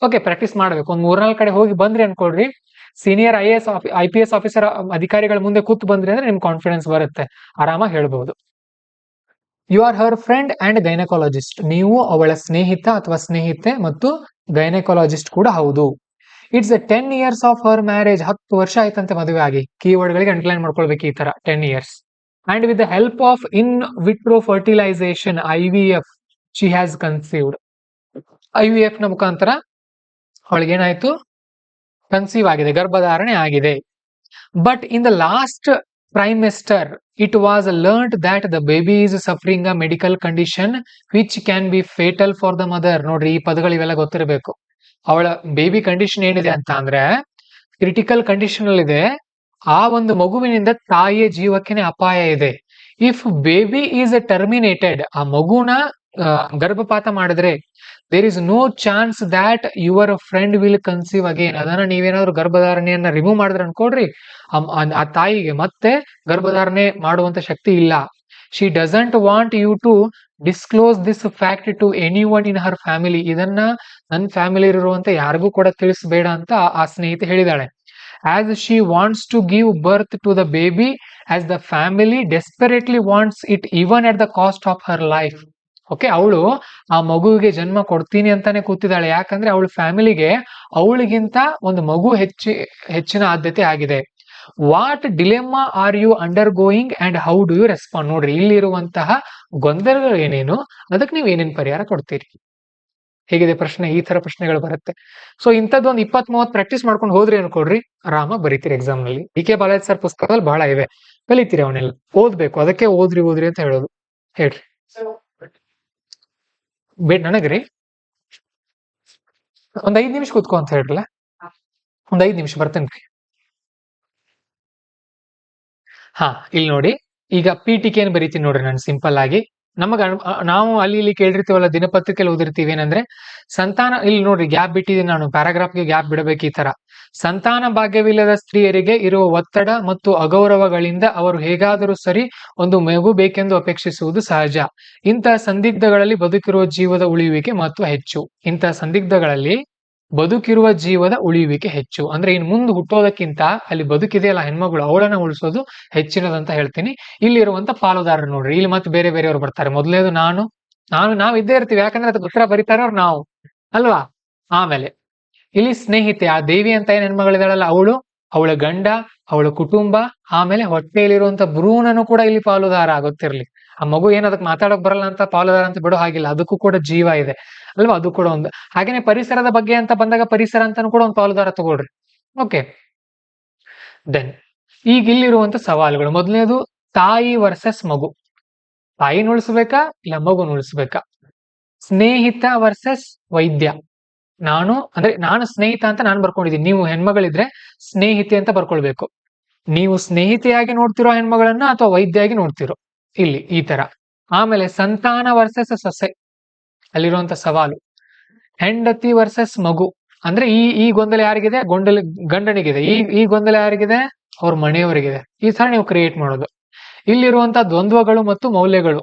ಓಕೆ, ಪ್ರಾಕ್ಟೀಸ್ ಮಾಡ್ಬೇಕು. ಒಂದ್ 3-4 ಕಡೆ ಹೋಗಿ ಬಂದ್ರಿ ಅನ್ಕೊಳ್ರಿ, ಸೀನಿಯರ್ IPS ಆಫೀಸರ್ ಅಧಿಕಾರಿಗಳ ಮುಂದೆ ಕೂತ್ ಬಂದ್ರಿ ಅಂದ್ರೆ ನಿಮ್ ಕಾನ್ಫಿಡೆನ್ಸ್ ಬರುತ್ತೆ, ಆರಾಮಾಗಿ ಹೇಳ್ಬಹುದು. You are her friend and gynaecologist, ನೀವು ಅವಳ ಸ್ನೇಹಿತ ಅಥವಾ ಸ್ನೇಹಿತೆ ಮತ್ತು ಗೈನಕಾಲಜಿಸ್ಟ್ ಕೂಡ ಹೌದು. It's 10 years of her marriage, 10 ವರ್ಷ ಆಯ್ತಂತೆ ಮದುವೆ ಆಗಿ. ಕೀವರ್ಡ್ ಗಳಿಗೆ ಅಂಡರ್ಲೈನ್ ಮಾಡ್ಕೊಳ್ಬೇಕು ಈ ತರ, 10 years. And with the help of in vitro fertilisation IVF she has conceived. IVF ನ ಮುಖಾಂತರ ಅವಳಿಗೇನಾಯ್ತು? ಕನ್ಸೀವ್ ಆಗಿದೆ, ಗರ್ಭಧಾರಣೆ ಆಗಿದೆ. But in the last trimester it was learned that the baby is suffering a medical condition which can be fatal for the mother. ನೋಡ್ರಿ, ಈ ಪದಗಳು ಇವೆಲ್ಲ ಗೊತ್ತಿರಬೇಕು. ಅವಳ ಬೇಬಿ ಕಂಡೀಷನ್ ಏನಿದೆ ಅಂತ ಅಂದ್ರೆ ಕ್ರಿಟಿಕಲ್ ಕಂಡೀಷನ್ ಅಲ್ಲಿ ಇದೆ. ಆ ಒಂದು ಮಗುವಿನಿಂದ ತಾಯಿಯ ಜೀವಕ್ಕೆ ಅಪಾಯ ಇದೆ. ಇಫ್ ಬೇಬಿ ಈಸ್ ಟರ್ಮಿನೇಟೆಡ್, ಆ ಮಗುನ ಗರ್ಭಪಾತ ಮಾಡಿದ್ರೆ, there is no chance that your friend will conceive again. ಅದನ್ನ ನೀವೇನಾದ್ರೂ ಗರ್ಭಧಾರಣೆಯನ್ನ ರಿಮೂವ್ ಮಾಡಿದ್ರೆ ಅನ್ಕೊಡ್ರಿ, ಆ ತಾಯಿಗೆ ಮತ್ತೆ ಗರ್ಭಧಾರಣೆ ಮಾಡುವಂತ ಶಕ್ತಿ ಇಲ್ಲ. She doesn't want you to disclose this fact to any one in her family. ಇದನ್ನ ನನ್ನ ಫ್ಯಾಮಿಲಿ ಇರುವಂತ ಯಾರಿಗೂ ಕೂಡ ತಿಳಿಸಬೇಡ ಅಂತ ಆ ಸ್ನೇಹಿತೆ ಹೇಳಿದಾಳೆ. As she wants to give birth to the baby, as the family desperately wants it even at the cost of her life. Okay, ಅವಳು ಆ ಮಗುವಿಗೆ ಜನ್ಮ ಕೊಡ್ತೀನಿ ಅಂತಾನೆ ಕೂತಿದ್ದಾಳೆ. ಯಾಕಂದ್ರೆ ಅವಳ ಫ್ಯಾಮಿಲಿಗೆ ಅವಳಿಗಿಂತ ಒಂದು ಮಗು ಹೆಚ್ಚಿನ ಆದ್ಯತೆ ಆಗಿದೆ. What dilemma are you undergoing and how do you respond. ನೋಡ್ರಿ, ಇಲ್ಲಿರುವಂತಹ ಗೊಂದಲಗಳು ಏನೇನು, ಅದಕ್ಕೆ ನೀವು ಏನೇನು ಪರಿಹಾರ ಕೊಡ್ತೀರಿ? ಹೇಗಿದೆ ಪ್ರಶ್ನೆ? ಈ ತರ ಪ್ರಶ್ನೆಗಳು ಬರುತ್ತೆ. ಸೊ ಇಂಥದ್ದು ಒಂದು 20-30 ಪ್ರಾಕ್ಟೀಸ್ ಮಾಡ್ಕೊಂಡು ಹೋದ್ರಿ ಅನ್ಕೊಡ್ರಿ, ಆರಾಮಾಗಿ ಬರೀತೀರಿ ಎಕ್ಸಾಮ್ ನಲ್ಲಿ. DK ಬಾಲಾಜಿ ಸರ್ ಪುಸ್ತಕದಲ್ಲಿ ಬಹಳ ಇವೆ, ಕಲಿತೀರಿ ಅವನ್ನೆಲ್ಲ. ಓದ್ಬೇಕು, ಅದಕ್ಕೆ ಓದ್ರಿ ಅಂತ ಹೇಳೋದು. ಹೇಳ್ರಿ ನನಗ್ರಿ ಒಂದ್ 5 ನಿಮಿಷ ಕೂತ್ಕೊ ಅಂತ ಹೇಳ್ರಲ್ಲ. ಒಂದ್ 5 ನಿಮಿಷ ಬರ್ತೇನ್ರಿ. ಹಾ, ಇಲ್ಲಿ ನೋಡಿ, ಈಗ PTK ಏನ್ ಬರೀತೀನಿ ನೋಡ್ರಿ ನಾನು ಸಿಂಪಲ್ ಆಗಿ. ನಾವು ಅಲ್ಲಿ ಇಲ್ಲಿ ಕೇಳಿರ್ತೀವಲ್ಲ, ದಿನಪತ್ರಿಕೆಯಲ್ಲಿ ಓದಿರ್ತೀವಿ ಏನಂದ್ರೆ, ಸಂತಾನ, ಇಲ್ಲಿ ನೋಡ್ರಿ ಗ್ಯಾಪ್ ಬಿಟ್ಟಿದ್ದೀನಿ ನಾನು, ಪ್ಯಾರಾಗ್ರಾಫ್ಗೆ ಗ್ಯಾಪ್ ಬಿಡಬೇಕು. ಈ ತರ ಸಂತಾನ ಭಾಗ್ಯವಿಲ್ಲದ ಸ್ತ್ರೀಯರಿಗೆ ಇರುವ ಒತ್ತಡ ಮತ್ತು ಅಗೌರವಗಳಿಂದ ಅವರು ಹೇಗಾದರೂ ಸರಿ ಒಂದು ಮಗು ಬೇಕೆಂದು ಅಪೇಕ್ಷಿಸುವುದು ಸಹಜ. ಇಂತಹ ಸಂದಿಗ್ಧಗಳಲ್ಲಿ ಬದುಕಿರುವ ಜೀವದ ಉಳಿಯುವಿಕೆ ಮಹತ್ವ ಹೆಚ್ಚು. ಇಂತಹ ಸಂದಿಗ್ಧಗಳಲ್ಲಿ ಬದುಕಿರುವ ಜೀವದ ಉಳಿಯುವಿಕೆ ಹೆಚ್ಚು ಅಂದ್ರೆ ಇನ್ ಮುಂದೆ ಹುಟ್ಟೋದಕ್ಕಿಂತ ಅಲ್ಲಿ ಬದುಕಿದೆಯಲ್ಲ ಹೆಣ್ಮಗಳು, ಅವಳನ್ನ ಉಳಿಸೋದು ಹೆಚ್ಚಿನದಂತ ಹೇಳ್ತೀನಿ. ಇಲ್ಲಿರುವಂತ ಪಾಲುದಾರರು ನೋಡ್ರಿ, ಇಲ್ಲಿ ಮತ್ತೆ ಬೇರೆ ಬೇರೆಯವರು ಬರ್ತಾರೆ. ಮೊದಲನೇದು ನಾವ್ ಇದ್ದೇ ಇರ್ತೀವಿ, ಯಾಕಂದ್ರೆ ಅದಕ್ಕೆ ಉತ್ತರ ಬರೀತಾರ ನಾವು ಅಲ್ವಾ. ಆಮೇಲೆ ಇಲ್ಲಿ ಸ್ನೇಹಿತೆ, ಆ ದೇವಿ ಅಂತ ಏನ್ ಹೆಣ್ಮಗಳಿದಾಳಲ್ಲ, ಅವಳ ಗಂಡ, ಅವಳ ಕುಟುಂಬ, ಆಮೇಲೆ ಹೊಟ್ಟೆಯಲ್ಲಿರುವಂತ ಭ್ರೂಣನು ಕೂಡ ಇಲ್ಲಿ ಪಾಲುದಾರ ಆಗುತ್ತಿರ್ಲಿ. ಆ ಮಗು ಏನ್ ಅದಕ್ಕೆ ಮಾತಾಡಕ್ ಬರಲ್ಲ ಅಂತ ಪಾಲುದಾರ ಅಂತ ಬಿಡೋ ಹಾಗಿಲ್ಲ, ಅದಕ್ಕೂ ಕೂಡ ಜೀವ ಇದೆ ಅಲ್ವಾ, ಅದು ಕೂಡ ಒಂದು. ಹಾಗೇನೆ ಪರಿಸರದ ಬಗ್ಗೆ ಅಂತ ಬಂದಾಗ ಪರಿಸರ ಅಂತಾನು ಕೂಡ ಒಂದು ಪಾಲುದಾರ ತಗೊಳ್ರಿ. ಓಕೆ, ದೆನ್ ಈಗ ಇಲ್ಲಿರುವಂತ ಸವಾಲುಗಳು. ಮೊದಲನೇದು ತಾಯಿ ವರ್ಸಸ್ ಮಗು. ತಾಯಿನ ಉಳಿಸ್ಬೇಕಾ ಇಲ್ಲ ಮಗುನ ಉಳಿಸ್ಬೇಕಾ? ಸ್ನೇಹಿತ ವರ್ಸಸ್ ವೈದ್ಯ. ನಾನು ಸ್ನೇಹಿತ ಅಂತ ನಾನು ಬರ್ಕೊಂಡಿದ್ದೀನಿ, ನೀವು ಹೆಣ್ಮಗಳಿದ್ರೆ ಸ್ನೇಹಿತೆ ಅಂತ ಬರ್ಕೊಳ್ಬೇಕು. ನೀವು ಸ್ನೇಹಿತೆಯಾಗಿ ನೋಡ್ತಿರೋ ಹೆಣ್ಮಗಳನ್ನ ಅಥವಾ ವೈದ್ಯಾಗಿ ನೋಡ್ತಿರೋ, ಇಲ್ಲಿ ಈ ತರ. ಆಮೇಲೆ ಸಂತಾನ ವರ್ಸಸ್ ಸೊಸೆ, ಅಲ್ಲಿರುವಂತ ಸವಾಲು. ಹೆಂಡತಿ ವರ್ಸಸ್ ಮಗು, ಅಂದ್ರೆ ಈ ಗೊಂದಲ ಯಾರಿಗಿದೆ? ಗಂಡನಿಗಿದೆ. ಈ ಗೊಂದಲ ಯಾರಿಗಿದೆ? ಅವ್ರ ಮನೆಯವರಿಗಿದೆ. ಈ ತರ ನೀವು ಕ್ರಿಯೇಟ್ ಮಾಡೋದು. ಇಲ್ಲಿರುವಂತಹ ದ್ವಂದ್ವಗಳು ಮತ್ತು ಮೌಲ್ಯಗಳು.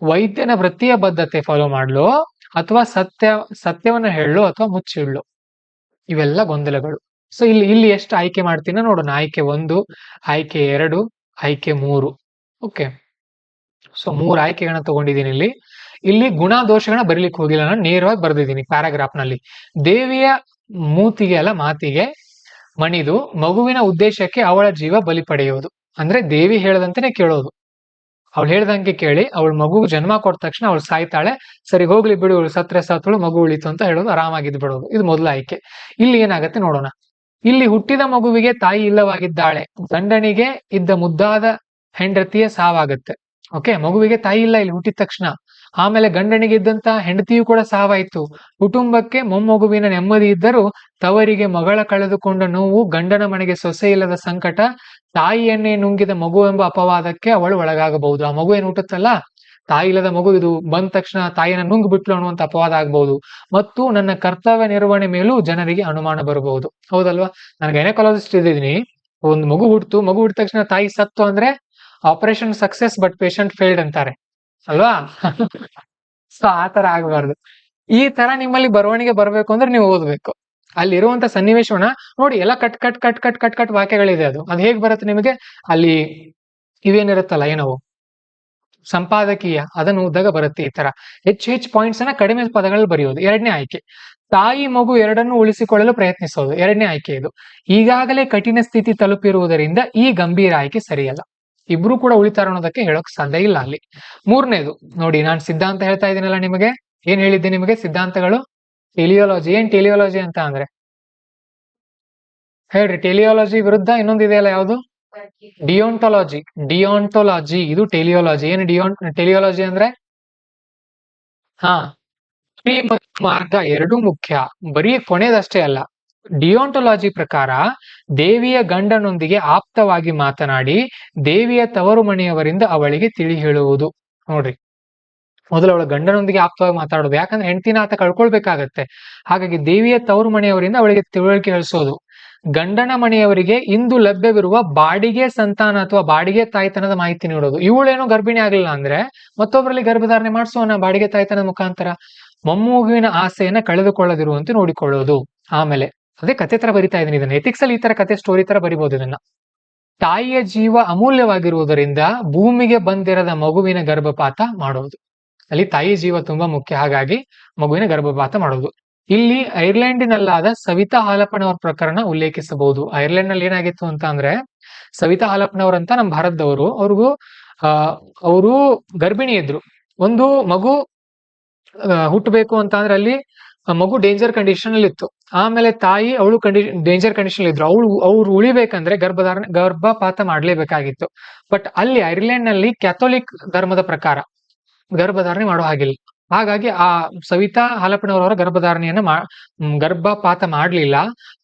ವೈದ್ಯನ ವೃತ್ತಿಯ ಬದ್ಧತೆ ಫಾಲೋ ಮಾಡ್ಲು ಅಥವಾ ಸತ್ಯವನ್ನ ಹೇಳಲು ಅಥವಾ ಮುಚ್ಚಿಡ್ಲು, ಇವೆಲ್ಲ ಗೊಂದಲಗಳು. ಸೊ ಇಲ್ಲಿ ಎಷ್ಟು ಆಯ್ಕೆ ಮಾಡ್ತೀನ ನೋಡೋಣ. ಆಯ್ಕೆ 1, ಆಯ್ಕೆ 2, ಆಯ್ಕೆ 3. ಓಕೆ, ಸೊ 3 ಆಯ್ಕೆಗಳನ್ನ ತಗೊಂಡಿದ್ದೀನಿ. ಇಲ್ಲಿ ಗುಣ ದೋಷಗಳನ್ನ ಬರೀಲಿಕ್ಕೆ ಹೋಗಿಲ್ಲ, ನಾನು ನೇರವಾಗಿ ಬರ್ದಿದ್ದೀನಿ ಪ್ಯಾರಾಗ್ರಾಫ್ ನಲ್ಲಿ. ದೇವಿಯ ಮೂತಿಗೆ ಅಲ್ಲ ಮಾತಿಗೆ ಮಣಿದು ಮಗುವಿನ ಉದ್ದೇಶಕ್ಕೆ ಅವಳ ಜೀವ ಬಲಿ ಪಡೆಯುವುದು. ಅಂದ್ರೆ ದೇವಿ ಹೇಳದಂತೆನೆ ಕೇಳೋದು. ಅವಳು ಹೇಳ್ದಂಗೆ ಕೇಳಿ ಅವಳು ಮಗು ಜನ್ಮ ಕೊಟ್ಟ ತಕ್ಷಣ ಅವಳು ಸಾಯ್ತಾಳೆ, ಸರಿ ಹೋಗ್ಲಿ ಬಿಡು, ಅವಳು ಸತ್ರೆ ಸತ್ತಳು, ಮಗು ಉಳಿತು ಅಂತ ಹೇಳೋದು, ಆರಾಮಾಗಿದ್ದು ಬಿಡೋದು. ಇದು ಮೊದಲ ಆಯ್ಕೆ. ಇಲ್ಲಿ ಏನಾಗತ್ತೆ ನೋಡೋಣ. ಇಲ್ಲಿ ಹುಟ್ಟಿದ ಮಗುವಿಗೆ ತಾಯಿ ಇಲ್ಲವಾಗಿದ್ದಾಳೆ, ಗಂಡನಿಗೆ ಇದ್ದ ಮುದ್ದಾದ ಹೆಂಡತಿಯ ಸಾವಾಗತ್ತೆ. ಓಕೆ, ಮಗುವಿಗೆ ತಾಯಿ ಇಲ್ಲ ಇಲ್ಲಿ ಹುಟ್ಟಿದ ತಕ್ಷಣ. ಆಮೇಲೆ ಗಂಡನಿಗೆ ಇದ್ದಂತ ಹೆಂಡತಿಯು ಕೂಡ ಸಾವಾಯ್ತು. ಕುಟುಂಬಕ್ಕೆ ಮೊಮ್ಮಗುವಿನ ನೆಮ್ಮದಿ ಇದ್ದರೂ ತವರಿಗೆ ಮಗಳ ಕಳೆದುಕೊಂಡ ನೋವು, ಗಂಡನ ಮನೆಗೆ ಸೊಸೆ ಇಲ್ಲದ ಸಂಕಟ, ತಾಯಿಯನ್ನೇ ನುಂಗಿದ ಮಗು ಎಂಬ ಅಪವಾದಕ್ಕೆ ಅವಳು ಒಳಗಾಗಬಹುದು. ಆ ಮಗು ಏನ್ ಹುಟ್ಟುತ್ತಲ್ಲ, ತಾಯಿ ಇಲ್ಲದ ಮಗು, ಇದು ಬಂದ ತಕ್ಷಣ ತಾಯಿಯನ್ನ ನುಂಗ್ ಬಿಟ್ಲು ಅನ್ನುವಂತ ಅಪವಾದ ಆಗಬಹುದು. ಮತ್ತು ನನ್ನ ಕರ್ತವ್ಯ ನಿರ್ವಹಣೆ ಮೇಲೂ ಜನರಿಗೆ ಅನುಮಾನ ಬರಬಹುದು. ಹೌದಲ್ವಾ? ನಾನು ಗೈನಕಾಲಜಿಸ್ಟ್ ಇದ್ದೀನಿ, ಒಂದು ಮಗು ಹುಟ್ಟಿದ ತಕ್ಷಣ ತಾಯಿ ಸತ್ತು ಅಂದ್ರೆ operation success but patient failed ಅಂತಾರೆ ಅಲ್ವಾ. ಸೊ ಆತರ ಆಗಬಾರ್ದು. ಈ ತರ ನಿಮ್ಮಲ್ಲಿ ಬರವಣಿಗೆ ಬರ್ಬೇಕು ಅಂದ್ರೆ ನೀವು ಓದ್ಬೇಕು. ಅಲ್ಲಿರುವಂತ ಸನ್ನಿವೇಶವನ್ನ ನೋಡಿ, ಎಲ್ಲ ಕಟ್ ವಾಕ್ಯಗಳಿದೆ. ಅದು ಹೇಗ್ ಬರುತ್ತೆ ನಿಮಗೆ? ಅಲ್ಲಿ ಇವೇನಿರುತ್ತಲ್ಲ, ಏನವು ಸಂಪಾದಕೀಯ, ಅದನ್ನು ಓದಿದಾಗ ಬರುತ್ತೆ. ಈ ತರ ಹೆಚ್ಚು ಪಾಯಿಂಟ್ಸ್ ಅನ್ನ ಕಡಿಮೆ ಪದಗಳಲ್ಲಿ ಬರೆಯೋದು. 2ನೇ ಆಯ್ಕೆ, ತಾಯಿ ಮಗು ಎರಡನ್ನೂ ಉಳಿಸಿಕೊಳ್ಳಲು ಪ್ರಯತ್ನಿಸೋದು. 2ನೇ ಆಯ್ಕೆ ಇದು. ಈಗಾಗಲೇ ಕಠಿಣ ಸ್ಥಿತಿ ತಲುಪಿರುವುದರಿಂದ ಈ ಗಂಭೀರ ಆಯ್ಕೆ ಸರಿಯಲ್ಲ. ಇಬ್ರು ಕೂಡ ಉಳಿತಾರ ಅನ್ನೋದಕ್ಕೆ ಹೇಳೋಕ್ ಸಾಧ್ಯ ಇಲ್ಲ ಅಲ್ಲಿ. 3ನೇದು ನೋಡಿ, ನಾನು ಸಿದ್ಧಾಂತ ಹೇಳ್ತಾ ಇದ್ದೀನಲ್ಲ ನಿಮಗೆ. ಏನ್ ಹೇಳಿದ್ದೆ ನಿಮಗೆ? ಸಿದ್ಧಾಂತಗಳು, ಟೆಲಿಯಾಲಜಿ. ಏನ್ ಟೆಲಿಯಾಲಜಿ ಅಂತ ಅಂದ್ರೆ ಹೇಳ್ರಿ. ಟೆಲಿಯಾಲಜಿ ವಿರುದ್ಧ ಇನ್ನೊಂದು ಇದೆಯಲ್ಲ, ಯಾವುದು? ಡಿಯಾನ್ಟೋಲಾಜಿ. ಇದು ಟೆಲಿಯಾಲಜಿ. ಏನು ಟೆಲಿಯಾಲಜಿ ಅಂದ್ರೆ? ಹಾ, ಕ್ರಿಯೆ ಮತ್ತು ಮಾರ್ಗ ಎರಡೂ ಮುಖ್ಯ, ಬರೀ ಕೊನೆಯದಷ್ಟೇ ಅಲ್ಲ. ಡಿಯಾನ್ಟೋಲಾಜಿ ಪ್ರಕಾರ ದೇವಿಯ ಗಂಡನೊಂದಿಗೆ ಆಪ್ತವಾಗಿ ಮಾತನಾಡಿ ದೇವಿಯ ತವರು ಮನೆಯವರಿಂದ ಅವಳಿಗೆ ತಿಳಿ ಹೇಳುವುದು. ನೋಡ್ರಿ, ಮೊದಲು ಅವಳ ಗಂಡನೊಂದಿಗೆ ಆಪ್ತವಾಗಿ ಮಾತಾಡೋದು, ಯಾಕಂದ್ರೆ ಹೆಂಡತಿನ ಆತ ಕಳ್ಕೊಳ್ಬೇಕಾಗತ್ತೆ. ಹಾಗಾಗಿ ದೇವಿಯ ತವರು ಮನೆಯವರಿಂದ ಅವಳಿಗೆ ತಿಳುವಳಿಕೆ ಹೇಳಿಸೋದು. ಗಂಡನ ಮನೆಯವರಿಗೆ ಇಂದು ಲಭ್ಯವಿರುವ ಬಾಡಿಗೆ ಸಂತಾನ ಅಥವಾ ಬಾಡಿಗೆ ತಾಯ್ತನದ ಮಾಹಿತಿ ನೀಡೋದು. ಇವಳೇನೋ ಗರ್ಭಿಣಿ ಆಗ್ಲಿಲ್ಲ ಅಂದ್ರೆ ಮತ್ತೊಬ್ಬರಲ್ಲಿ ಗರ್ಭಧಾರಣೆ ಮಾಡಿಸೋಣ ಬಾಡಿಗೆ ತಾಯ್ತನದ ಮುಖಾಂತರ. ಮೊಮ್ಮಗುವಿನ ಆಸೆಯನ್ನ ಕಳೆದುಕೊಳ್ಳದಿರುವಂತೆ ನೋಡಿಕೊಳ್ಳೋದು. ಆಮೇಲೆ ಅದೇ ಕತೆ ತರ ಬರಿತಾ ಇದೀನಿ ಇದನ್ನ. ಎಥಿಕ್ಸ್ ಅಲ್ಲಿ ಈ ತರ ಕತೆ ಸ್ಟೋರಿ ತರ ಬರಿಬಹುದು ಇದನ್ನ. ತಾಯಿಯ ಜೀವ ಅಮೂಲ್ಯವಾಗಿರುವುದರಿಂದ ಭೂಮಿಗೆ ಬಂದಿರದ ಮಗುವಿನ ಗರ್ಭಪಾತ ಮಾಡೋದು. ಅಲ್ಲಿ ತಾಯಿ ಜೀವ ತುಂಬಾ ಮುಖ್ಯ, ಹಾಗಾಗಿ ಮಗುವಿನ ಗರ್ಭಪಾತ ಮಾಡೋದು. ಇಲ್ಲಿ ಐರ್ಲೆಂಡಿನಲ್ಲಾದ ಸವಿತಾ ಹಾಲಪ್ಪನವರ ಪ್ರಕರಣ ಉಲ್ಲೇಖಿಸಬಹುದು. ಐರ್ಲೆಂಡ್ ನಲ್ಲಿ ಏನಾಗಿತ್ತು ಅಂತ ಅಂದ್ರೆ, ಸವಿತಾ ಹಾಲಪ್ಪನವರಂತ ನಮ್ಮ ಭಾರತದವರು, ಅವರು ಗರ್ಭಿಣಿ ಇದ್ರು. ಒಂದು ಮಗು ಹುಟ್ಟಬೇಕು ಅಂತ ಅಂದ್ರೆ ಅಲ್ಲಿ ಮಗು ಡೇಂಜರ್ ಕಂಡೀಷನ್ ಅಲ್ಲಿ ಇತ್ತು. ಆಮೇಲೆ ತಾಯಿ ಅವಳು ಡೇಂಜರ್ ಕಂಡೀಷನ್ ಇದ್ರು. ಅವ್ರು ಉಳಿಬೇಕಂದ್ರೆ ಗರ್ಭಪಾತ ಮಾಡ್ಲೇಬೇಕಾಗಿತ್ತು. ಬಟ್ ಅಲ್ಲಿ ಐರ್ಲೆಂಡ್ ನಲ್ಲಿ ಕ್ಯಾಥೋಲಿಕ್ ಧರ್ಮದ ಪ್ರಕಾರ ಗರ್ಭಧಾರಣೆ ಮಾಡೋ ಹಾಗಿಲ್ಲ. ಹಾಗಾಗಿ ಆ ಸವಿತಾ ಹಾಲಪ್ಪನವರ ಗರ್ಭಪಾತ ಮಾಡ್ಲಿಲ್ಲ.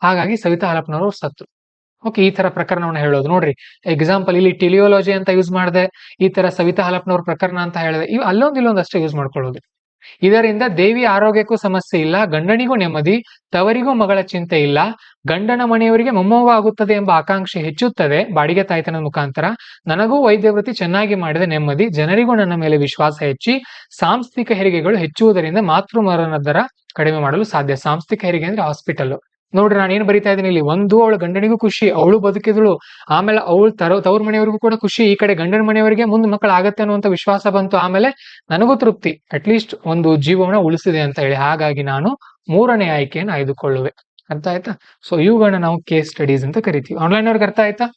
ಹಾಗಾಗಿ ಸವಿತಾ ಹಾಲಪ್ಪನವರು ಸತ್ರು. ಓಕೆ, ಈ ತರ ಪ್ರಕರಣವನ್ನ ಹೇಳೋದು ನೋಡ್ರಿ. ಎಕ್ಸಾಂಪಲ್ ಇಲ್ಲಿ ಟೆಲಿಯಾಲಜಿ ಅಂತ ಯೂಸ್ ಮಾಡಿದೆ, ಈ ತರ ಸವಿತಾ ಹಲಪ್ನವ್ರ ಪ್ರಕರಣ ಅಂತ ಹೇಳಿದೆ. ಇವು ಇಲ್ಲೊಂದು ಅಷ್ಟೇ ಯೂಸ್ ಮಾಡ್ಕೊಳ್ಳೋದು. ಇದರಿಂದ ದೇವಿ ಆರೋಗ್ಯಕ್ಕೂ ಸಮಸ್ಯೆ ಇಲ್ಲ, ಗಂಡನಿಗೂ ನೆಮ್ಮದಿ, ತವರಿಗೂ ಮಗಳ ಚಿಂತೆ ಇಲ್ಲ, ಗಂಡನ ಮನೆಯವರಿಗೆ ಮೊಮ್ಮವ ಆಗುತ್ತದೆ ಎಂಬ ಆಕಾಂಕ್ಷೆ ಹೆಚ್ಚುತ್ತದೆ ಬಾಡಿಗೆ ತಾಯ್ತನದ ಮುಖಾಂತರ, ನನಗೂ ವೈದ್ಯ ವೃತ್ತಿ ಚೆನ್ನಾಗಿ ಮಾಡಿದ ನೆಮ್ಮದಿ, ಜನರಿಗೂ ನನ್ನ ಮೇಲೆ ವಿಶ್ವಾಸ ಹೆಚ್ಚಿ, ಸಾಂಸ್ಥಿಕ ಹೆರಿಗೆಗಳು ಹೆಚ್ಚುವುದರಿಂದ ಮಾತೃ ಮರಣ ದರ ಕಡಿಮೆ ಮಾಡಲು ಸಾಧ್ಯ. ಸಾಂಸ್ಥಿಕ ಹೆರಿಗೆ ಅಂದ್ರೆ ಹಾಸ್ಪಿಟಲ್. ನೋಡ್ರಿ ನಾನು ಏನ್ ಬರಿತಾ ಇದ್ದೀನಿ ಇಲ್ಲಿ, ಒಂದು ಅವಳ ಗಂಡನಿಗೂ ಖುಷಿ, ಅವಳು ಬದುಕಿದಳು, ಆಮೇಲೆ ಅವಳು ತವ್ರ ಮನೆಯವರಿಗೂ ಕೂಡ ಖುಷಿ, ಈ ಕಡೆ ಗಂಡನ ಮನೆಯವರಿಗೆ ಮುಂದ್ ಮಕ್ಕಳು ಆಗತ್ತೆ ಅನ್ನುವಂತ ವಿಶ್ವಾಸ ಬಂತು, ಆಮೇಲೆ ನನಗೂ ತೃಪ್ತಿ, ಅಟ್ಲೀಸ್ಟ್ ಒಂದು ಜೀವನ ಉಳಿಸಿದೆ ಅಂತ ಹೇಳಿ. ಹಾಗಾಗಿ ನಾನು 3ನೇ ಆಯ್ಕೆಯನ್ನು ಆಯ್ದುಕೊಳ್ಳುವೆ. ಅರ್ಥ ಆಯ್ತಾ? ಸೊ ಇವುಗಳನ್ನ ನಾವು ಕೇಸ್ ಸ್ಟಡೀಸ್ ಅಂತ ಕರಿತೀವಿ. ಆನ್ಲೈನ್ ಅವ್ರಿಗೆ ಅರ್ಥ ಆಯ್ತಾ?